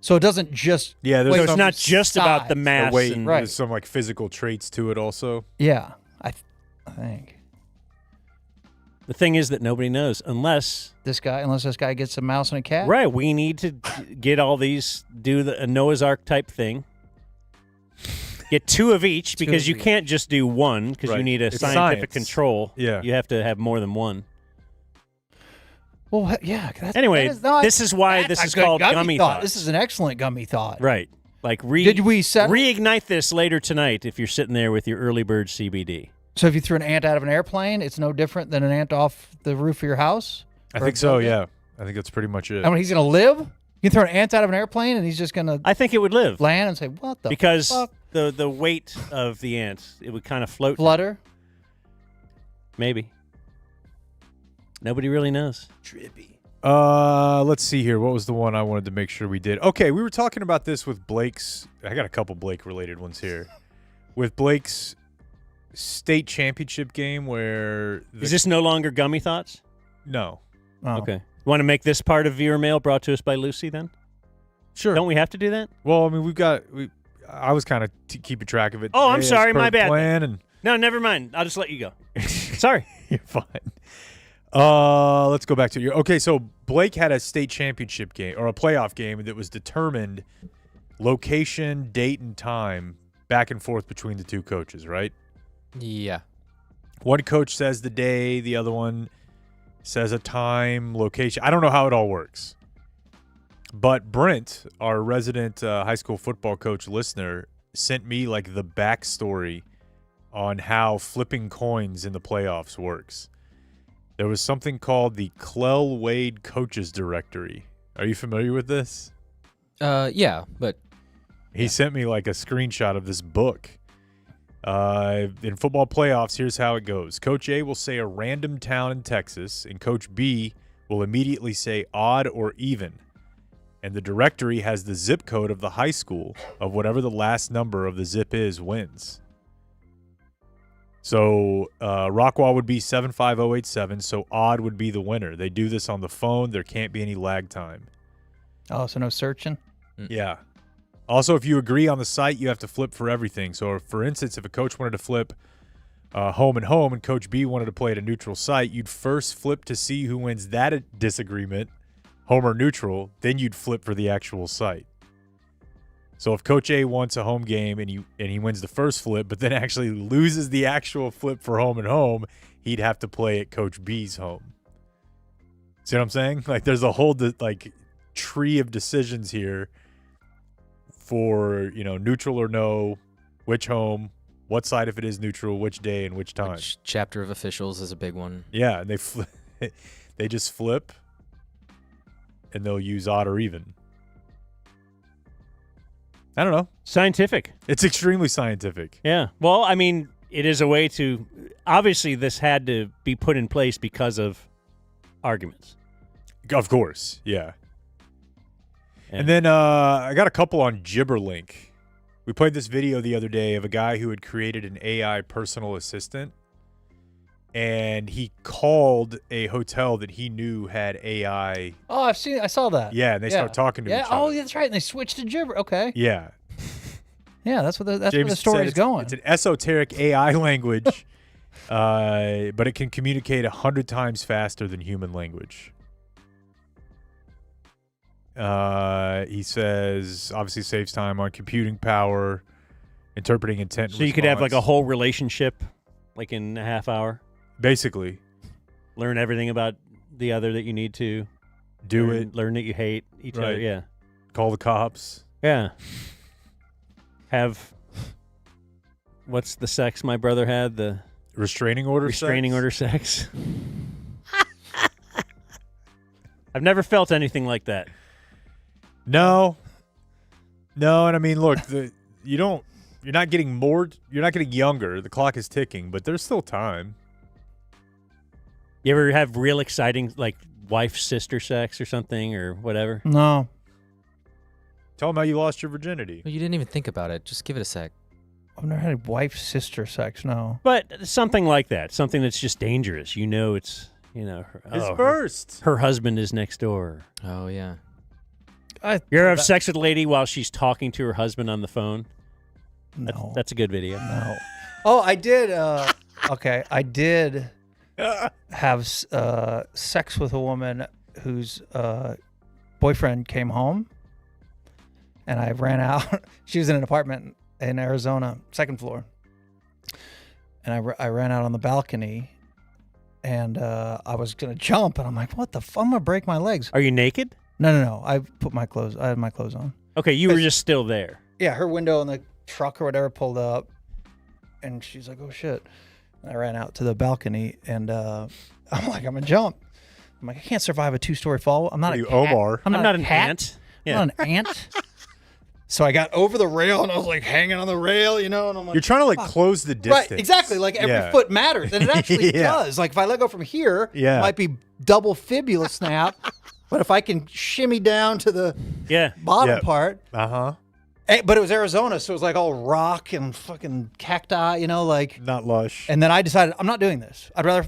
So it doesn't just there's so it's not just about the mass. weight. And, Right. There's some like physical traits to it also. Yeah, I think The thing is that nobody knows unless this guy gets a mouse and a cat. right. We need to get all these a Noah's Ark type thing. Get 2 of each because you can't just do one because you Right. need a It's scientific science. control. Yeah. You have to have more than one. Well, yeah. Anyway, this is why that's this a is good called Gummy thought. Thoughts. This is an excellent gummy thought. Right. Like Did we settle? reignite this later tonight if you're sitting there with your early bird CBD. So if you threw an ant out of an airplane, it's no different than an ant off the roof of your house? I Or think a so. building? Yeah, I think that's pretty much it. I mean, he's going to live? You can throw an ant out of an airplane and he's just going to I think it would live land and say, what the because fuck? the weight of the ant, it would kind of float. Flutter? Maybe. Nobody really knows. Trippy. Let's see here. What was the one I wanted to make sure we did? Okay, we were talking about this with Blake's. I got a couple Blake related ones here. With Blake's state championship game where Is this no longer Gummy Thoughts? No. Oh. Okay. You want to make this part of viewer mail brought to us by Lucy then? Sure. Don't we have to do that? Well, I mean, I was kind of keeping track of it. Oh, I'm as sorry, per my bad. Plan and No, never mind. I'll just let you go. Sorry. you're fine. Let's go back to your. Okay, so Blake had a state championship game or a playoff game that was determined location, date, and time back and forth between the two coaches, right? Yeah. One coach says the day, the other one says a time, location. I don't know how it all works. But Brent, our resident high school football coach listener, sent me like the backstory on how flipping coins in the playoffs works. There was something called the Clell Wade Coaches Directory. Are you familiar with this? Yeah, but He sent me like a screenshot of this book. In football playoffs, here's how it goes. Coach A will say a random town in Texas, and Coach B will immediately say odd or even. And the directory has the zip code of the high school of whatever the last number of the zip is wins. So Rockwall would be 75087, so odd would be the winner. They do this on the phone. There can't be any lag time. Oh, so no searching? Yeah. Also, if you agree on the site, you have to flip for everything. So, for instance, if a coach wanted to flip home and home and Coach B wanted to play at a neutral site, you'd first flip to see who wins that disagreement, home or neutral, then you'd flip for the actual site. So if Coach A wants a home game and he wins the first flip, but then actually loses the actual flip for home and home, he'd have to play at Coach B's home. See what I'm saying? Like there's a whole tree of decisions here for, neutral or no, which home, what side if it is neutral, which day and which time. Which chapter of officials is a big one. Yeah, and they just flip and they'll use odd or even. I don't know. Scientific. It's extremely scientific. Yeah. Well, I mean, it is a way to obviously this had to be put in place because of arguments. Of course, yeah. And then I got a couple on Gibberlink. We played this video the other day of a guy who had created an AI personal assistant, and he called a hotel that he knew had AI. Oh, I saw that. Yeah, and they start talking to each other. Oh, yeah, that's right. And they switched to gibber. Okay. Yeah. Yeah, that's where the James story's said going. It's an esoteric AI language, but it can communicate 100 times faster than human language. He says, obviously saves time on computing power, interpreting intent. So you could have like a whole relationship, like in a half hour. Basically. Learn everything about the other that you need to. Learn that you hate each other. Yeah. Call the cops. Yeah. Have, what's the sex my brother had? The restraining order order sex. I've never felt anything like that. No, and I mean, look, you're not getting younger. The clock is ticking, but there's still time. You ever have real exciting, like, wife-sister sex or something or whatever? No. Tell them how you lost your virginity. Well, you didn't even think about it. Just give it a sec. I've never had wife-sister sex, no. But something like that, something that's just dangerous. It's You know, His her, first. her husband is next door. Oh yeah. You ever have sex with a lady while she's talking to her husband on the phone? No. That's a good video. No. Oh, I did. Okay, I did have sex with a woman whose boyfriend came home, and I ran out. She was in an apartment in Arizona, second floor, and I ran out on the balcony, and I was gonna jump, and I'm like, "What the? I'm gonna break my legs." Are you naked? No. I put my clothes. I had my clothes on. Okay, you were just still there. Yeah, her window in the truck or whatever pulled up, and she's like, "Oh shit!" And I ran out to the balcony, and I'm like, "I'm gonna jump." I'm like, "I can't survive a 2-story fall. I'm not You a cat. Omar. I'm not an cat. ant. I'm not an ant." So I got over the rail, and I was like hanging on the rail, you know, and I'm like, You're trying to like "Fuck." close the distance. Right, exactly. Like every Yeah. foot matters, and it actually Yeah. does. Like if I let go from here, Yeah. it might be double fibula snap, but if I can shimmy down to the bottom Yep. part, Uh-huh. but it was Arizona, so it was like all rock and fucking cacti, you know, like not lush. And then I decided I'm not doing this. I'd rather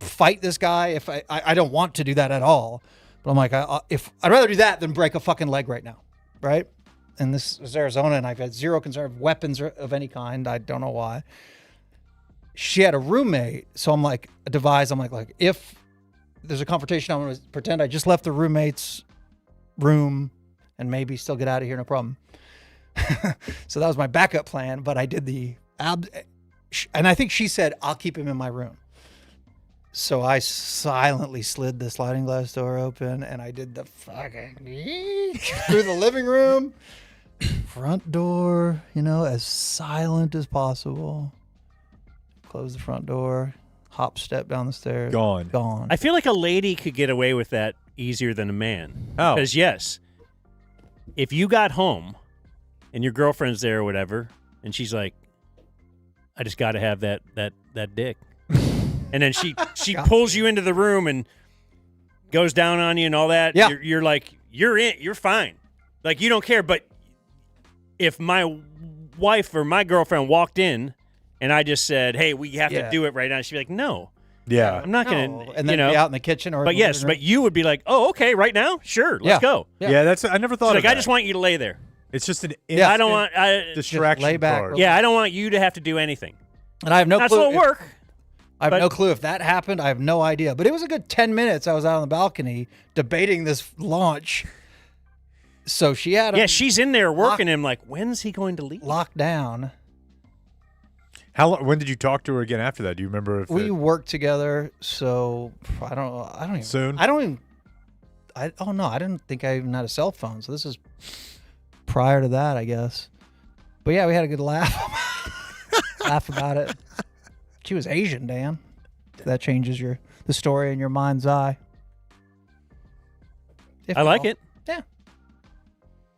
fight this guy if I don't want to do that at all. But I'm like, if I'd rather do that than break a fucking leg right now, right? And this is Arizona, and I've had zero concern of weapons of any kind. I don't know why. She had a roommate, so I'm like, I'm like, if there's a confrontation, I'm going to pretend I just left the roommate's room and maybe still get out of here, no problem. So that was my backup plan, but I did and I think she said, I'll keep him in my room. So I silently slid the sliding glass door open, and I did the fucking through the living room, front door, you know, as silent as possible. Close the front door, hop step down the stairs. Gone. I feel like a lady could get away with that easier than a man. Oh. Because yes, if you got home and your girlfriend's there or whatever, and she's like, I just got to have that dick. And then she pulls you into the room and goes down on you and all that. Yeah. You're like, you're fine. Like, you don't care. But if my wife or my girlfriend walked in and I just said, hey, we have to do it right now, she'd be like, no. Yeah. I'm not going No. to, And then be out in the kitchen or But yes, but you would be like, oh, okay, right now? Sure, let's go. Yeah, that's I never thought She's of like, that. I just want you to lay there. It's just an I don't want distraction lay back, card. Yeah, I don't want you to have to do anything. And I have no That's clue. what work. I have no clue if that happened. I have no idea. But it was a good 10 minutes I was out on the balcony debating this launch. So she had Yeah, she's in there working him like, when's he going to leave? Locked down. How long? When did you talk to her again after that? Do you remember? If We worked together, so I don't even. Soon? I don't even. Oh no, I didn't think I even had a cell phone. So this is prior to that, I guess. But yeah, we had a good laugh. Laugh about it. She was Asian, Dan. That changes the story in your mind's eye. I like it. Yeah.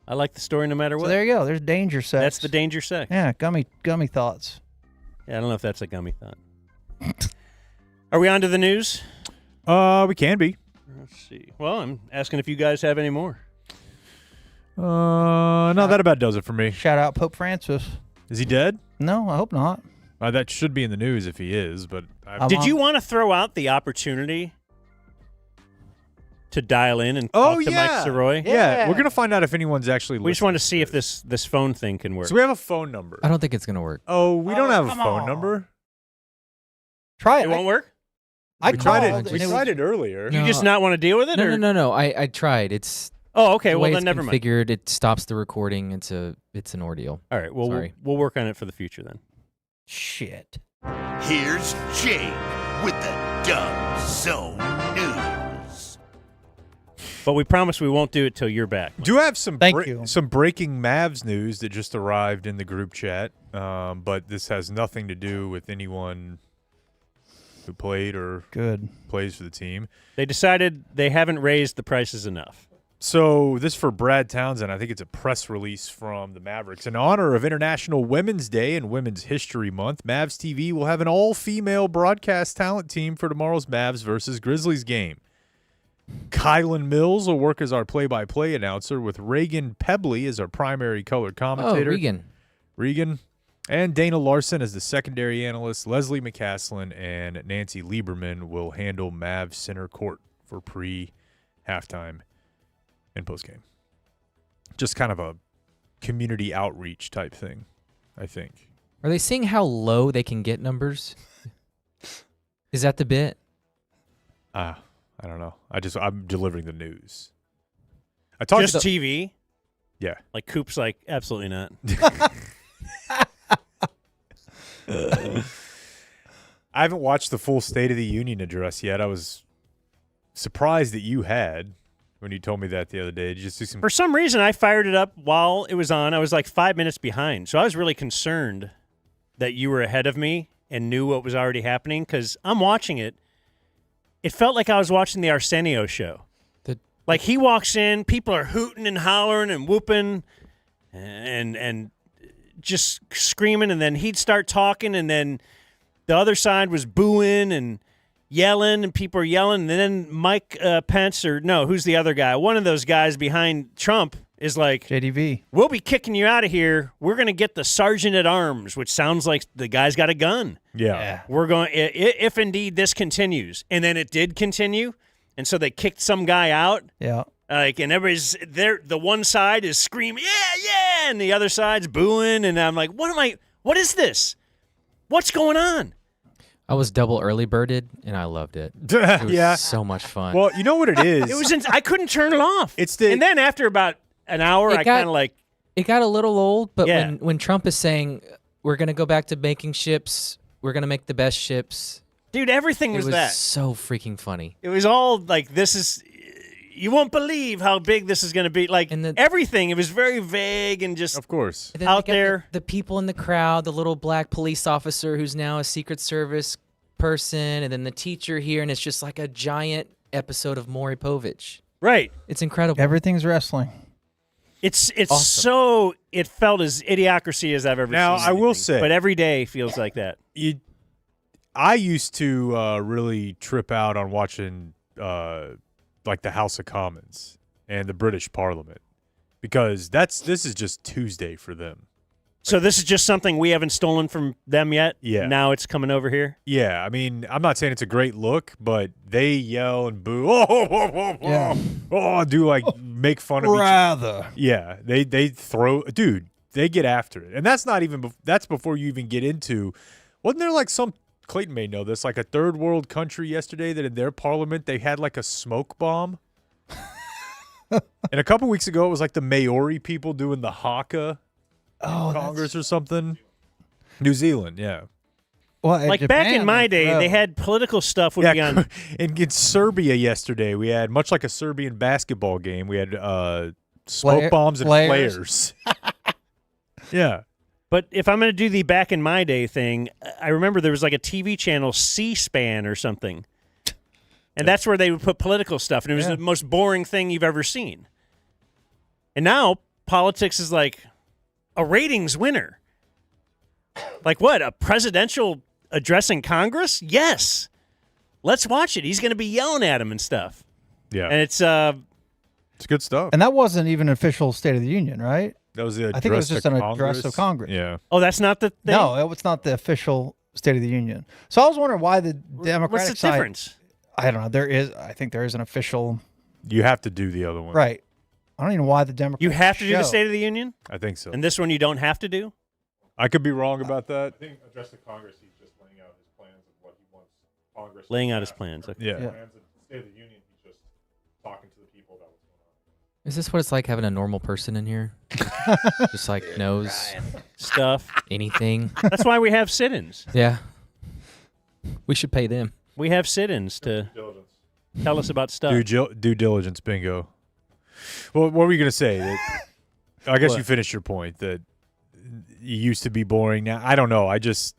I like the story no matter what. So there you go. There's danger sex. That's the danger sex. Yeah, gummy thoughts. Yeah, I don't know if that's a gummy thought. Are we on to the news? We can be. Let's see. Well, I'm asking if you guys have any more. No, that about does it for me. Shout out Pope Francis. Is he dead? No, I hope not. That should be in the news if he is, but Did you want to throw out the opportunity to dial in and talk to Mike Sirois? Yeah, we're gonna find out if anyone's actually. We just want to see if this phone thing can work. So we have a phone number. I don't think it's gonna work. Oh, we don't have a come phone on. number. Try it. It won't work? We tried called it. We and tried it earlier. You just not want to deal with it? or? No. I tried. It's Oh, okay. the Well, way then it's never mind. configured. It stops the recording. It's an ordeal. All right. Well, Sorry. we'll work on it for the future then. Shit. Here's Jake with the Dumb Zone News. But we promise we won't do it till you're back. Do have some Thank you. some breaking Mavs news that just arrived in the group chat, but this has nothing to do with anyone who played or plays for the team. They decided they haven't raised the prices enough. So this for Brad Townsend. I think it's a press release from the Mavericks. In honor of International Women's Day and Women's History Month, Mavs TV will have an all-female broadcast talent team for tomorrow's Mavs versus Grizzlies game. Kylan Mills will work as our play-by-play announcer with Reagan Pebley as our primary color commentator. Oh, Regan. Regan, And Dana Larson as the secondary analyst. Leslie McCaslin and Nancy Lieberman will handle Mavs center court for pre-halftime and postgame. Just kind of a community outreach type thing, I think. Are they seeing how low they can get numbers? Is that the bit? I don't know. I'm delivering the news. I talked Just TV? Yeah. Like Coop's like, absolutely not. I haven't watched the full State of the Union address yet. I was surprised that you had when you told me that the other day. Did you just do some? For some reason, I fired it up while it was on. I was like 5 minutes behind. So I was really concerned that you were ahead of me and knew what was already happening because I'm watching it. It felt like I was watching the Arsenio show. Like he walks in, people are hooting and hollering and whooping and just screaming, and then he'd start talking, and then the other side was booing and yelling, and people are yelling, and then Mike Pence, or no, who's the other guy? One of those guys behind Trump is like, JDV. We'll be kicking you out of here. We're going to get the sergeant at arms, which sounds like the guy's got a gun. Yeah. We're going, if indeed this continues. And then it did continue. And so they kicked some guy out. Yeah. Like, and everybody's there. The one side is screaming, yeah. And the other side's booing. And I'm like, what is this? What's going on? I was double early birded, and I loved it. It was so much fun. Well, you know what it is? I couldn't turn it off. And then after about an hour, I kind of like. It got a little old, but when Trump is saying, we're going to go back to making ships, we're going to make the best ships. Dude, everything was that. So freaking funny. It was all like, you won't believe how big this is going to be. Like, everything. It was very vague and just. Of course. And then out they got there. The people in the crowd, the little black police officer who's now a Secret Service person, and then the teacher here, and it's just like a giant episode of Maury Povich. Right. It's incredible. Everything's wrestling. It's awesome. so, it felt as idiocracy as I've ever seen. Now, I will say. But every day feels like that. I used to really trip out on watching like the House of Commons and the British Parliament because this is just Tuesday for them. So this is just something we haven't stolen from them yet? Yeah. Now it's coming over here? Yeah. I mean, I'm not saying it's a great look, but they yell and boo. Do like make fun of Rather. Yeah. They throw. Dude, they get after it. And that's not even. That's before you even get into. Wasn't there like some. Clayton may know this, like a third world country yesterday that in their parliament they had like a smoke bomb. And a couple weeks ago it was like the Maori people doing the haka in Congress or something. New Zealand, yeah. Well, like Japan, back in my day, they had political stuff would be on. In Serbia yesterday, we had, much like a Serbian basketball game, we had smoke bombs and flares. Yeah. But if I'm going to do the back in my day thing, I remember there was like a TV channel, C-SPAN or something. And that's where they would put political stuff. And it was the most boring thing you've ever seen. And now politics is like a ratings winner. Like what? A presidential addressing Congress? Yes. Let's watch it. He's going to be yelling at him and stuff. Yeah. And it's good stuff. And that wasn't even an official State of the Union, right? That was the address I think it was just an Congress. address of Congress. Yeah. Oh, that's not the thing? No, it's not the official State of the Union. So I was wondering why the Democratic What's the side. difference? I don't know. I think there is an official. You have to do the other one. Right. I don't even know why the Democrats. You have to do the State of the Union? I think so. And this one you don't have to do? I could be wrong about that. I think address to Congress, he's just laying out his plans of what he wants Congress. Laying to out pass. his plans. Okay. Yeah. Plans of the State of the Union, he's just talking to the people about what's going on. Is this what it's like having a normal person in here? Just like knows stuff, anything. That's why we have sit-ins. Yeah. We should pay them. We have sit-ins to tell us about stuff. Due diligence, bingo. Well, what were you going to say? I guess you finished your point that it used to be boring. Now, I don't know. This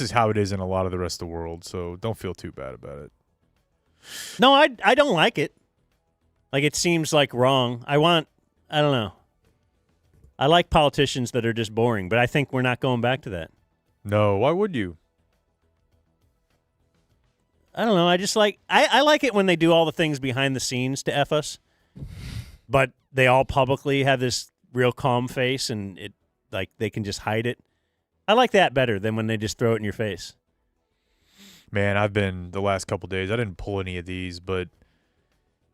is how it is in a lot of the rest of the world, so don't feel too bad about it. No, I don't like it. Like, it seems like wrong. I don't know. I like politicians that are just boring, but I think we're not going back to that. No, why would you? I don't know. I just like I like it when they do all the things behind the scenes to F us, but they all publicly have this real calm face, and it like they can just hide it. I like that better than when they just throw it in your face. Man, I've been the last couple days. I didn't pull any of these, but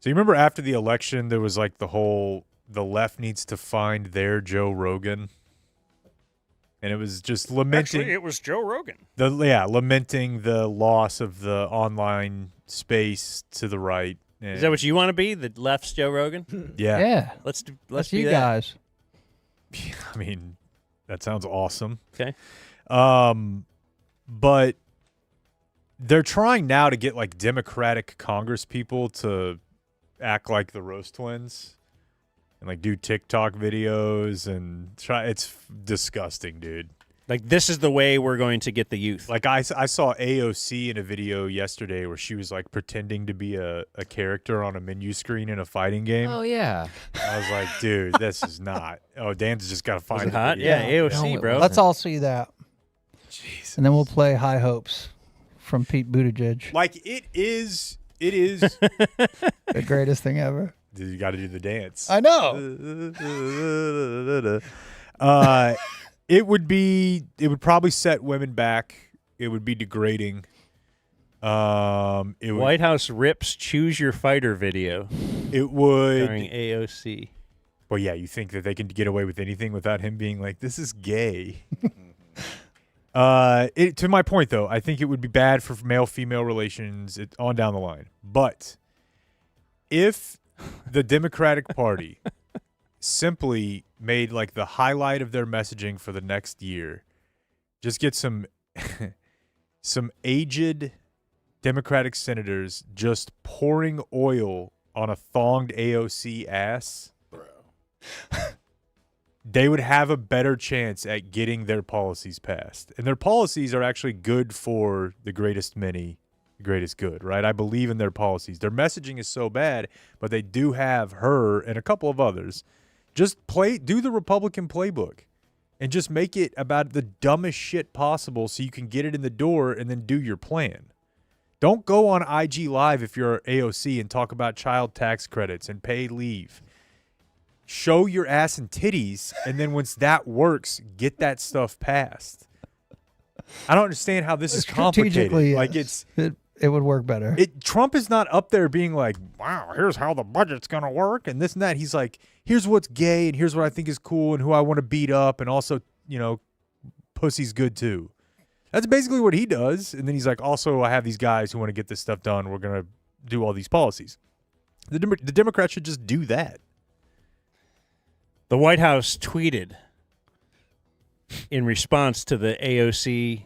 so you remember after the election, there was like the left needs to find their Joe Rogan, and it was just lamenting. Actually, it was Joe Rogan. Lamenting the loss of the online space to the right. Is that what you want to be? The left's Joe Rogan? Yeah. Yeah. Let's That's do you that. guys. I mean, that sounds awesome. Okay. But they're trying now to get like Democratic Congress people to act like the Roast Twins and like do TikTok videos and try. It's disgusting, dude. Like, this is the way we're going to get the youth. Like I saw AOC in a video yesterday where she was like pretending to be a character on a menu screen in a fighting game. Oh yeah. I was like, dude, this is not. Oh, Dan's just got to find it the hot? video. Yeah, AOC, bro. Let's all see that. Jesus. And then we'll play High Hopes from Pete Buttigieg. Like it is The greatest thing ever. You got to do the dance. I know. It would probably set women back. It would be degrading. White House rips Choose Your Fighter video. It would. Starring AOC. Well, yeah, you think that they can get away with anything without him being like, this is gay. To my point, though, I think it would be bad for male-female relations on down the line. But if the Democratic Party simply made like the highlight of their messaging for the next year, just get some aged Democratic senators just pouring oil on a thonged AOC ass, they would have a better chance at getting their policies passed. And their policies are actually good for the greatest many, the greatest good, right? I believe in their policies. Their messaging is so bad, but they do have her and a couple of others. Just do the Republican playbook and just make it about the dumbest shit possible so you can get it in the door and then do your plan. Don't go on IG Live if you're AOC and talk about child tax credits and paid leave. Show your ass and titties, and then once that works, get that stuff passed. I don't understand how this is complicated. Strategically, Like yes. It would work better. Trump is not up there being like, wow, here's how the budget's going to work and this and that. He's like, here's what's gay and here's what I think is cool and who I want to beat up and also, pussy's good too. That's basically what he does. And then he's like, also, I have these guys who want to get this stuff done. We're going to do all these policies. The Democrats should just do that. The White House tweeted in response to the AOC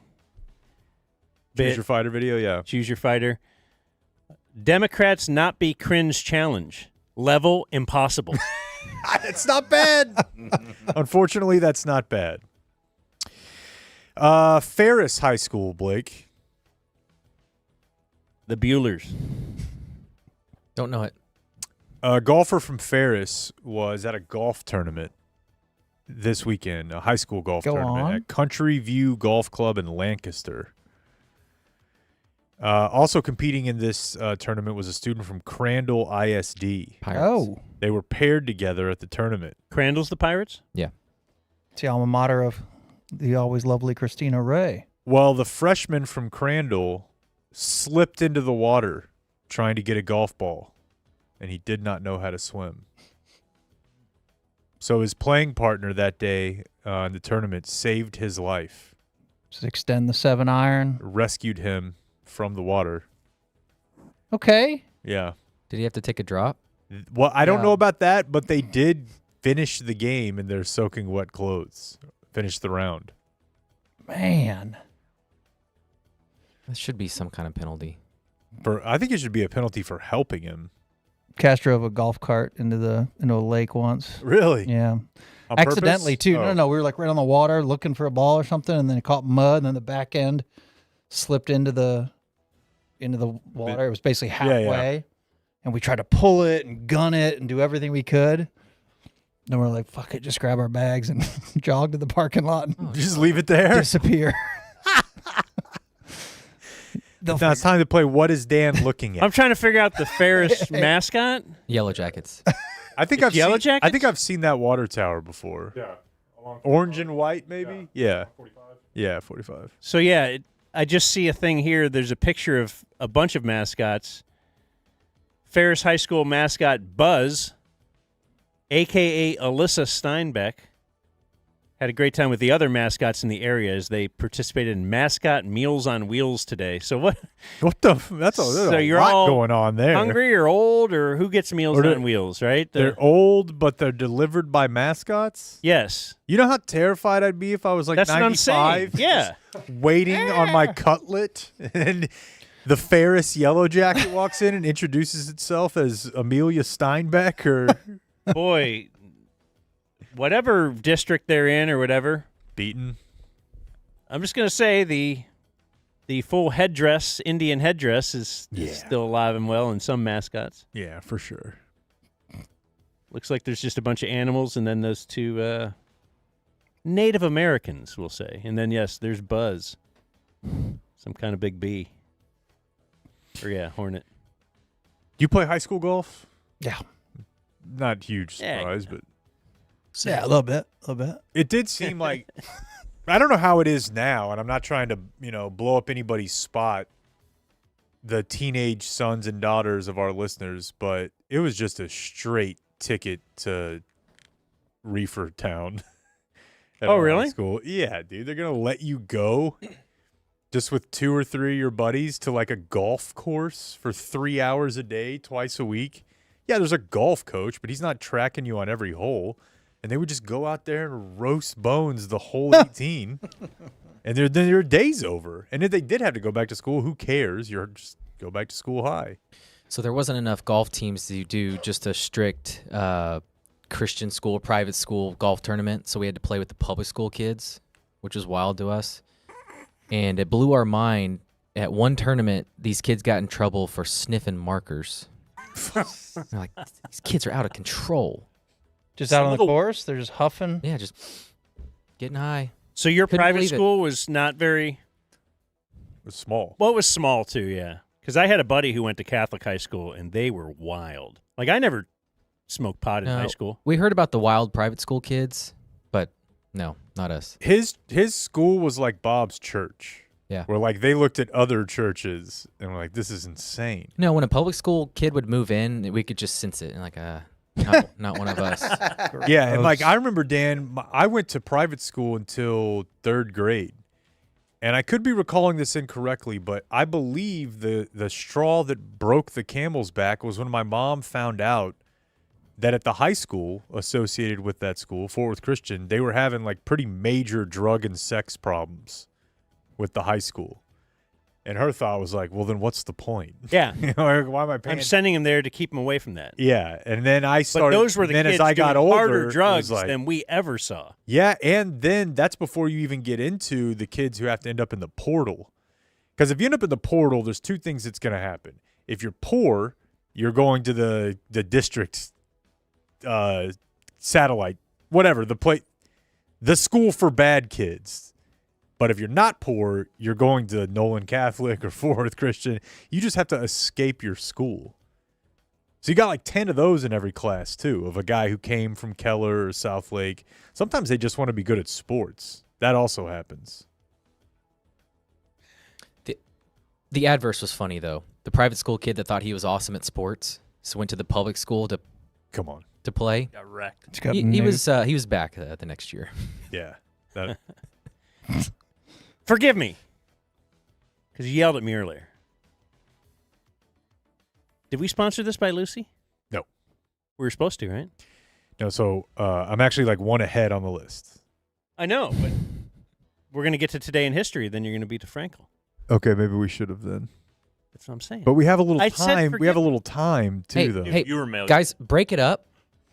Choose Your Fighter video, yeah. Choose Your Fighter. Democrats not be cringe challenge. Level impossible. It's not bad. Unfortunately, that's not bad. Ferris High School, Blake. The Buellers. Don't know it. A golfer from Ferris was at a golf tournament this weekend, a high school golf tournament at Country View Golf Club in Lancaster. Also competing in this tournament was a student from Crandall ISD. Pirates. Oh. They were paired together at the tournament. Crandall's the Pirates? Yeah. It's the alma mater of the always lovely Christina Ray. Well, the freshman from Crandall slipped into the water trying to get a golf ball, and he did not know how to swim. So his playing partner that day in the tournament saved his life. Just extend the 7-iron. Rescued him from the water. Okay. Yeah. Did he have to take a drop? Well, I don't know about that, but they did finish the game in their soaking wet clothes. Finish the round. Man. That should be some kind of penalty. I think it should be a penalty for helping him. Cash drove a golf cart into a lake once. Really? Yeah. On Accidentally purpose? too. Oh. No. We were like right on the water looking for a ball or something, and then it caught mud, and then the back end slipped into the water. It was basically halfway, and we tried to pull it and gun it and do everything we could. Then we're like, "Fuck it, just grab our bags and jog to the parking lot and just leave it there, disappear." Now it's time to play What Is Dan Looking At? I'm trying to figure out the Ferris mascot. Yellow Jackets. I think It's Yellow Jackets? I think I've seen that water tower before. Yeah. Orange and white, maybe? Yeah. Yeah, 45. So yeah, I just see a thing here. There's a picture of a bunch of mascots. Ferris High School mascot Buzz, a.k.a. Alyssa Steinbeck, had a great time with the other mascots in the area as they participated in Mascot Meals on Wheels today. So what? What the? That's a you're lot all going on there. Hungry or old, or who gets Meals Or on Wheels, right? They're old, but they're delivered by mascots? Yes. You know how terrified I'd be if I was like That's 95? what I'm saying. Yeah. Waiting on my cutlet, and the Ferris Yellow Jacket walks in and introduces itself as Amelia Steinbeck, or Boy, whatever district they're in or whatever. Beaten. I'm just going to say the full headdress, Indian headdress, is still alive and well in some mascots. Yeah, for sure. Looks like there's just a bunch of animals and then those two Native Americans, we'll say. And then, yes, there's Buzz, some kind of big bee. Or, yeah, hornet. Do you play high school golf? Yeah. Not huge surprise, but... Yeah, a little bit. It did seem like... I don't know how it is now, and I'm not trying to, blow up anybody's spot, the teenage sons and daughters of our listeners, but it was just a straight ticket to Reefer Town. Oh, really? School. Yeah, dude. They're going to let you go just with 2 or 3 of your buddies to like a golf course for 3 hours a day, twice a week. Yeah, there's a golf coach, but he's not tracking you on every hole. And they would just go out there and roast bones the whole 18. And then their day's over. And if they did have to go back to school, who cares? You're just go back to school high. So there wasn't enough golf teams to do just a strict Christian school, private school golf tournament. So we had to play with the public school kids, which was wild to us. And it blew our mind. At one tournament, these kids got in trouble for sniffing markers. They're like, these kids are out of control. Just out on the course? They're just huffing? Yeah, just getting high. So your Couldn't private believe it. school was not very... It was small. Well, it was small, too, yeah. Because I had a buddy who went to Catholic high school, and they were wild. Like, I never smoked pot in high school. We heard about the wild private school kids, but no, not us. His school was like Bob's church. Yeah. Where like they looked at other churches and were like, this is insane. No, when a public school kid would move in, we could just sense it and like, not one of us. Yeah, and like I remember, Dan, I went to private school until 3rd grade. And I could be recalling this incorrectly, but I believe the straw that broke the camel's back was when my mom found out that at the high school associated with that school, Fort Worth Christian, they were having like pretty major drug and sex problems with the high school. And her thought was like, well, then what's the point? Yeah. Like, why am I paying? I'm sending him there to keep him away from that. Yeah, and then I started. But those were the then kids as I got doing older, harder it was drugs like, than we ever saw. Yeah, and then that's before you even get into the kids who have to end up in the portal. Because if you end up in the portal, there's 2 things that's going to happen. If you're poor, you're going to the district satellite, whatever, the school for bad kids. But if you're not poor, you're going to Nolan Catholic or Fort Worth Christian. You just have to escape your school. So you got like 10 of those in every class, too, of a guy who came from Keller or South Lake. Sometimes they just want to be good at sports. That also happens. The adverse was funny, though. The private school kid that thought he was awesome at sports, so went to the public school to play. Got wrecked. He was back the next year. Yeah. That. Forgive me, because you yelled at me earlier. Did we sponsor this by Lucy? No. We were supposed to, right? No, so I'm actually like 1 ahead on the list. I know, but we're going to get to Today in History, then you're going to be to Frankel. Okay, maybe we should have then. That's what I'm saying. But we have a little I said time. We have a forgive- little time, too, though. Hey, You were mailed. guys, break it up.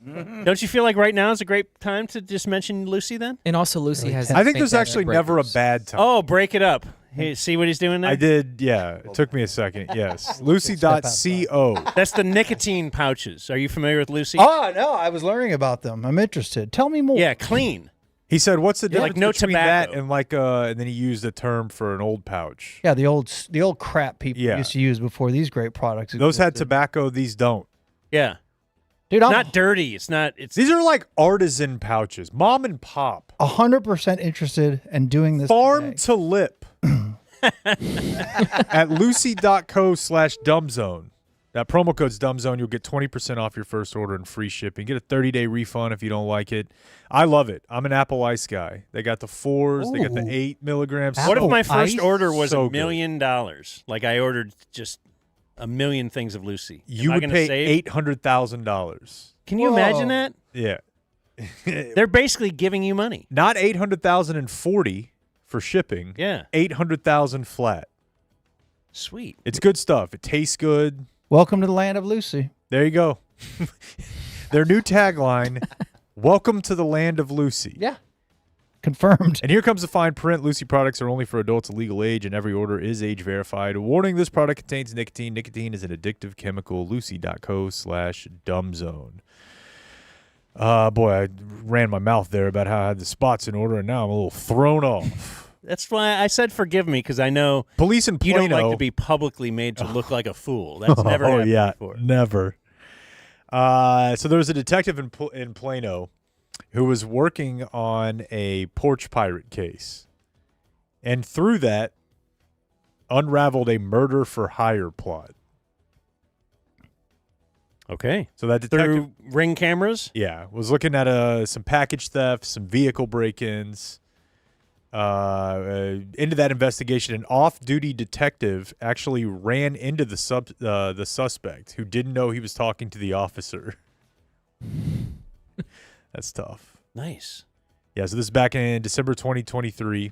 Don't you feel like right now is a great time to just mention Lucy then? And also, Lucy has. I think there's fantastic actually never a breakers. bad time. Oh, break it up. Hey, see what he's doing there? I did, yeah. It took me a second, yes. Lucy.co. That's the nicotine pouches. Are you familiar with Lucy? Oh, no, I was learning about them. I'm interested. Tell me more. Yeah, clean. He said, what's the Yeah, difference like no between tobacco. that and like, and then he used a term for an old pouch. Yeah, the old crap people Yeah. used to use before these great products Those had existed. tobacco, these don't. Yeah. Dude, It's I'm not dirty. It's not. It's These are like artisan pouches, mom and pop, 100% interested in doing this. farm today. to lip at lucy.co/dumbzone. That promo code's dumbzone. You'll get 20% off your first order and free shipping. Get a 30-day refund if you don't like it. I love it. I'm an Apple Ice guy. They got the 4s. They got the 8 milligrams. What if Apple my first Ice? order was So $1 million? Like I ordered just a million things of Lucy. You Am I would gonna pay save? $800,000. Can you imagine that? Yeah. They're basically giving you money. Not $800,040 for shipping. Yeah. $800,000 flat. Sweet. It's good stuff. It tastes good. Welcome to the land of Lucy. There you go. Their new tagline, welcome to the land of Lucy. Yeah. Confirmed. And here comes the fine print. Lucy products are only for adults of legal age, and every order is age verified. Warning, this product contains nicotine. Nicotine is an addictive chemical. Lucy.co/dumbzone. Boy, I ran my mouth there about how I had the spots in order, and now I'm a little thrown off. That's why I said forgive me, because I know Police in you Plano. don't like to be publicly made to look like a fool. That's never happened before. Never. So there was a detective in Plano who was working on a Porch pirate case, and through that unraveled a murder for hire plot. Okay. So that detective, Through Ring cameras? yeah, was looking at some package theft, some vehicle break-ins. Into that investigation, an off-duty detective actually ran into the suspect, who didn't know he was talking to the officer. That's tough. Nice. Yeah, so this is back in December 2023.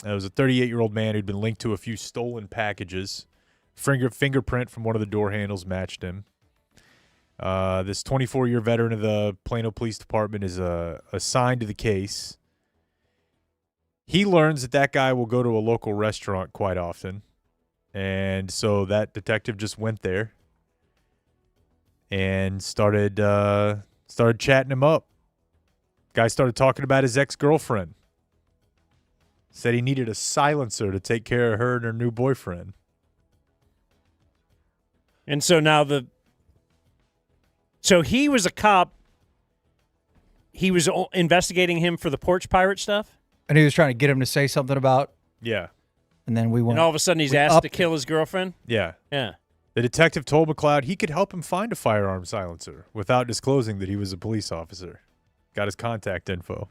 It was a 38-year-old man who'd been linked to a few stolen packages. Fingerprint from one of the door handles matched him. This 24-year veteran of the Plano Police Department is assigned to the case. He learns that guy will go to a local restaurant quite often. And so that detective just went there and started chatting him up. Guy started talking about his ex-girlfriend. Said he needed a silencer to take care of her and her new boyfriend. And so now so he was a cop. He was investigating him for the Porch pirate stuff? And he was trying to get him to say something about. Yeah. And then we went. And all of a sudden he's asked to kill his girlfriend? Yeah. Yeah. The detective told McLeod he could help him find a firearm silencer without disclosing that he was a police officer. Got his contact info.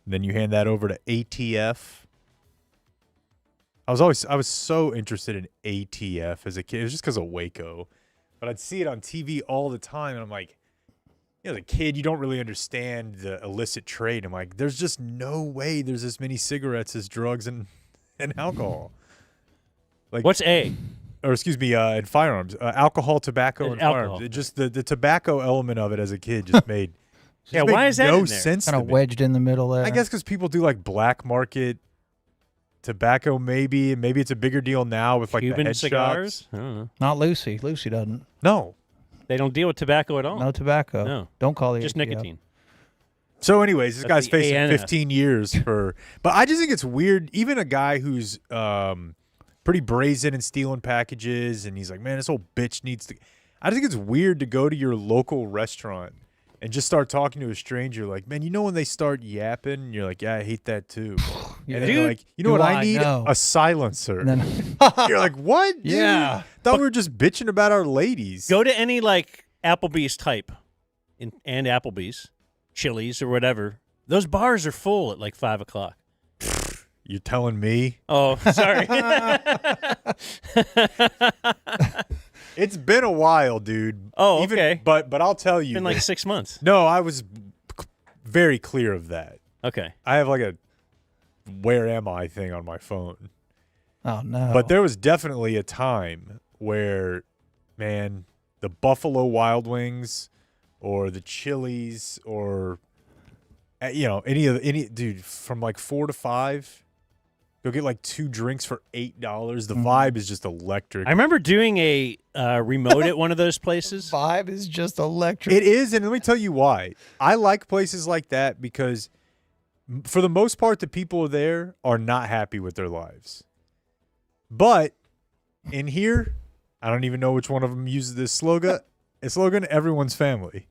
And then you hand that over to ATF. I was so interested in ATF as a kid. It was just because of Waco. But I'd see it on TV all the time, and I'm like, as a kid, you don't really understand the illicit trade. I'm like, there's just no way there's as many cigarettes as drugs and alcohol. Like, what's A? Or excuse me, and firearms, alcohol, tobacco, and alcohol. firearms. It just the tobacco element of it as a kid just made. Yeah, why is that no in there? sense? Kind to of me. wedged in the middle there. I guess because people do like black market tobacco, maybe, and maybe it's a bigger deal now with like Cuban the cigars? headshots. I don't know. Not Lucy. Lucy doesn't. No, They don't deal with tobacco at all. No tobacco. No. Don't call the Just ATF. nicotine. So, anyways, this That's guy's the facing ANS. 15 years for. But I just think it's weird. Even a guy who's pretty brazen and stealing packages, and he's like, "Man, this old bitch needs to." I think it's weird to go to your local restaurant and just start talking to a stranger. Like, man, you know when they start yapping, and you're like, "Yeah, I hate that too." Yeah. And then you're like, "You know what? I need know? a silencer." And then You're like, "What? Dude? Yeah. Thought we were just bitching about our ladies." Go to any like Applebee's type, and Applebee's, Chili's or whatever. Those bars are full at like 5 o'clock. You're telling me? Oh, sorry. It's been a while, dude. Oh, okay. But I'll tell you. Been like that- 6 months. No, I was very clear of that. Okay. I have like a "where am I" thing on my phone. Oh no. But there was definitely a time where, man, the Buffalo Wild Wings or the Chili's or any dude from like 4 to 5, you'll get like 2 drinks for $8. The vibe is just electric. I remember doing a remote at one of those places. Vibe is just electric. It is, and let me tell you why. I like places like that because for the most part, the people there are not happy with their lives. But in here, I don't even know which one of them uses this slogan. It's Logan, everyone's family.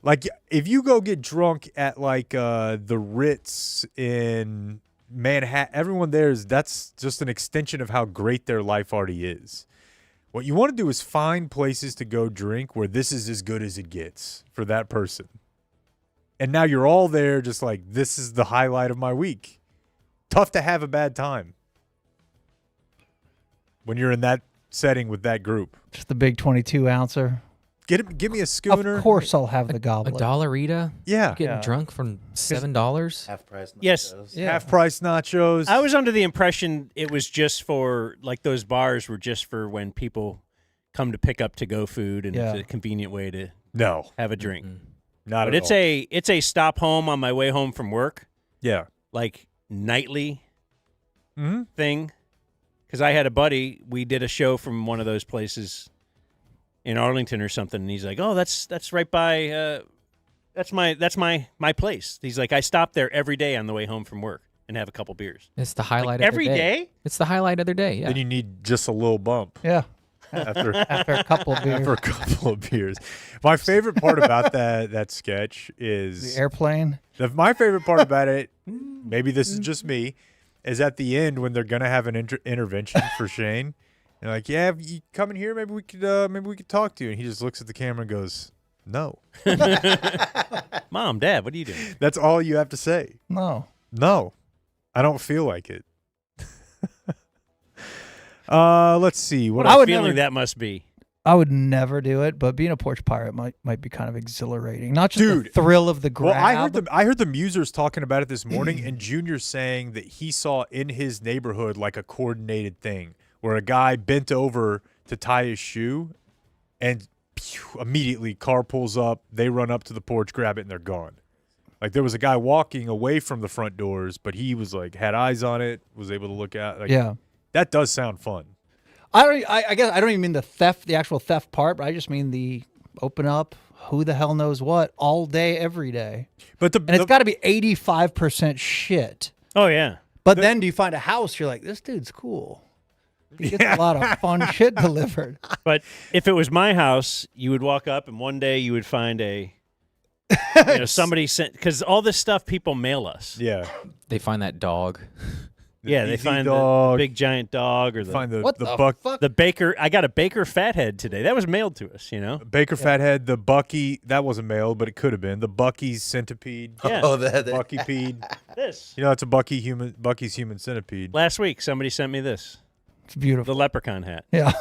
Like, if you go get drunk at, like, the Ritz in Manhattan, everyone that's just an extension of how great their life already is. What you want to do is find places to go drink where this is as good as it gets for that person. And now you're all there just like, this is the highlight of my week. Tough to have a bad time when you're in that setting with that group. Just the big 22-ouncer. Give me a schooner. Of course I'll have the goblet. A Dollarita? Yeah. Getting drunk from $7? Half price nachos. Yes. Yeah. Half price nachos. I was under the impression it was just for, like, those bars were just for when people come to pick up to-go food and it's a convenient way to have a drink. Not but at all. It's a stop home on my way home from work. Yeah. Like, nightly thing. Because I had a buddy, we did a show from one of those places in Arlington or something, and he's like, "Oh, that's right by that's my place." He's like, "I stop there every day on the way home from work and have a couple beers." It's the highlight like, of their every day. day? It's the highlight of their day, yeah. Then you need just a little bump. Yeah. After a couple of beers. After a couple of beers. My favorite part about that sketch is The airplane. My favorite part about it, maybe this is just me, is at the end when they're gonna have an intervention for Shane. And like, yeah, if you come in here, maybe we could talk to you. And he just looks at the camera and goes, "No." Mom, Dad, what are you doing? That's all you have to say. No. No. I don't feel like it. Let's see. What a feeling that must be. I would never do it, but being a porch pirate might be kind of exhilarating. Not just the thrill of the grab. Well, I heard the Musers talking about it this morning, and Junior saying that he saw in his neighborhood like a coordinated thing where a guy bent over to tie his shoe, and immediately car pulls up, they run up to the porch, grab it, and they're gone. Like, there was a guy walking away from the front doors, but he was like, had eyes on it, was able to look out. Like, yeah. That does sound fun. I guess I don't even mean the actual theft part, but I just mean the open up, who the hell knows what, all day, every day. But it's got to be 85% shit. Oh, yeah. But then do you find a house, you're like, this dude's cool. He gets a lot of fun shit delivered. But if it was my house, you would walk up and one day you would find somebody sent, because all this stuff people mail us. Yeah. They find that dog. Yeah, they find the big giant dog or the Baker. I got a Baker Fathead today. That was mailed to us, Baker Fathead, the Bucky, that wasn't mailed, but it could have been. The Bucky's centipede. Yeah. Oh, Buckypede. This. It's a Bucky's human centipede. Last week, somebody sent me this. It's beautiful. The leprechaun hat. Yeah.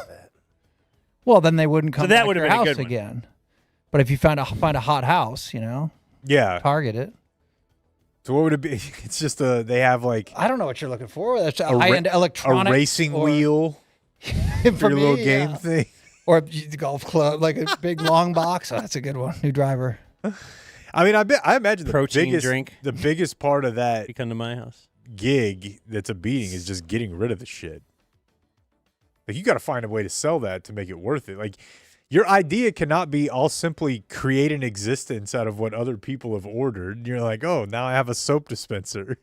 Well, then they wouldn't come So that back would to have your been a house good one. again. But if you find a hot house, Yeah. target it. So what would it be? It's just they have like I don't know what you're looking for. That's a high-end electronics. a racing wheel for your little me, game yeah. thing. Or a golf club, like a big long box. Oh, that's a good one. New driver. I mean, I imagine the Protein biggest drink. The biggest part of that You come to my house. gig that's a beating is just getting rid of the shit. Like, you got to find a way to sell that to make it worth it. Like, your idea cannot be, I'll simply create an existence out of what other people have ordered. And you're like, oh, now I have a soap dispenser.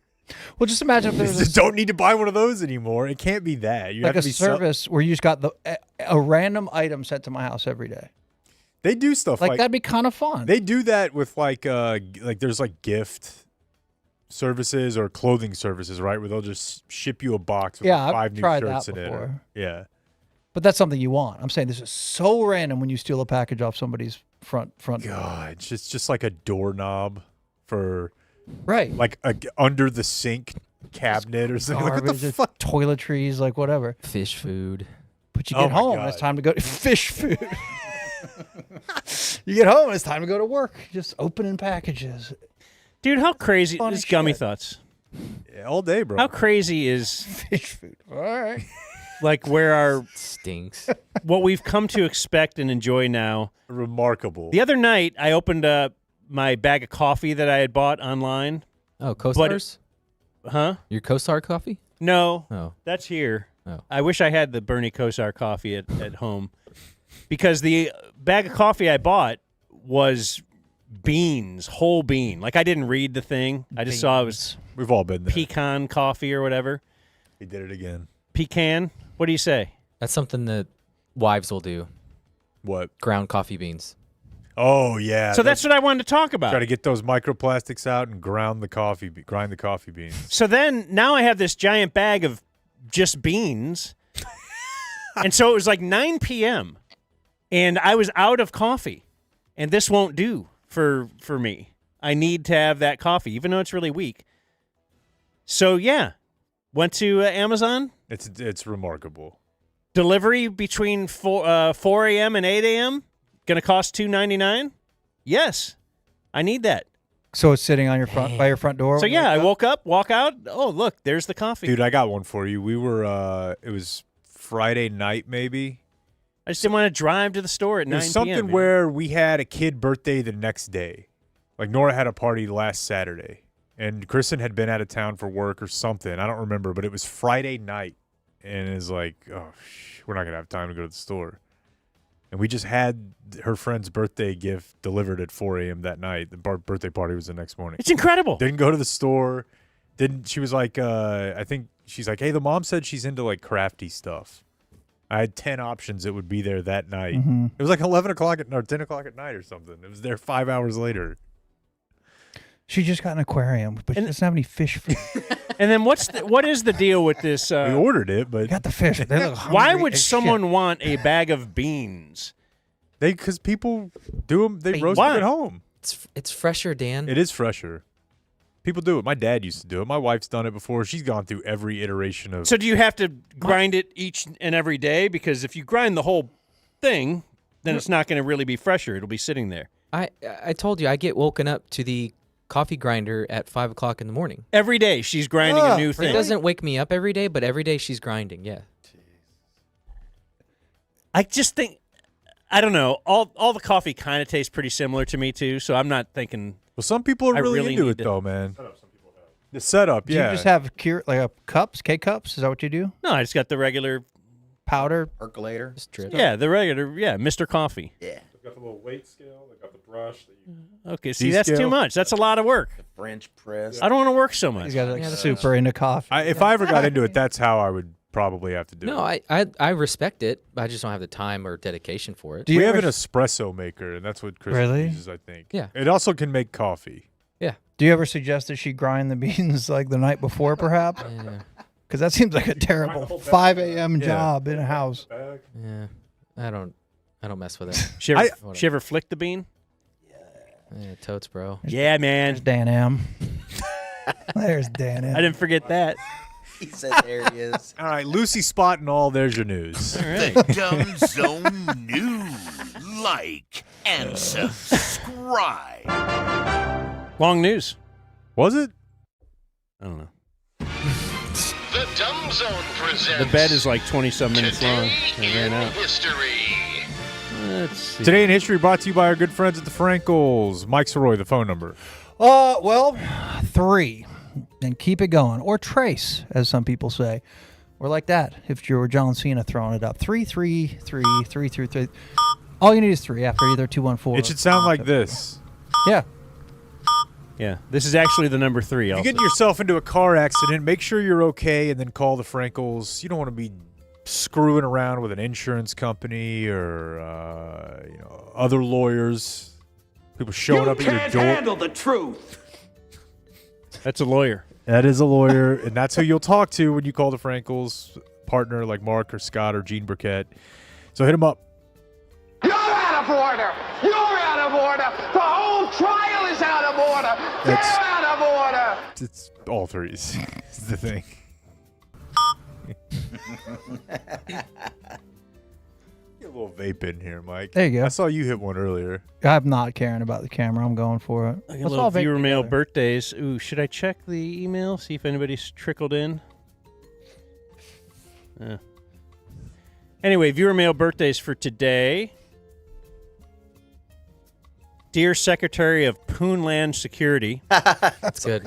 Well, just imagine if You there's just don't need to buy one of those anymore. It can't be that. You like have a to be service where you just got a random item sent to my house every day. They do stuff Like that'd be kind of fun. They do that with like there's like gift services or clothing services, right? Where they'll just ship you a box with Yeah, I've 5 new tried shirts that in it. before. Yeah. But that's something you want. I'm saying this is so random when you steal a package off somebody's front door. God, it's just like a doorknob for right, like a under the sink cabinet or something. Like, what the Garbage, fuck? toiletries, like whatever. Fish food. But you Oh get my home, God. it's time to go to fish food. You get home, it's time to go to work. Just opening packages. Dude, how crazy Fun this as gummy shit. thoughts? Yeah, all day, bro. How crazy is Fish food. All right. like where our Stinks. what we've come to expect and enjoy now? Remarkable. The other night, I opened up my bag of coffee that I had bought online. Oh, Co-Stars? Huh? Your Co-Star coffee? No. Oh. That's here. Oh. I wish I had the Bernie Kosar coffee at home. Because the bag of coffee I bought was beans, whole bean. Like, I didn't read the thing. I just saw it was We've all been there. pecan coffee or whatever. He did it again. Pecan? What do you say? That's something that wives will do. What? Ground coffee beans. Oh yeah. So that's what I wanted to talk about. Try to get those microplastics out and grind the coffee beans. So then now I have this giant bag of just beans. And so it was like 9 p.m. and I was out of coffee. And this won't do for me. I need to have that coffee, even though it's really weak. So yeah, went to Amazon. It's remarkable. Delivery between 4 a.m. and 8 a.m. Going to cost $2.99? Yes, I need that. So it's sitting on your front by your front door. So yeah, I woke up, walk out. Oh look, there's the coffee. Dude, I got one for you. We were it was Friday night maybe. I just didn't want to drive to the store at 9 It was p.m. something where we had a kid birthday the next day. Like Nora had a party last Saturday, and Kristen had been out of town for work or something. I don't remember, but it was Friday night, and it's like, oh, we're not gonna have time to go to the store. And we just had her friend's birthday gift delivered at 4 a.m. that night. The birthday party was the next morning. It's incredible. Didn't go to the store. She was like, I think she's like, hey, the mom said she's into like crafty stuff. I had 10 options that would be there that night. Mhm. It was like 11 o'clock or 10 o'clock at night or something. It was there 5 hours later. She just got an aquarium, but she doesn't have any fish food. And then what is the deal with this? We ordered it, but got the fish. They look why hungry would as someone shit. want a bag of beans? Because people do them. They roast Why? them at home. It's fresher, Dan. It is fresher. People do it. My dad used to do it. My wife's done it before. She's gone through every iteration of. So do you have to grind it each and every day? Because if you grind the whole thing, then it's not going to really be fresher. It'll be sitting there. I told you I get woken up to the coffee grinder at 5 o'clock in the morning. Every day she's grinding a new thing. It doesn't wake me up every day, but every day she's grinding. Yeah. I just think, I don't know. All the coffee kind of tastes pretty similar to me too. So I'm not thinking. Well, some people are I really into need it to- though, man. The setup, Do yeah. you just have cups, K cups? Is that what you do? No, I just got the regular powder percolator. Yeah, the regular. Yeah, Mr. Coffee. Yeah. They've got the little weight scale. They've got the brush. That you... Okay, see, that's too much. That's a lot of work. French press. I don't want to work so much. He's got super into coffee. If I ever got into it, that's how I would probably have to do No, it. I respect it. I just don't have the time or dedication for it. We have an espresso maker, and that's what Chris Really? uses, I think. Yeah. It also can make coffee. Yeah. Do you ever suggest that she grind the beans like the night before, perhaps? Yeah. Because that seems like a terrible 5 a.m. job in a house. Yeah. I don't mess with it. She ever flick the bean? Yeah, totes, bro. Yeah, man. There's Dan M. There's Dan M. I didn't forget that. He said there he is. All right, Lucy Spot and all, there's your news. All right. The Dumb Zone News. Like and subscribe. Long news. Was it? I don't know. The Dumb Zone presents The bed is like 20-some minutes long. I ran out. history. Let's see. Today in history brought to you by our good friends at the Frankels. Mike Sirois, the phone number. Well, 3. And keep it going. Or trace, as some people say. Or like that, if you were John Cena throwing it up. 333. All you need is 3 after either 214. It should sound like this. Yeah. Yeah, this is actually the number 3. If Also. you're getting yourself into a car accident, make sure you're okay and then call the Frankels. You don't want to be screwing around with an insurance company or other lawyers. People showing up at your door. handle the truth. That's a lawyer. That is a lawyer, and that's who you'll talk to when you call the Frankels partner like Mark or Scott or Gene Burkett. So hit them up. You're out of order. You're out of order. The whole trial is out of order. They're That's- out of order. It's all threes. Is the thing. Get a little vape in here, Mike. There you go. I saw you hit one earlier. I'm not caring about the camera. I'm going for it. I got a Let's little all vape viewer mail together. birthdays. Ooh, should I check the email, see if anybody's trickled in? Anyway, viewer mail birthdays for today. Dear Secretary of Poonland Security. That's good.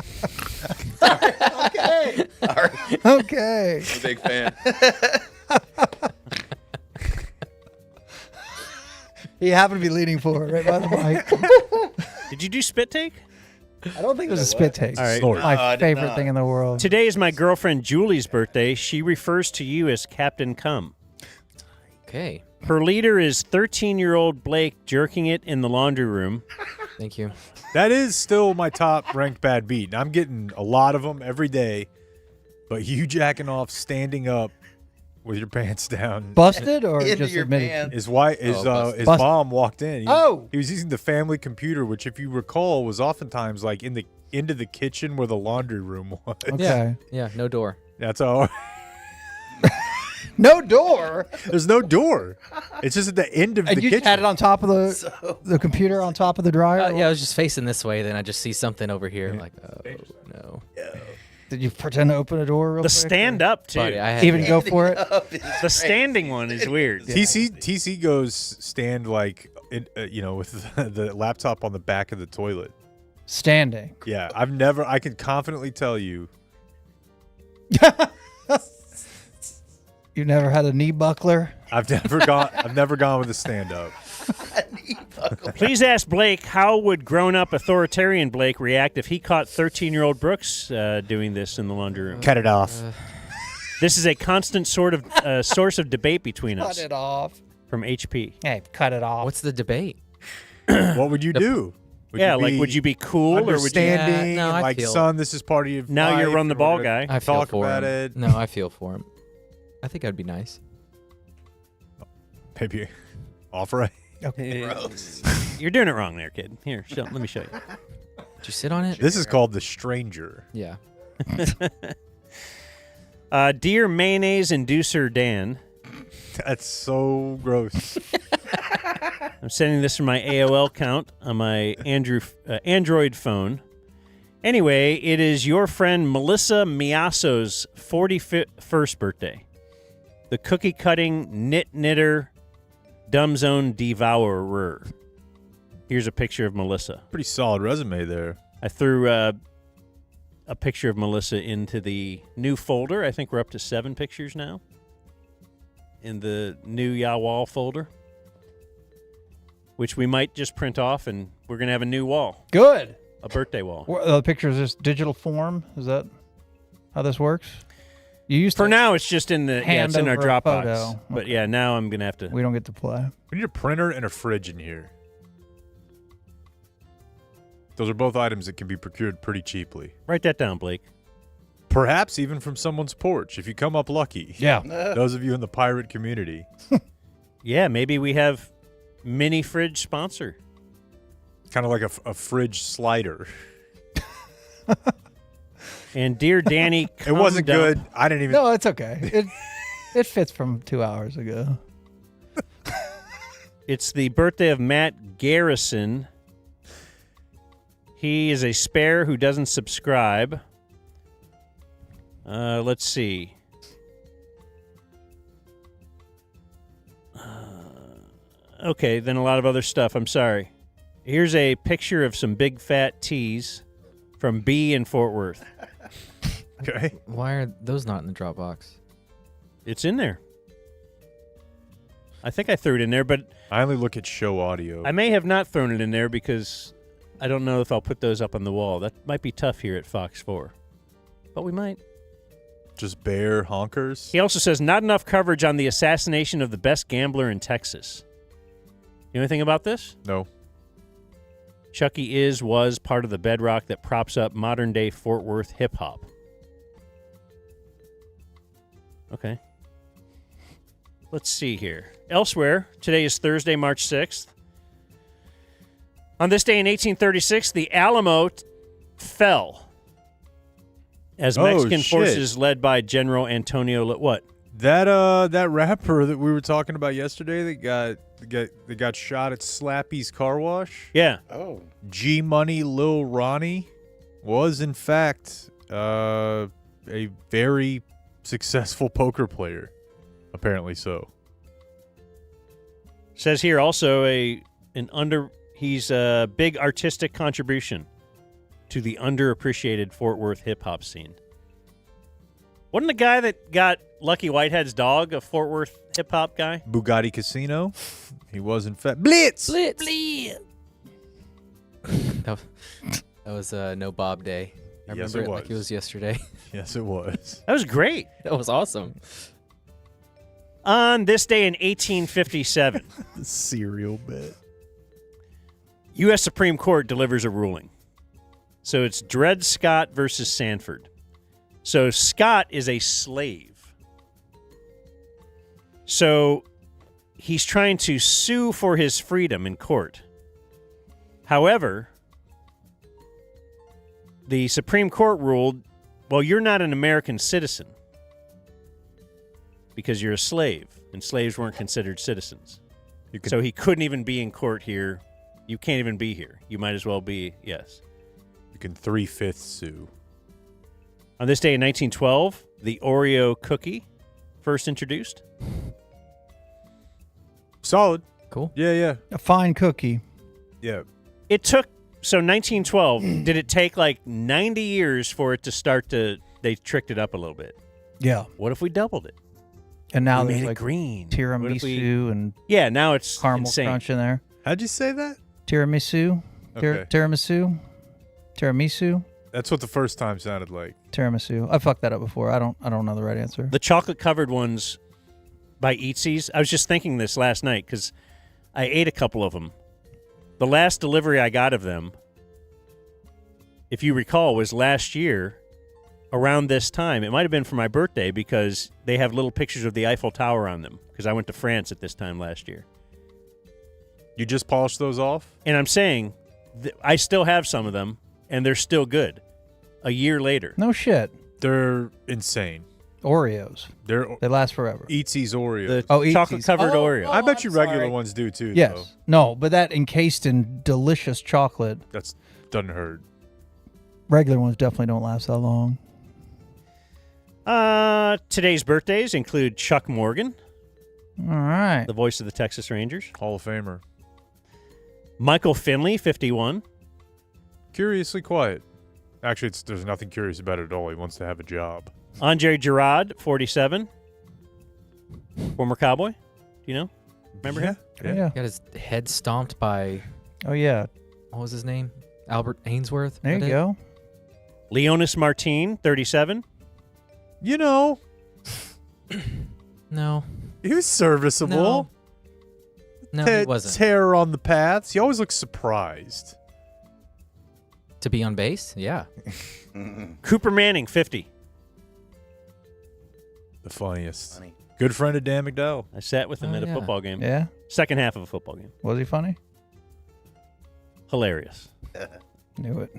Okay. All right. Okay. I'm a big fan. He happened to be leaning forward right by the mic. Did you do spit take? I don't think it was a spit take. All right. Snort. My No, I did favorite not. thing in the world. Today is my girlfriend Julie's birthday. She refers to you as Captain Cum. Okay. Her leader is 13-year-old Blake jerking it in the laundry room. Thank you. That is still my top ranked bad beat. I'm getting a lot of them every day, but you jacking off standing up with your pants down. Busted or Into just your admitted? pants. His wife, his busted. mom walked in. Oh! He was using the family computer, which, if you recall, was oftentimes like into the kitchen where the laundry room was. Okay. Yeah, no door. That's all. No door. There's no door. It's just at the end of And the you kitchen. just had it on top of the computer on top of the dryer? Yeah, I was just facing this way, then I just see something over here. I'm like, oh, no. Did you pretend to open a door real The quick? stand up, too. Buddy, I had Even to- go for it? The standing one is weird. TC goes stand like, with the laptop on the back of the toilet. Standing. Yeah, I can confidently tell you. You never had a knee buckler? I've never gone with a stand up. Please ask Blake, how would grown-up authoritarian Blake react if he caught 13-year-old Brooks doing this in the laundry room? Cut it off. This is a constant source of debate between us. Cut it off. From HP. Hey, cut it off. What's the debate? What would you do? Would you be cool or would you? Understanding, Yeah, no, I like, feel- son, this is part of your Now you're life, run the and we're ball gonna guy. I feel Talk for about him. it. No, I feel for him. I think I'd be nice. Maybe offer a. You're doing it wrong there, kid. Here, let me show you. Did you sit on it? This is called the stranger. Yeah. Dear mayonnaise inducer Dan. That's so gross. I'm sending this from my AOL account on my Android phone. Anyway, it is your friend Melissa Miaso's 41st birthday. The cookie-cutting, knitter, dumbzone devourer. Here's a picture of Melissa. Pretty solid resume there. I threw a picture of Melissa into the new folder. I think we're up to 7 pictures now in the new Wall folder, which we might just print off, and we're going to have a new wall. Good. A birthday wall. The picture is just digital form? Is that how this works? You used For to now, it's just in the it's in our over a Dropbox. photo. But yeah, now I'm gonna have to. We don't get to play. We need a printer and a fridge in here. Those are both items that can be procured pretty cheaply. Write that down, Blake. Perhaps even from someone's porch if you come up lucky. Yeah. Those of you in the pirate community. Yeah, maybe we have mini fridge sponsor. Kind of like a fridge slider. And dear Danny, it wasn't come good. down. I didn't even. No, it's okay. It fits from 2 hours ago. It's the birthday of Matt Garrison. He is a spare who doesn't subscribe. Let's see. Okay, then a lot of other stuff. I'm sorry. Here's a picture of some big fat teas from B in Fort Worth. Okay. Why are those not in the Dropbox? It's in there. I think I threw it in there, but I only look at show audio. I may have not thrown it in there because I don't know if I'll put those up on the wall. That might be tough here at Fox 4. But we might. Just bear honkers. He also says, not enough coverage on the assassination of the best gambler in Texas. You know anything about this? No. Chucky was part of the bedrock that props up modern-day Fort Worth hip-hop. Okay. Let's see here. Elsewhere, today is Thursday, March 6th. On this day in 1836, the Alamo fell as Mexican forces led by General Antonio... What? That rapper that we were talking about yesterday that got shot at Slappy's car wash. Yeah. Oh. G Money Lil Ronnie was in fact a very successful poker player. Apparently so. Says here also he's a big artistic contribution to the underappreciated Fort Worth hip hop scene. Wasn't the guy that got Lucky Whitehead's dog a Fort Worth hip hop guy? Bugatti Casino. He was in fact Blitz. That was No Bob Day. I Yes, remember it it like was. it was yesterday. Yes, it was. That was great. That was awesome. On this day in 1857, The cereal bit. U.S. Supreme Court delivers a ruling. So it's Dred Scott versus Sanford. So Scott is a slave. So he's trying to sue for his freedom in court. However, the Supreme Court ruled, well, you're not an American citizen because you're a slave, and slaves weren't considered citizens. So he couldn't even be in court here. You can't even be here. You might as well be, yes. You can 3/5 sue. On this day in 1912, the Oreo cookie first introduced. Solid. Cool. Yeah. A fine cookie. Yeah. It took, so 1912, did it take like 90 years for it to start to, they tricked it up a little bit. Yeah. What if we doubled it? And now We there's made it like green. What if tiramisu and Yeah, now it's caramel insane. crunch in there. How'd you say that? Tiramisu. Okay. Tiramisu. That's what the first time sounded like. Tiramisu. I fucked that up before. I don't know the right answer. The chocolate-covered ones by Eatsy's, I was just thinking this last night because I ate a couple of them. The last delivery I got of them, if you recall, was last year around this time. It might have been for my birthday because they have little pictures of the Eiffel Tower on them because I went to France at this time last year. You just polished those off? And I'm saying I still have some of them, and they're still good a year later. No shit. They're insane. Oreos. They last forever. Eatsy's Oreos. The Eatsy's. chocolate-covered Oreo. I bet you I'm regular sorry. ones do too. Yes. Though. No, but that encased in delicious chocolate. That's doesn't hurt. Regular ones definitely don't last that long. Today's birthdays include Chuck Morgan, All right. the voice of the Texas Rangers. Hall of Famer. Michael Finley, 51. Curiously quiet. Actually, there's nothing curious about it at all. He wants to have a job. Andre Gerard, 47. Former Cowboy. Do you know? Remember him? Yeah. Got his head stomped by, Oh yeah. what was his name? Albert Ainsworth? There you That it? go. Leonis Martin, 37. You know, No. he was serviceable. No, he wasn't. Terror on the paths. He always looks surprised. To be on base? Yeah. Cooper Manning, 50. The funniest. Good friend of Dan McDowell. I sat with him Oh, at a yeah. football game. Yeah. Second half of a football game. Was he funny? Hilarious. Knew it.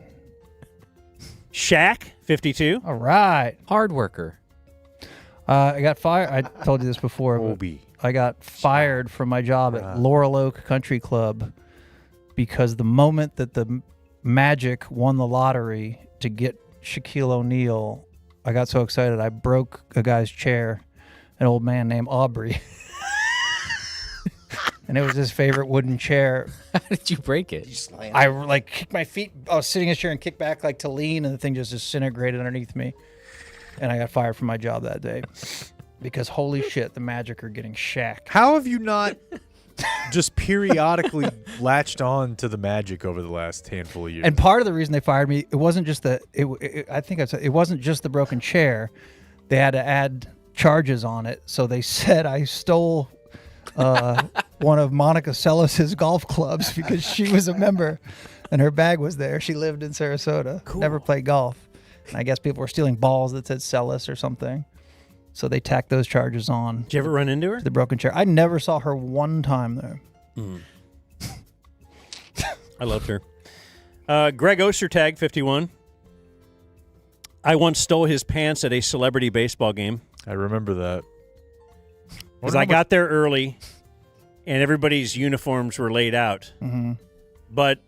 Shaq, 52. All right. Hard worker. I got fired. I told you this before. But Obi. I got fired from my job at Laurel Oak Country Club because the moment that the Magic won the lottery to get Shaquille O'Neal, I got so excited I broke a guy's chair, an old man named Aubrey. And it was his favorite wooden chair. How did you break it? I like kicked my feet. I was sitting in a chair and kicked back like to lean, and the thing just disintegrated underneath me. And I got fired from my job that day because holy shit, the Magic are getting Shaq. How have you not just periodically latched on to the Magic over the last handful of years? And part of the reason they fired me, it wasn't just it wasn't just the broken chair. They had to add charges on it. So they said I stole one of Monica Sellis's golf clubs because she was a member and her bag was there. She lived in Sarasota, never played golf. And I guess people were stealing balls that said Sellis or something. So they tacked those charges on. Did you ever run into her? The broken chair. I never saw her one time there. I loved her. Greg Ostertag, 51. I once stole his pants at a celebrity baseball game. I remember that. Because I got there early, and everybody's uniforms were laid out. Mm-hmm. But,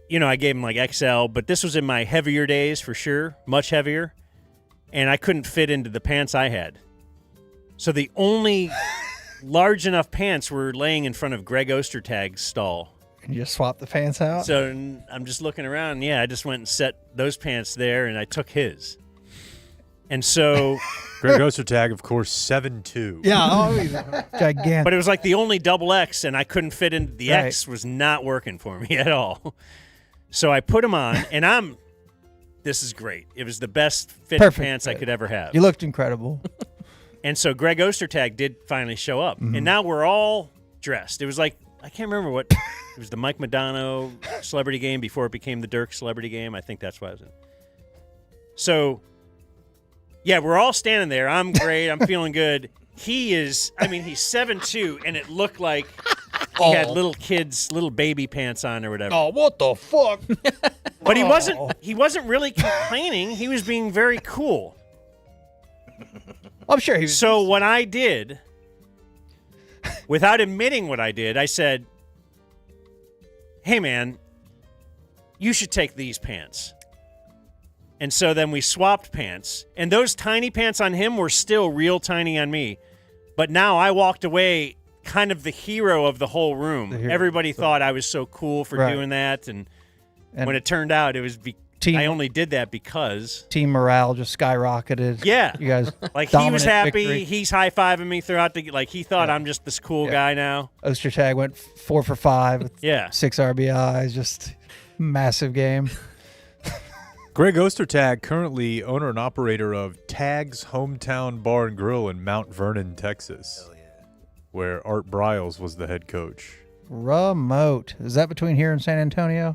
you know, I gave him like XL, but this was in my heavier days for sure, much heavier, and I couldn't fit into the pants I had. So the only large enough pants were laying in front of Greg Ostertag's stall. And you just swapped the pants out? So I'm just looking around, and yeah, I just went and set those pants there, and I took his. And so... Greg Ostertag, of course, 7'2". Yeah, he's gigantic. But it was like the only double X, and I couldn't fit in. The Right. X was not working for me at all. So I put them on, and this is great. It was the best fitting Perfect pants I fit. could ever have. You looked incredible. And so Greg Ostertag did finally show up. And now we're all dressed. It was like, I can't remember what, it was the Mike Madonna celebrity game before it became the Dirk celebrity game. I think that's what I was in. So, yeah, we're all standing there. I'm great. I'm feeling good. He is, I mean, he's 7'2", and it looked like he had little baby pants on or whatever. Oh, what the fuck? But he wasn't really complaining. He was being very cool. I'm sure he was. So what I did, without admitting what I did, I said, hey, man, you should take these pants. And so then we swapped pants. And those tiny pants on him were still real tiny on me. But now I walked away kind of the hero of the whole room. Everybody thought I was so cool for doing that. And when it turned out, it was I only did that because team morale just skyrocketed. Yeah. You guys like he was happy. Victory. He's high-fiving me throughout the he thought I'm just this cool guy now. Ostertag went 4 for 5 with 6 RBIs, just massive game. Greg Ostertag, currently owner and operator of Tag's Hometown Bar and Grill in Mount Vernon, Texas, where Art Briles was the head coach. Remote. Is that between here and San Antonio?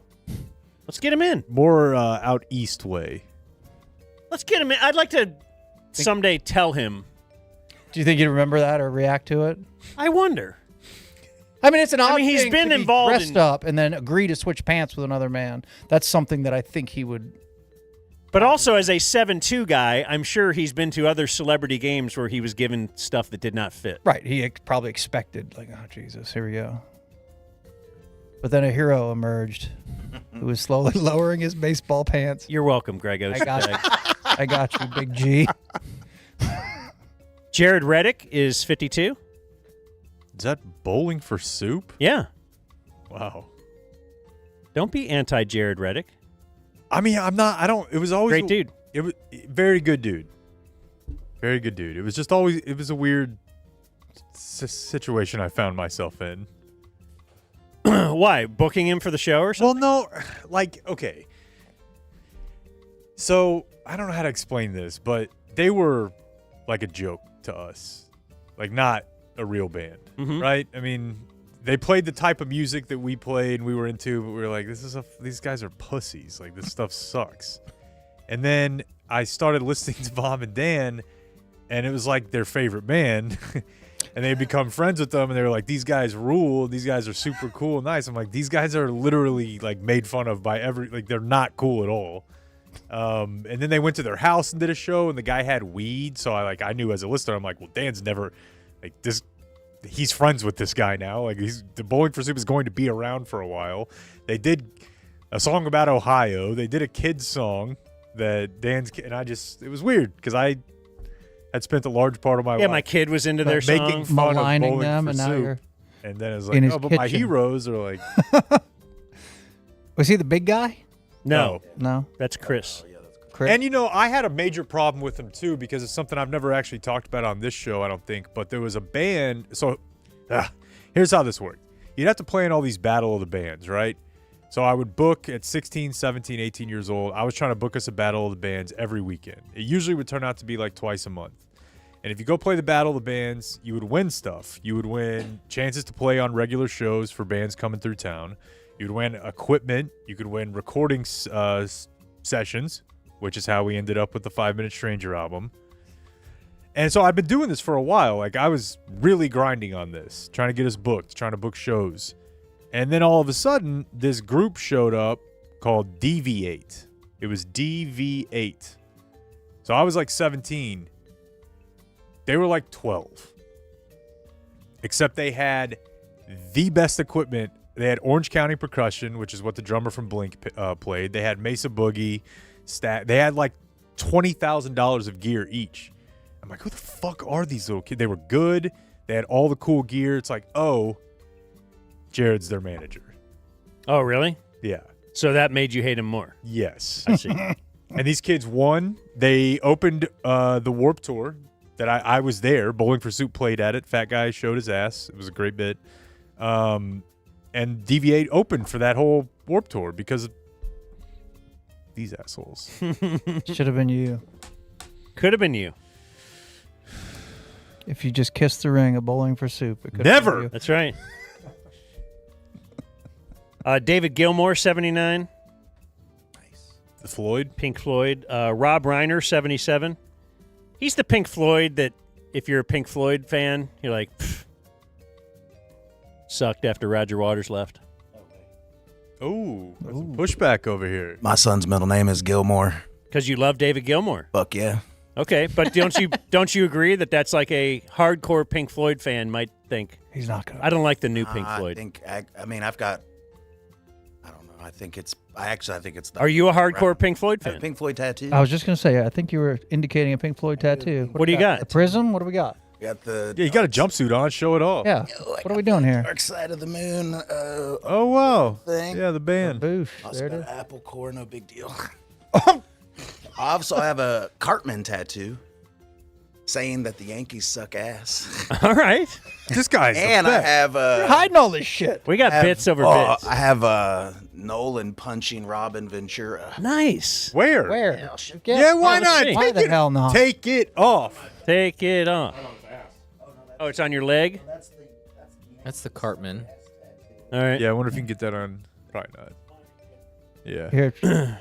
Let's get him in. More out east way. Let's get him in. I'd like to someday tell him. Do you think he'd remember that or react to it? I wonder. I mean, it's an odd he's thing been to be involved dressed up and then agree to switch pants with another man. That's something that I think he would. But also, as a 7'2" guy, I'm sure he's been to other celebrity games where he was given stuff that did not fit. Right. He probably expected, like, oh, Jesus, here we go. But then a hero emerged who was slowly lowering his baseball pants. You're welcome, Greg Ostertag. I got you, Big G. Jared Reddick is 52. Is that Bowling for Soup? Yeah. Wow. Don't be anti-Jared Reddick. I mean, I'm not. I don't. It was always great dude. It was very good dude. Very good dude. It was just always. It was a weird situation I found myself in. Why? Booking him for the show or something? Well, no. Like, okay. So I don't know how to explain this, but they were like a joke to us, like not a real band, right? I mean, they played the type of music that we played and we were into, but we were like, these guys are pussies. Like, this stuff sucks. And then I started listening to Vom and Dan, and it was like their favorite band. And they had become friends with them, and they were like, these guys rule. These guys are super cool and nice. I'm like, these guys are literally like made fun of by they're not cool at all. And then they went to their house and did a show, and the guy had weed. So I knew as a listener, I'm like, well, Dan's never like this. He's friends with this guy now. Like, the Bowling for Soup is going to be around for a while. They did a song about Ohio. They did a kid's song that Dan's and it was weird because I had spent a large part of my life. My kid was into their making song. fun Maligning of Bowling them, for and now Soup. you're And then it's in like, his but my kitchen. heroes are like, Was he the big guy? No. No. That's Chris. Chris? And, I had a major problem with them, too, because it's something I've never actually talked about on this show, I don't think. But there was a band. So here's how this worked. You'd have to play in all these battle of the bands, right? So I would book at 16, 17, 18 years old. I was trying to book us a battle of the bands every weekend. It usually would turn out to be like twice a month. And if you go play the battle of the bands, you would win stuff. You would win chances to play on regular shows for bands coming through town. You would win equipment. You could win recording sessions, which is how we ended up with the 5 Minute Stranger album. And so I've been doing this for a while. Like, I was really grinding on this, trying to get us booked, trying to book shows. And then all of a sudden, this group showed up called DV8. It was DV8. So I was like 17. They were like 12. Except they had the best equipment. They had Orange County Percussion, which is what the drummer from Blink played. They had Mesa Boogie. They had like $20,000 of gear each. I'm like, who the fuck are these little kids? They were good. They had all the cool gear. It's like, oh, Jared's their manager. Oh, really? Yeah. So that made you hate him more? Yes. I see. And these kids won. They opened the Warp Tour that I was there. Bowling for Soup played at it. Fat Guy showed his ass. It was a great bit. And DV8 opened for that whole Warp Tour because of these assholes. Should have been you. Could have been you. If you just kiss the ring of Bowling for Soup, it could Never. you. That's right. David Gilmour, 79. The Floyd? Pink Floyd. Rob Reiner, 77. He's the Pink Floyd that, if you're a Pink Floyd fan, you're like, pfft. Sucked after Roger Waters left. Oh, there's some pushback over here. My son's middle name is Gilmore. Because you love David Gilmour. Fuck yeah. Okay, but don't you agree that that's like a hardcore Pink Floyd fan might think? He's not going to. I don't like the new Pink Floyd. I mean, I've got, I don't know. I think it's the. Are you a hardcore Pink Floyd I have fan? a Pink Floyd tattoo. I was just going to say, I think you were indicating a Pink Floyd tattoo. What do you got? The prism? What do we got? We got the. Yeah, you got a jumpsuit on. Show it off. Yeah. What are we doing here? Dark Side of the Moon. Oh, wow. Thing. Yeah, the band. Boosh. Also There it got is. Apple Core, no big deal. I have a Cartman tattoo saying that the Yankees suck ass. All right. This guy's And the I best. have You're hiding all this shit. We got bits over bits. I have Nolan punching Robin Ventura. Nice. Where? Where? Yeah, why not? see. Why Take the it, hell not? Take it off. Take it off. Oh, it's on your leg? That's the Cartman. All right. Yeah, I wonder if you can get that on. Probably not. Yeah. Here,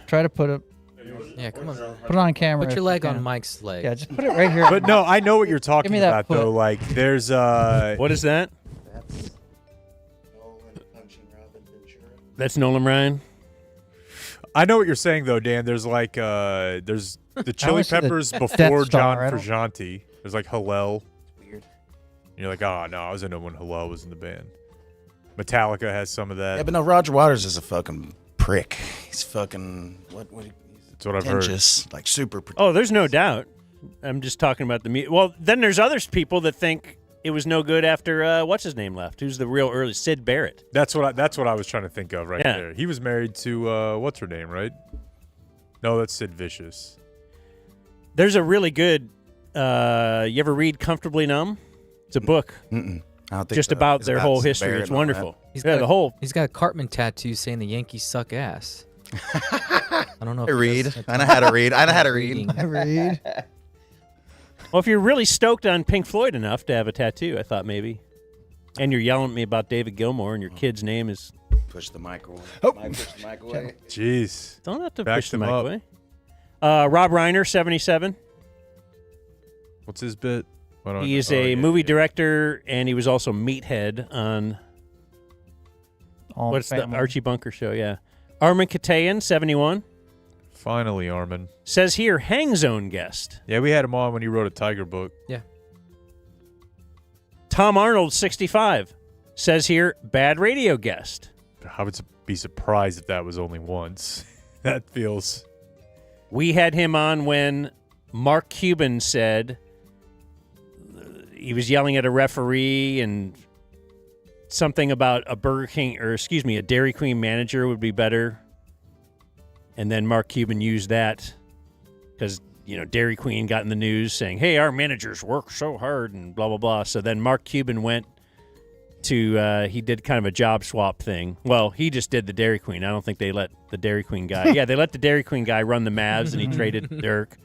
try to put it Yeah, come on. Put it on camera. Put if your you leg can. on Mike's leg. Yeah, just put it right here. But no, I know what you're talking me that about, though. foot. Like, there's What is that? That's Nolan Ryan. I know what you're saying, though, Dan. There's like, there's the Chili wanna see the Peppers Death before John Star. I don't- Frusciante. There's like Hillel. Weird. You're like, oh no, I was into when Hillel was in the band. Metallica has some of that. Yeah, but no, Roger Waters is a fucking prick. He's fucking That's what I've heard. pretentious, like super. Oh, there's no doubt. I'm just talking about the music. Well, then there's other people that think it was no good after what's his name left? Who's the real early Sid Barrett? That's what I was trying to think of right Yeah. there. He was married to what's her name, right? No, that's Sid Vicious. There's a really good. You ever read Comfortably Numb? It's a book. Mm-mm. I don't think Just so. about It's their about whole Sid history. Barrett It's and all that. wonderful. He's Yeah, got the whole. He's got a Cartman tattoo saying the Yankees suck ass. I don't know. I read. I know how to read. I know how to read. I read. Well, if you're really stoked on Pink Floyd enough to have a tattoo, I thought maybe. And you're yelling at me about David Gilmour, and your kid's name is. Push the mic away. Oh. Push the mic away. Jeez. Don't have to Back push the them mic up. away. Rob Reiner, 77. What's his bit? He is a movie director, and he was also Meathead on All what's the family. Archie Bunker show? Yeah. Armin Katayan, 71. Finally, Armin. Says here, Hang Zone guest. Yeah, we had him on when he wrote a Tiger book. Yeah. Tom Arnold, 65. Says here, bad radio guest. I would be surprised if that was only once. That feels. We had him on when Mark Cuban said he was yelling at a referee and something about a a Dairy Queen manager would be better. And then Mark Cuban used that because, Dairy Queen got in the news saying, hey, our managers work so hard and blah, blah, blah. So then Mark Cuban went to, he did kind of a job swap thing. Well, he just did the Dairy Queen. I don't think they let the Dairy Queen guy. Yeah, they let the Dairy Queen guy run the Mavs and he traded Dirk.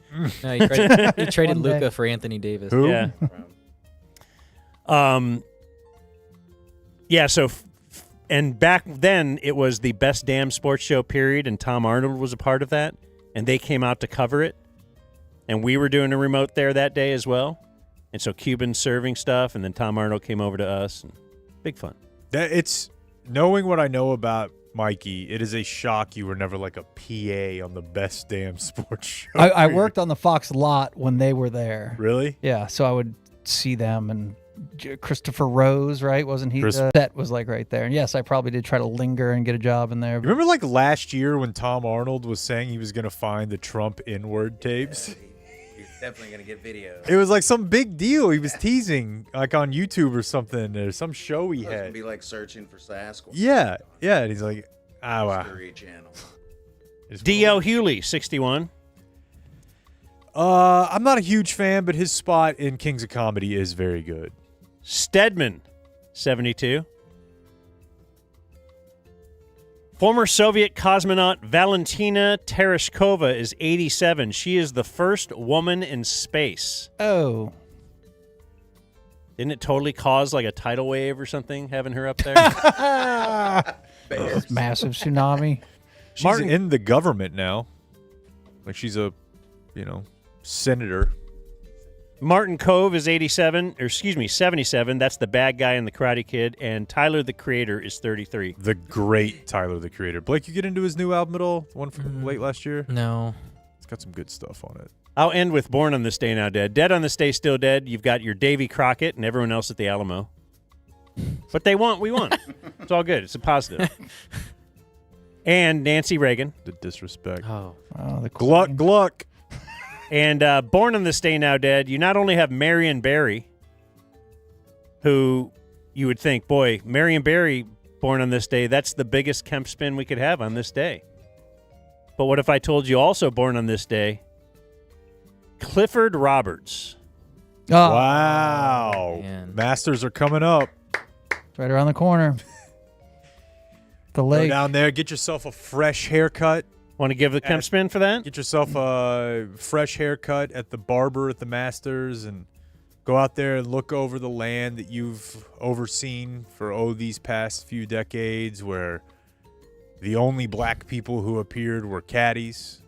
No, he traded One day. Luka for Anthony Davis. Who? Yeah. Yeah, so, and back then it was the Best Damn Sports Show period, and Tom Arnold was a part of that, and they came out to cover it, and we were doing a remote there that day as well, and so Cuban's serving stuff, and then Tom Arnold came over to us, and big fun. It's knowing what I know about Mikey. It is a shock you were never like a PA on the Best Damn Sports Show. I worked on the Fox lot when they were there. Really? Yeah, so I would see them and Christopher Rose, right? Wasn't he? The set was like right there. And yes, I probably did try to linger and get a job in there. You remember like last year when Tom Arnold was saying he was going to find the Trump N-word tapes? You're definitely gonna get video. It was like some big deal. He was teasing like on YouTube or something or some show he It's gonna had. be like searching for Sasquatch. Yeah. And he's like, wow. Mystery Channel. D.L. Hewley, 61. I'm not a huge fan, but his spot in Kings of Comedy is very good. Stedman, 72. Former Soviet cosmonaut Valentina Tereshkova is 87. She is the first woman in space. Oh. Didn't it totally cause like a tidal wave or something having her up there? Massive tsunami. She's in the government now. Like she's a, senator. Martin Cove is 77. That's the bad guy in The Karate Kid. And Tyler, the Creator, is 33. The great Tyler, the Creator. Blake, you get into his new album at all? The one from late last year? No. It's got some good stuff on it. I'll end with Born on This Day Now Dead. Dead on This Day Still Dead. You've got your Davy Crockett and everyone else at the Alamo. What they want, we want. It's all good. It's a positive. And Nancy Reagan. The disrespect. Oh, the Gluck. And Born on This Day Now Dead, you not only have Marion Barry, who you would think, boy, Marion Barry, Born on This Day, that's the biggest Kemp spin we could have on this day. But what if I told you also Born on This Day, Clifford Roberts. Oh. Wow. Man. Masters are coming up. It's right around the corner. The Go lake. down there, get yourself a fresh haircut. Want to give the Kemp spin for that? Get yourself a fresh haircut at the barber at the Masters and go out there and look over the land that you've overseen for, these past few decades where the only black people who appeared were caddies.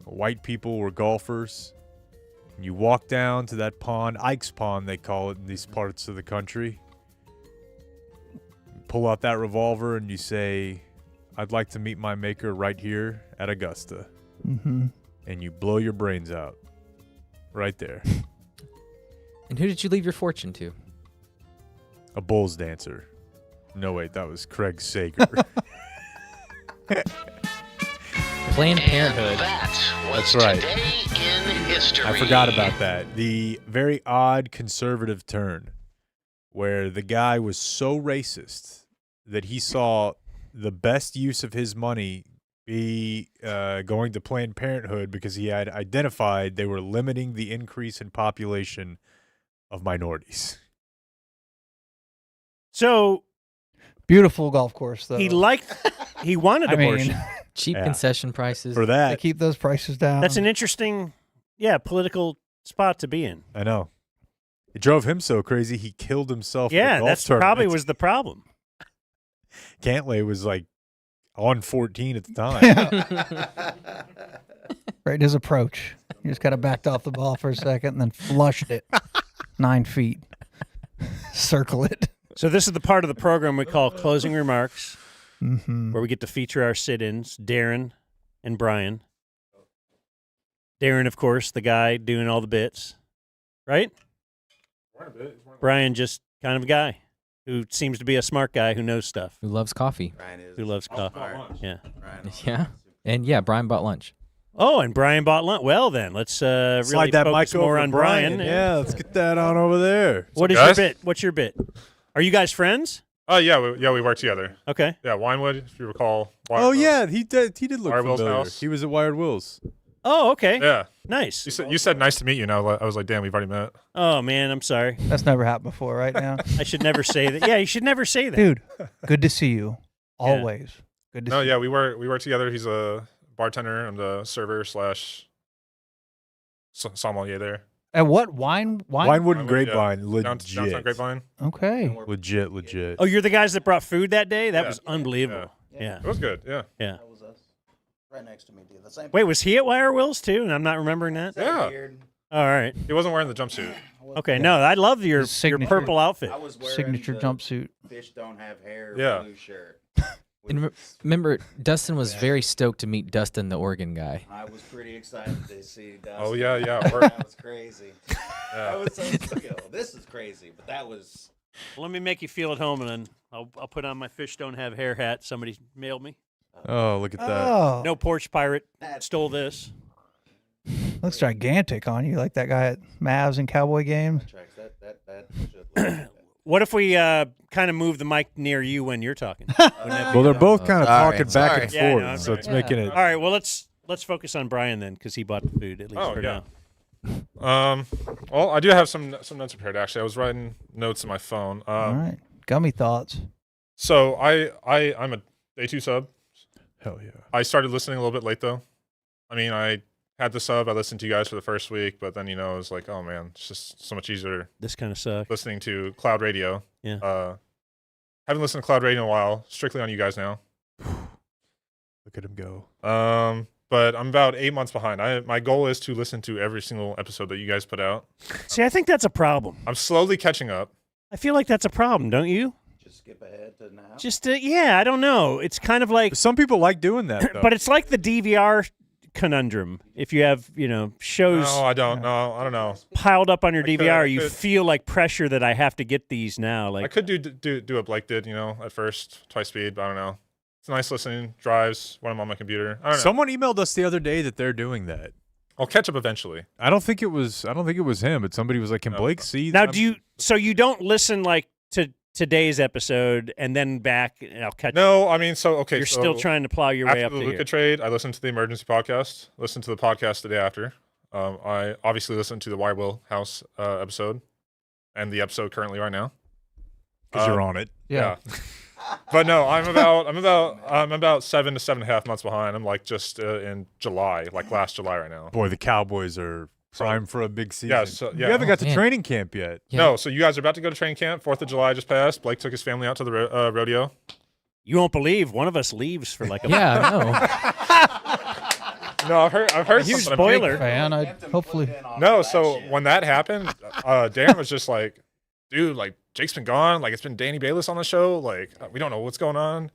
White people were golfers. And you walk down to that pond, Ike's Pond they call it in these parts of the country. You pull out that revolver and you say, I'd like to meet my maker right here at Augusta. Mm-hmm. And you blow your brains out. Right there. And who did you leave your fortune to? A Bulls dancer. No, wait, that was Craig Sager. Planned Parenthood. That's right. I forgot about that. The very odd conservative turn where the guy was so racist that he saw the best use of his money be going to Planned Parenthood because he had identified they were limiting the increase in population of minorities. So beautiful golf course, though. he wanted abortion. Cheap Yeah. concession prices. For that. They keep those prices down. That's an interesting, political spot to be in. I know. It drove him so crazy he killed himself. in a Yeah, golf that's probably tournament. was the problem. Cantlay was like on 14 at the time. Right in his approach. He just kind of backed off the ball for a second and then flushed it 9 feet. Circle it. So this is the part of the program we call closing remarks, Mm-hmm. where we get to feature our sit-ins, Darren and Brian. Darren, of course, the guy doing all the bits, right? Brian, just kind of a guy who seems to be a smart guy who knows stuff. Who loves coffee. Who loves coffee. Yeah. Yeah. And yeah, Brian bought lunch. Oh, and Brian bought lunch. Well, then, let's really Slide that focus mic more over on to Brian. Brian. Yeah, let's get that on over there. What is your bit? What's your bit? Are you guys friends? Oh yeah, we work together. Okay. Yeah, Winewood, if you recall. Oh yeah, he did look Wired Will's familiar. house. He was at Wired Will's. Oh, okay. Yeah. Nice. You said nice to meet you. And I was like, damn, we've already met. Oh, man, I'm sorry. That's never happened before, right now? I should never say that. Yeah, you should never say that. Dude, good to see you. Always. Good to see you. Yeah, we work together. He's a bartender. I'm the server / sommelier there. At what? Winewood Winewood Grapevine, yeah. legit. Downtown Grapevine. Okay. Legit. Oh, you're the guys that brought food that day? That was unbelievable. Yeah. It was good, yeah. Yeah. That was us. Right next to me, dude. The same. Wait, was he at Wire Wills too? And I'm not remembering that? Yeah. All right. He wasn't wearing the jumpsuit. Okay, no, I love your signature- purple outfit. I was wearing Signature the jumpsuit. Fish don't have hair. Yeah. Blue shirt. And remember, Dustin was very stoked to meet Dustin, the Oregon guy. I was pretty excited to see Dustin. Oh, yeah. That was crazy. Yeah. I was so skill. This is crazy, but that was. Let me make you feel at home, and then I'll put on my fish don't have hair hat somebody mailed me. Oh, look at that. Oh. No porch pirate stole this. Looks gigantic on you, like that guy at Mavs and Cowboy games. That should look What if we kind of move the mic near you when you're talking? Wouldn't that be Well, they're fun? bould both kind of Sorry. talking back and Yeah, I know, forth, I'm so sorry. it's making it. All right, well let's focus on Brian then, because he bought the food at least Oh, for yeah. now. Well, I do have some notes prepared, actually. I was writing notes in my phone. All right. Gummy thoughts. So I'm a day 2 sub. Hell yeah. I started listening a little bit late, though. I mean, I had the sub. I listened to you guys for the first week, but then, it was like, oh, man, it's just so much easier This kind of sucks. listening to Cloud Radio. Yeah. Haven't listened to Cloud Radio in a while. Strictly on you guys now. Look at him go. But I'm about 8 months behind. My goal is to listen to every single episode that you guys put out. See, I think that's a problem. I'm slowly catching up. I feel like that's a problem, don't you? Just skip ahead to now. I don't know. It's kind of like some people like doing that, though. But it's like the DVR conundrum. If you have, shows No, I don't know. piled up on your I could- DVR, I you could- feel like pressure that I have to get these now. Like I could do what Blake did, at first, twice speed, but I don't know. It's nice listening, drives when I'm on my computer. I don't know. Someone emailed us the other day that they're doing that. I'll catch up eventually. I don't think it was him, but somebody was like, "Can Blake see?" now, them?" so you don't listen like to today's episode and then back and I'll catch No, I mean, okay. You're so still trying to plow your way up after the to Luca here. trade, I listened to the emergency podcast, listened to the podcast the day after. I obviously listened to the Why Will House episode and the episode currently right now. Because you're on it. Yeah. But no, I'm about 7 to 7.5 months behind. I'm like just in July, like last July right now. Boy, the Cowboys are prime for a big season. Yeah, so, You haven't got to training camp yet. No, so you guys are about to go to training camp. 4th of July just passed. Blake took his family out to the rodeo. You won't believe one of us leaves for like a No, I've heard Huge something. spoiler. Fan, hopefully. No, so when that happened, Darren was just like, dude, like Jake's been gone. Like it's been Danny Bayless on the show. Like we don't know what's going on.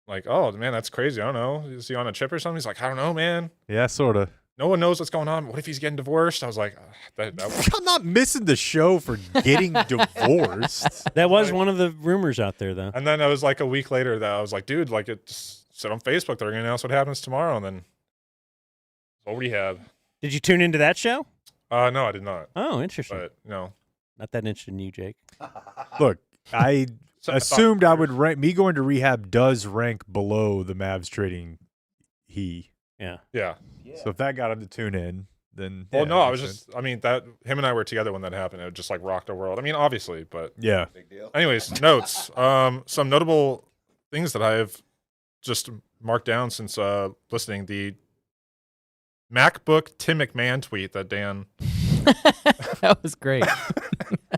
Like, oh man, that's crazy. I don't know. Is he on a chip or something? He's like, I don't know, man. Yeah, sort of. No one knows what's going on. What if he's getting divorced? I was like, I'm not missing the show for getting divorced. That was one of the rumors out there, though. And then it was like a week later that I was like, dude, like it just said on Facebook they're gonna announce what happens tomorrow, and then what we had. Did you tune into that show? No, I did not. Oh, interesting. But no, not that interested in you, Jake. Look, I So I thought- assumed I would rank me going to rehab does rank below the Mavs trading he. Yeah. Yeah. So if that got him to tune in, then Well, yeah, no, I that was makes just. sense. I mean, that him and I were together when that happened. It just like rocked our world. I mean, obviously, but Yeah. Anyways, notes. Some notable things that I have just marked down since listening. The MacBook Tim McMahon tweet that Dan. That was great.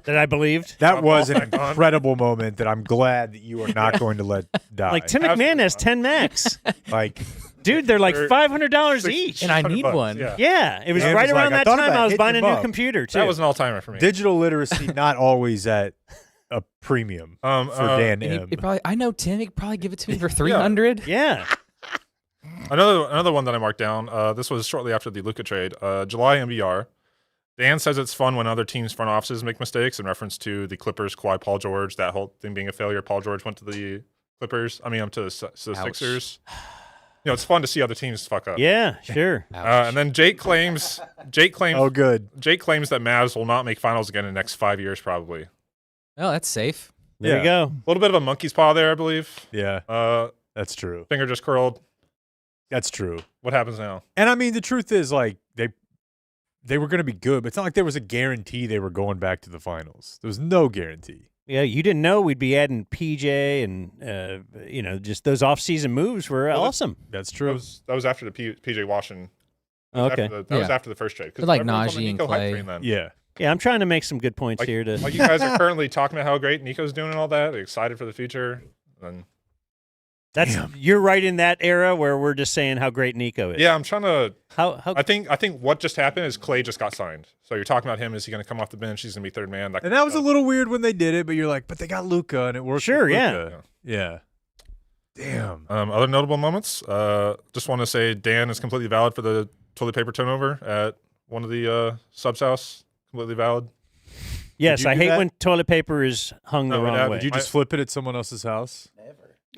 That I believed. That was an incredible moment that I'm glad that you are not going to let die. Like Tim McMahon has 10 Macs. Like, dude, they're like They're $500 each. And I need $600, one. Yeah, it was Dan right was like, around I that thought time about I was hitting buying a him new up. computer too. That was an all timer for me. digital literacy not always at a premium for Dan And M. I know Tim. He could probably give it to me for $300. Yeah. Another one that I marked down. This was shortly after the Luka trade. July MBR. Dan says it's fun when other teams' front offices make mistakes in reference to the Clippers, Kawhi, Paul George, that whole thing being a failure. Paul George went to the Clippers. I mean, to the Sixers. It's fun to see other teams fuck up. Yeah, sure. And then Jake claims. Oh, good. Jake claims that Mavs will not make finals again in the next 5 years, probably. Oh, that's safe. There you go. A little bit of a monkey's paw there, I believe. Yeah, that's true. Finger just curled. That's true. What happens now? And I mean, the truth is, like, they were going to be good, but it's not like there was a guarantee they were going back to the finals. There was no guarantee. Yeah, you didn't know we'd be adding PJ and just those off-season moves were awesome. That's true. That was after the PJ Washington. Okay. That was after the first trade. 'Cause Like everyone's on the Najee and Nico hype Clay. train then. Yeah. Yeah, I'm trying to make some good points here to. Like you guys are currently talking about how great Nico's doing and all that, excited for the future. Then you're right in that era where we're just saying how great Nico is. yeah, I'm trying to. How I think what just happened is Clay just got signed. So you're talking about him. Is he going to come off the bench? He's going to be third man. And that was a little weird when they did it, but you're like, but they got Luca and it worked. Sure, with yeah. Luka. Yeah. Damn. Other notable moments. Just want to say Dan is completely valid for the toilet paper turnover at one of the subs house. Completely valid. Yes, Did you I do hate that? when toilet paper is hung the No, it wrong happened. way. Did you just flip it at someone else's house?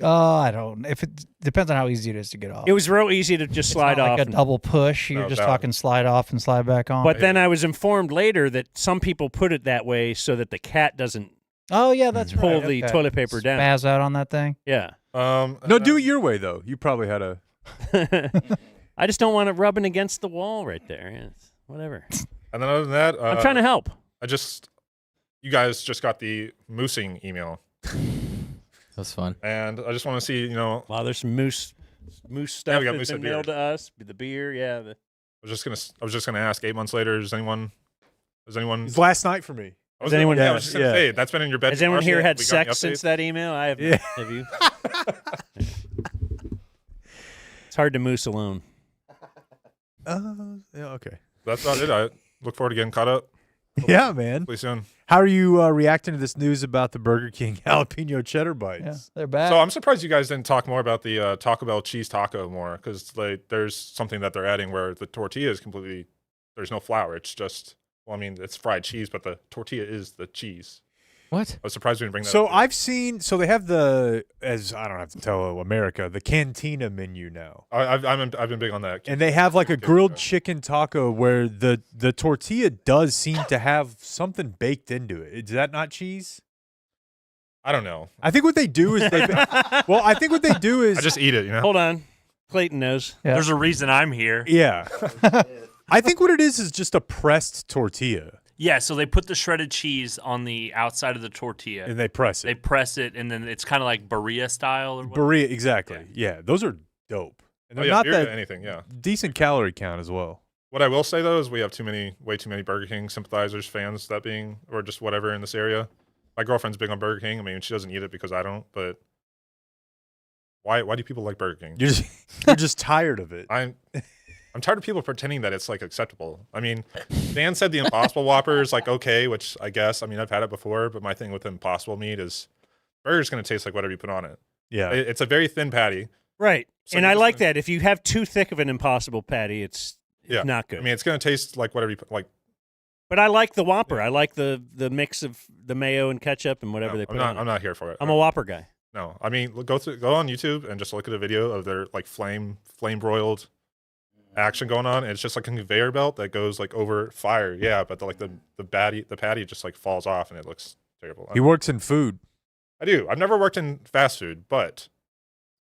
I don't. If it depends on how easy it is to get off. It was real easy to just It's slide not off. like a double push. You're No, just that- talking slide off and slide back on. But then I was informed later that some people put it that way so that the cat doesn't oh yeah, that's right. pull the Okay. toilet paper down. Spaz out on that thing. Yeah. No, do it your way, though. You probably had a. I just don't want it rubbing against the wall right there. Yeah, it's whatever. And then other than that, I'm trying to help. You guys just got the moosing email. That's fun. And I just want to see, Wow, there's some moose stuff we got that's moose been and beer. mailed to us. The beer, yeah. was just gonna ask. 8 months later, has anyone? It's last night for me. Has anyone? I was just gonna say that's been in your bed. Has anyone here had We got any sex since updates? that email? I have. Yeah. Have you? It's hard to moose alone. Yeah, okay. That's about it. I look forward to getting caught up. Yeah, man. Hopefully soon. How are you reacting to this news about the Burger King jalapeno cheddar bites? Yeah, they're back. So I'm surprised you guys didn't talk more about the Taco Bell cheese taco more, because like there's something that they're adding where the tortilla is completely, there's no flour. It's just, well, I mean, it's fried cheese, but the tortilla is the cheese. What? I was surprised we didn't bring that So up. I've seen. So they have as I don't have to tell America, the Cantina menu now, I've been big on that. and they have like a grilled chicken taco where the tortilla does seem to have something baked into it. Is that not cheese? I don't know. I think what they do is well, I think what they do is I just eat it, you know? Hold on. Clayton knows. Yeah. There's a reason I'm here. Yeah. I think what it is just a pressed tortilla. Yeah, so they put the shredded cheese on the outside of the tortilla. And they press it. They press it, and then it's kind of like birria style. Or whatever. Birria, exactly. Yeah, those are dope. And Oh, they're yeah, not birria, that anything, yeah. decent calorie count as well. What I will say though is we have way too many Burger King sympathizers, fans, that being, or just whatever in this area. My girlfriend's big on Burger King. I mean, she doesn't eat it because I don't, but why do people like Burger King? You're just tired of it. I'm tired of people pretending that it's like acceptable. I mean, Dan said the Impossible Whopper is like okay, which I guess, I mean, I've had it before, but my thing with Impossible meat is burger's going to taste like whatever you put on it. Yeah. It's a very thin patty. Right. So And you're I just like gonna- that. If you have too thick of an Impossible patty, it's not good. I mean, it's going to taste like whatever you put, like. But I like the Whopper. I like the mix of the mayo and ketchup and whatever No, they put I'm on it. not here for it. I'm a Whopper guy. No, I mean, go on YouTube and just look at a video of their like flame broiled action going on. And it's just like a conveyor belt that goes like over fire. Yeah, but the patty just like falls off and it looks terrible. He works in food. I do. I've never worked in fast food, but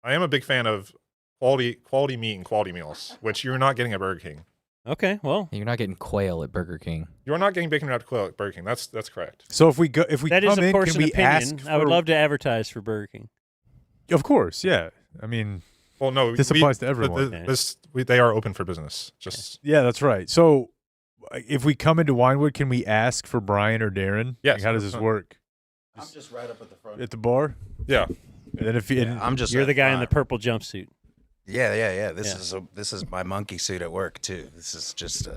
I am a big fan of quality meat and quality meals, which you're not getting at Burger King. Okay, well, You're not getting quail at Burger King. You're not getting bacon wrapped quail at Burger King. That's correct. So if we that come is, of in, course, can an we opinion. ask? I would for- love to advertise for Burger King. Of course, yeah. I mean, Well, no, this applies to everyone. They are open for business. Just Yeah, that's right. So if we come into Winewood, can we ask for Brian or Darren? Yes, Like, how does this 100%. work? I'm just right up at the front. At the bar? Yeah. And then if you, and I'm just. You're at the guy in the front. purple jumpsuit. Yeah. This Yeah. this is my monkey suit at work too. This is just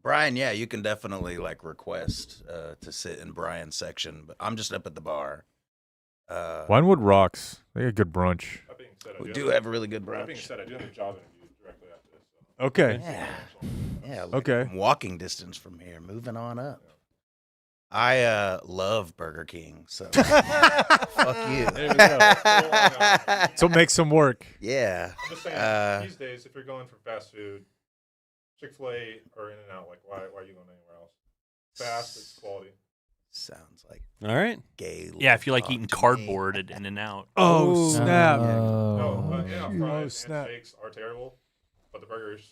Brian. Yeah, you can definitely like request to sit in Brian's section, but I'm just up at the bar. Winewood rocks. They got good brunch. that being said, We do have really good That being brunch. said, I do have a job interview directly after this. So. Okay. Yeah. Okay. I'm walking distance from here. Moving on up. I love Burger King, so fuck you. There we go. So make some work. Yeah. I'm just saying, these days, if you're going for fast food, Chick-fil-A or In-N-Out, like why are you going anywhere else? Fast, it's quality. Sounds like All right. gay. Yeah, if you like talk eating to me. cardboard at In-N-Out. Oh, snap. No, but In-N-Out Oh, fries and snap. steaks are terrible, but the burgers,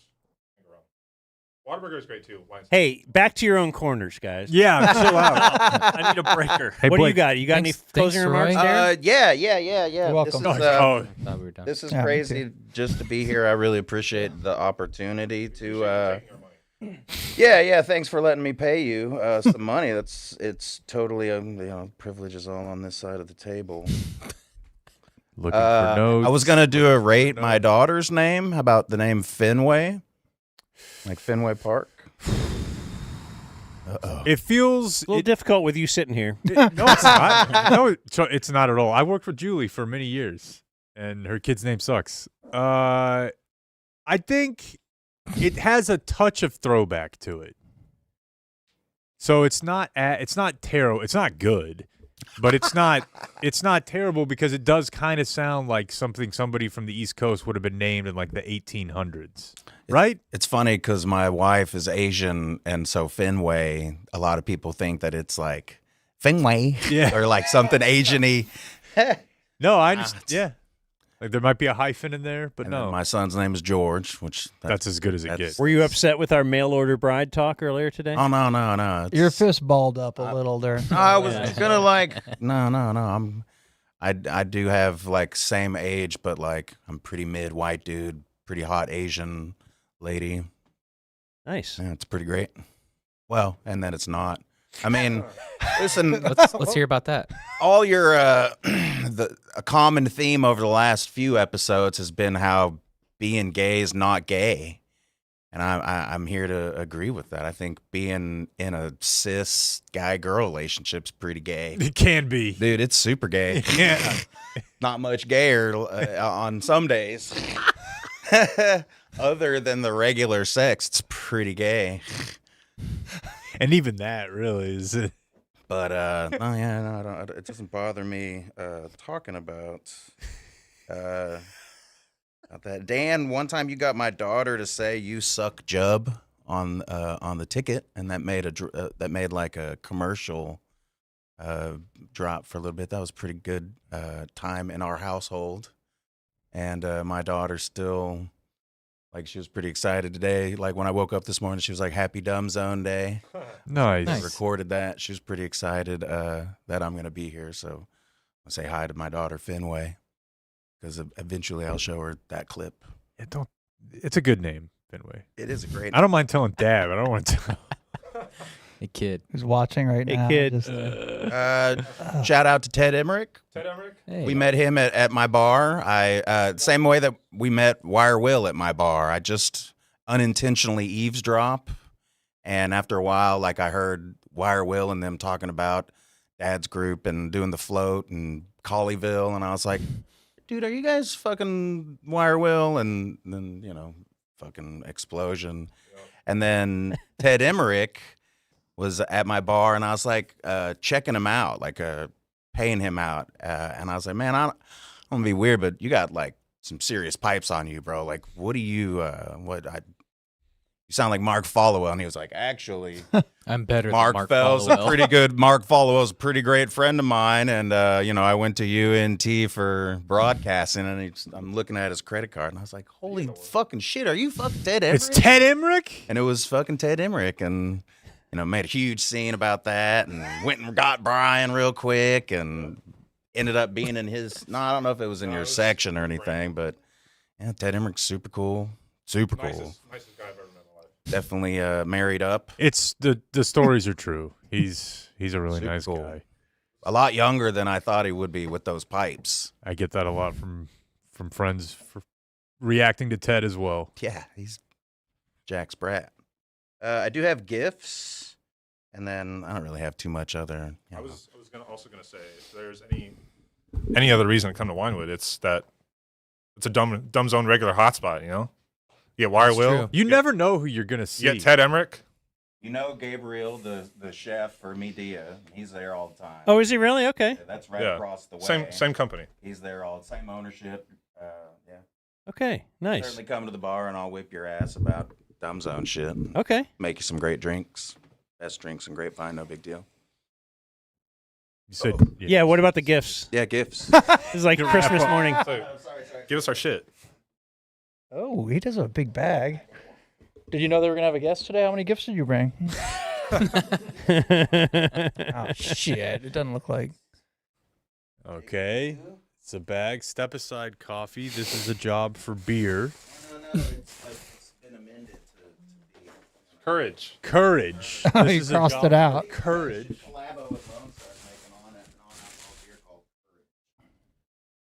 don't get me wrong. Whataburger is great too. Hey, back to your own corners, guys. Yeah, chill out. I need a breaker. what Hey, do you Blake. got? You got any closing remarks, Darren? Yeah. You're welcome. This is, Oh, Thought we were done. this is Yeah, me crazy just to be here. I really appreciate the opportunity to. Yeah. Thanks for letting me pay you some money. It's totally privilege is all on this side of the table. Looking for notes. I was gonna do a rate my daughter's name. How about the name Fenway? Like Fenway Park. It feels A little difficult with you sitting here. no, it's not. No, it's not at all. I worked with Julie for many years, and her kid's name sucks. I think it has a touch of throwback to it. So it's not terrible. It's not good, but it's not terrible because it does kind of sound like something somebody from the East Coast would have been named in like the 1800s, right? It's funny because my wife is Asian, and so Fenway. A lot of people think that it's like Fenway, Yeah. or like something Asian-y. No, I just yeah. Like there might be a hyphen in there, but And then no. my son's name is George, which That's as good as it gets. Were you upset with our mail order bride talk earlier today? Oh no! Your fist balled up a little there. I was gonna like no. I do have like same age, but like I'm pretty mid white dude, pretty hot Asian lady. Nice. Yeah, it's pretty great. Well, and then it's not. I mean, listen. Let's hear about that. All your a common theme over the last few episodes has been how being gay is not gay, and I'm here to agree with that. I think being in a cis guy-girl relationship's pretty gay. It can be, dude. It's super gay. Yeah, not much gayer on some days. Other than the regular sex, it's pretty gay. And even that really is. But it doesn't bother me talking about that. Dan, one time you got my daughter to say "you suck, Jub" on the ticket, and that made like a commercial drop for a little bit. That was pretty good time in our household, and my daughter still. Like, she was pretty excited today. Like, when I woke up this morning, she was like, "Happy Dumb Zone Day." Nice. I recorded that. She was pretty excited that I'm going to be here. So I'll say hi to my daughter, Finway, because eventually I'll show her that clip. It's a good name, Finway. It is a great I don't mind telling Dad, but I don't want to tell. Hey, kid. Who's watching right now? Hey, kid. Just, shout out to Ted Emmerich. Ted Emmerich? Hey. We met him at my bar. Same way that we met Wire Will at my bar. I just unintentionally eavesdrop, and after a while, like, I heard Wire Will and them talking about Dad's group and doing the float and Colleyville, and I was like, "Dude, are you guys fucking Wire Will?" And then fucking explosion, and then Ted Emmerich was at my bar, and I was like checking him out, like paying him out, and I was like, "Man, I'm gonna be weird, but you got like some serious pipes on you, bro. Like, what do you you sound like Mark Followell." And he was like, "Actually, I'm better Mark than Mark Fell's Followell. a pretty good. Mark Followell's a pretty great friend of mine, and I went to UNT for broadcasting, and I'm looking at his credit card, and I was like, holy fucking shit, are you fucking Ted Emmerich?" It's Ted Emmerich? And it was fucking Ted Emmerich, and made a huge scene about that, and went and got Brian real quick, and ended up being in his. No, I don't know if it was in your section or anything, but yeah, Ted Emmerich's super cool, super cool. Nicest guy I've ever met in my life. Definitely married up. It's the stories are true. He's a really Super nice cool. guy. A lot younger than I thought he would be with those pipes. I get that a lot from friends reacting to Ted as well. Yeah, he's Jack Sprat. I do have gifts, and then I don't really have too much other. I was also gonna say, if there's any other reason to come to Winewood, it's that it's a dumb zone regular hotspot. You get Wire Will. You never know who you're gonna see. You get Ted Emmerich. Gabriel, the chef for Media, he's there all the time. Oh, is he really? Okay. Yeah, that's right across the way. Same company. He's there all same ownership. Yeah. Okay, nice. Certainly come to the bar and I'll whip your ass about Dumb Zone shit. Okay. Make you some great drinks. Best drinks and grapevine, no big deal. You said, yeah, what about the gifts? Yeah, gifts. It's like Christmas morning. So, give us our shit. oh, he does have a big bag. Did you know they were gonna have a guest today? How many gifts did you bring? Oh shit! It doesn't look like. Okay. It's a bag. Step aside coffee. This is a job for beer. No, it's been amended to be. Courage. Courage. Oh, This you is a crossed job it out. for Courage. Collabo with Bone starts making on non-alcohol beer called Courage.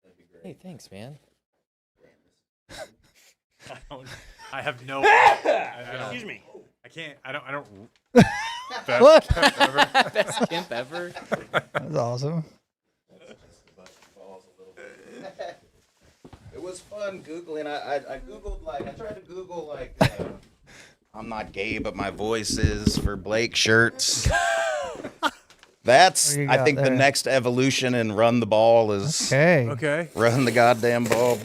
That'd be great. Hey, thanks, man. I have no. Excuse me. I can't. I don't. What? Best camp ever. That's awesome. It was fun Googling. I Googled, I tried to Google, I'm not gay, but my voice is for Blake shirts. That's, What do you I got think, the there? next evolution in Run the Ball is Okay. run the goddamn ball.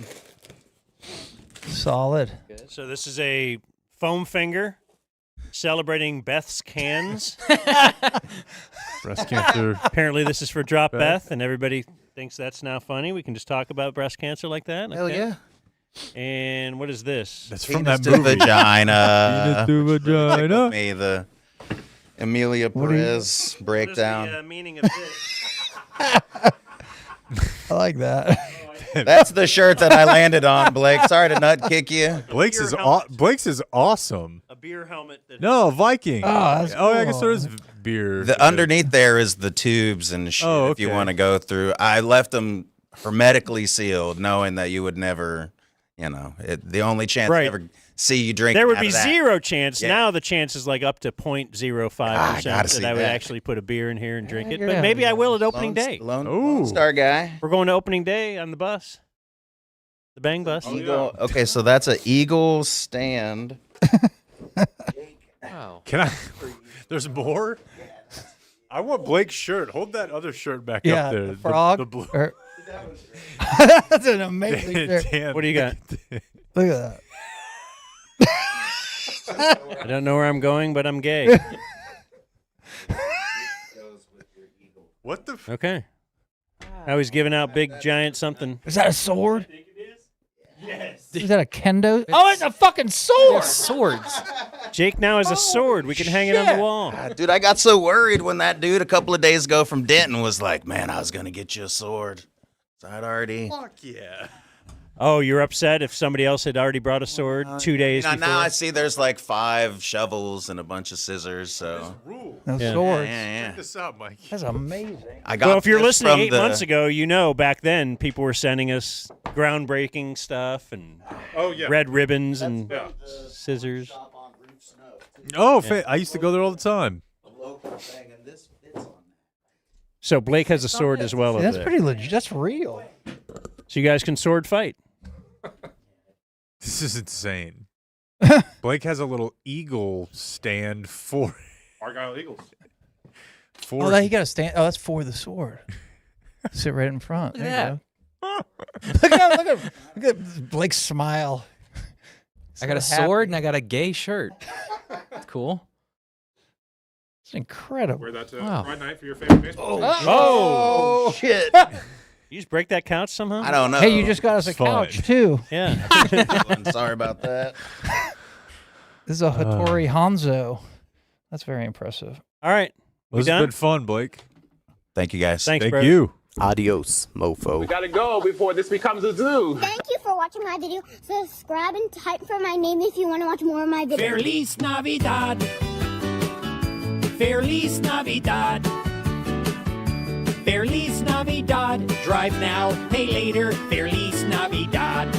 Solid. So this is a foam finger celebrating Beth's cans. Breast cancer. Apparently this is for Drop Beth. Beth, and everybody thinks that's now funny. We can just talk about breast cancer like that. Hell Okay. yeah. And what is this? That's from Penis that to movie. vagina. Penis to vagina. Me, the Amelia Perez breakdown. What is the meaning of this? I like that. That's the shirt that I landed on, Blake. Sorry to nut kick you. Blake's is awesome. A beer helmet. No, Viking. that's I guess cool. there is beer. The underneath there is the tubes and shit. Oh, If you okay. want to go through, I left them hermetically sealed, knowing that you would never, the only chance Right. I ever see you drink. There would out be of that. zero chance. Yeah. Now the chance is like up to 0.05% gotta see that I would that. actually put a beer in here and drink it. you're But gonna maybe I have will at opening Lone- day. Lone Star guy. We're going to opening day on the bus. The Bang bus. Eagle. Okay, so that's an eagle stand. Wow. Can I? There's more. I want Blake's shirt. Hold that other shirt back Yeah, up there. the frog. The blue. That's an amazing shirt. Dan, What do you got? Look at that. I don't know where I'm going, but I'm gay. What the? Okay. Now he's giving out big, giant something. Is that a sword? Yes. Is that a kendo? Oh, it's a fucking sword. Swords. Jake now has a sword. We can hang it on the wall. Dude, I got so worried when that dude a couple of days ago from Denton was like, "Man, I was gonna get you a sword." So I'd already. Fuck yeah. Oh, you're upset if somebody else had already brought a sword 2 days before? Now I see there's like 5 shovels and a bunch of scissors. So No Yeah. swords. yeah. Check this out, Mike. That's amazing. I got Well, if you're this listening from 8 months ago, you know back then people were sending us groundbreaking stuff and red ribbons and scissors. Oh, I used to go there all the time. So Blake has a sword as well. See, over that's there. pretty legit. That's real. So you guys can sword fight. This is insane. Blake has a little eagle stand for Argyle Eagles. Oh, that you got to stand. Oh, that's for the sword. Sit right in front. Look There at you go. Look at Blake's smile. I got a So happy. sword and I got a gay shirt. That's cool. It's incredible. Wear that to Wow. Friday night for your favorite baseball team. Oh shit! You just break that couch somehow? I don't know. Hey, you just got us a It's fine. couch too. Yeah. Sorry about that. This is a Hattori Hanzo. That's very impressive. All right. It was done? good fun, Blake. Thank you guys. Thanks, Thank bro. you. Adios, mofo. Gotta go before this becomes a zoo. Thank you for watching my video. Subscribe and type for my name if you want to watch more of my videos. Feliz Navidad. Feliz Navidad. Feliz Navidad. Drive now, pay later. Feliz Navidad.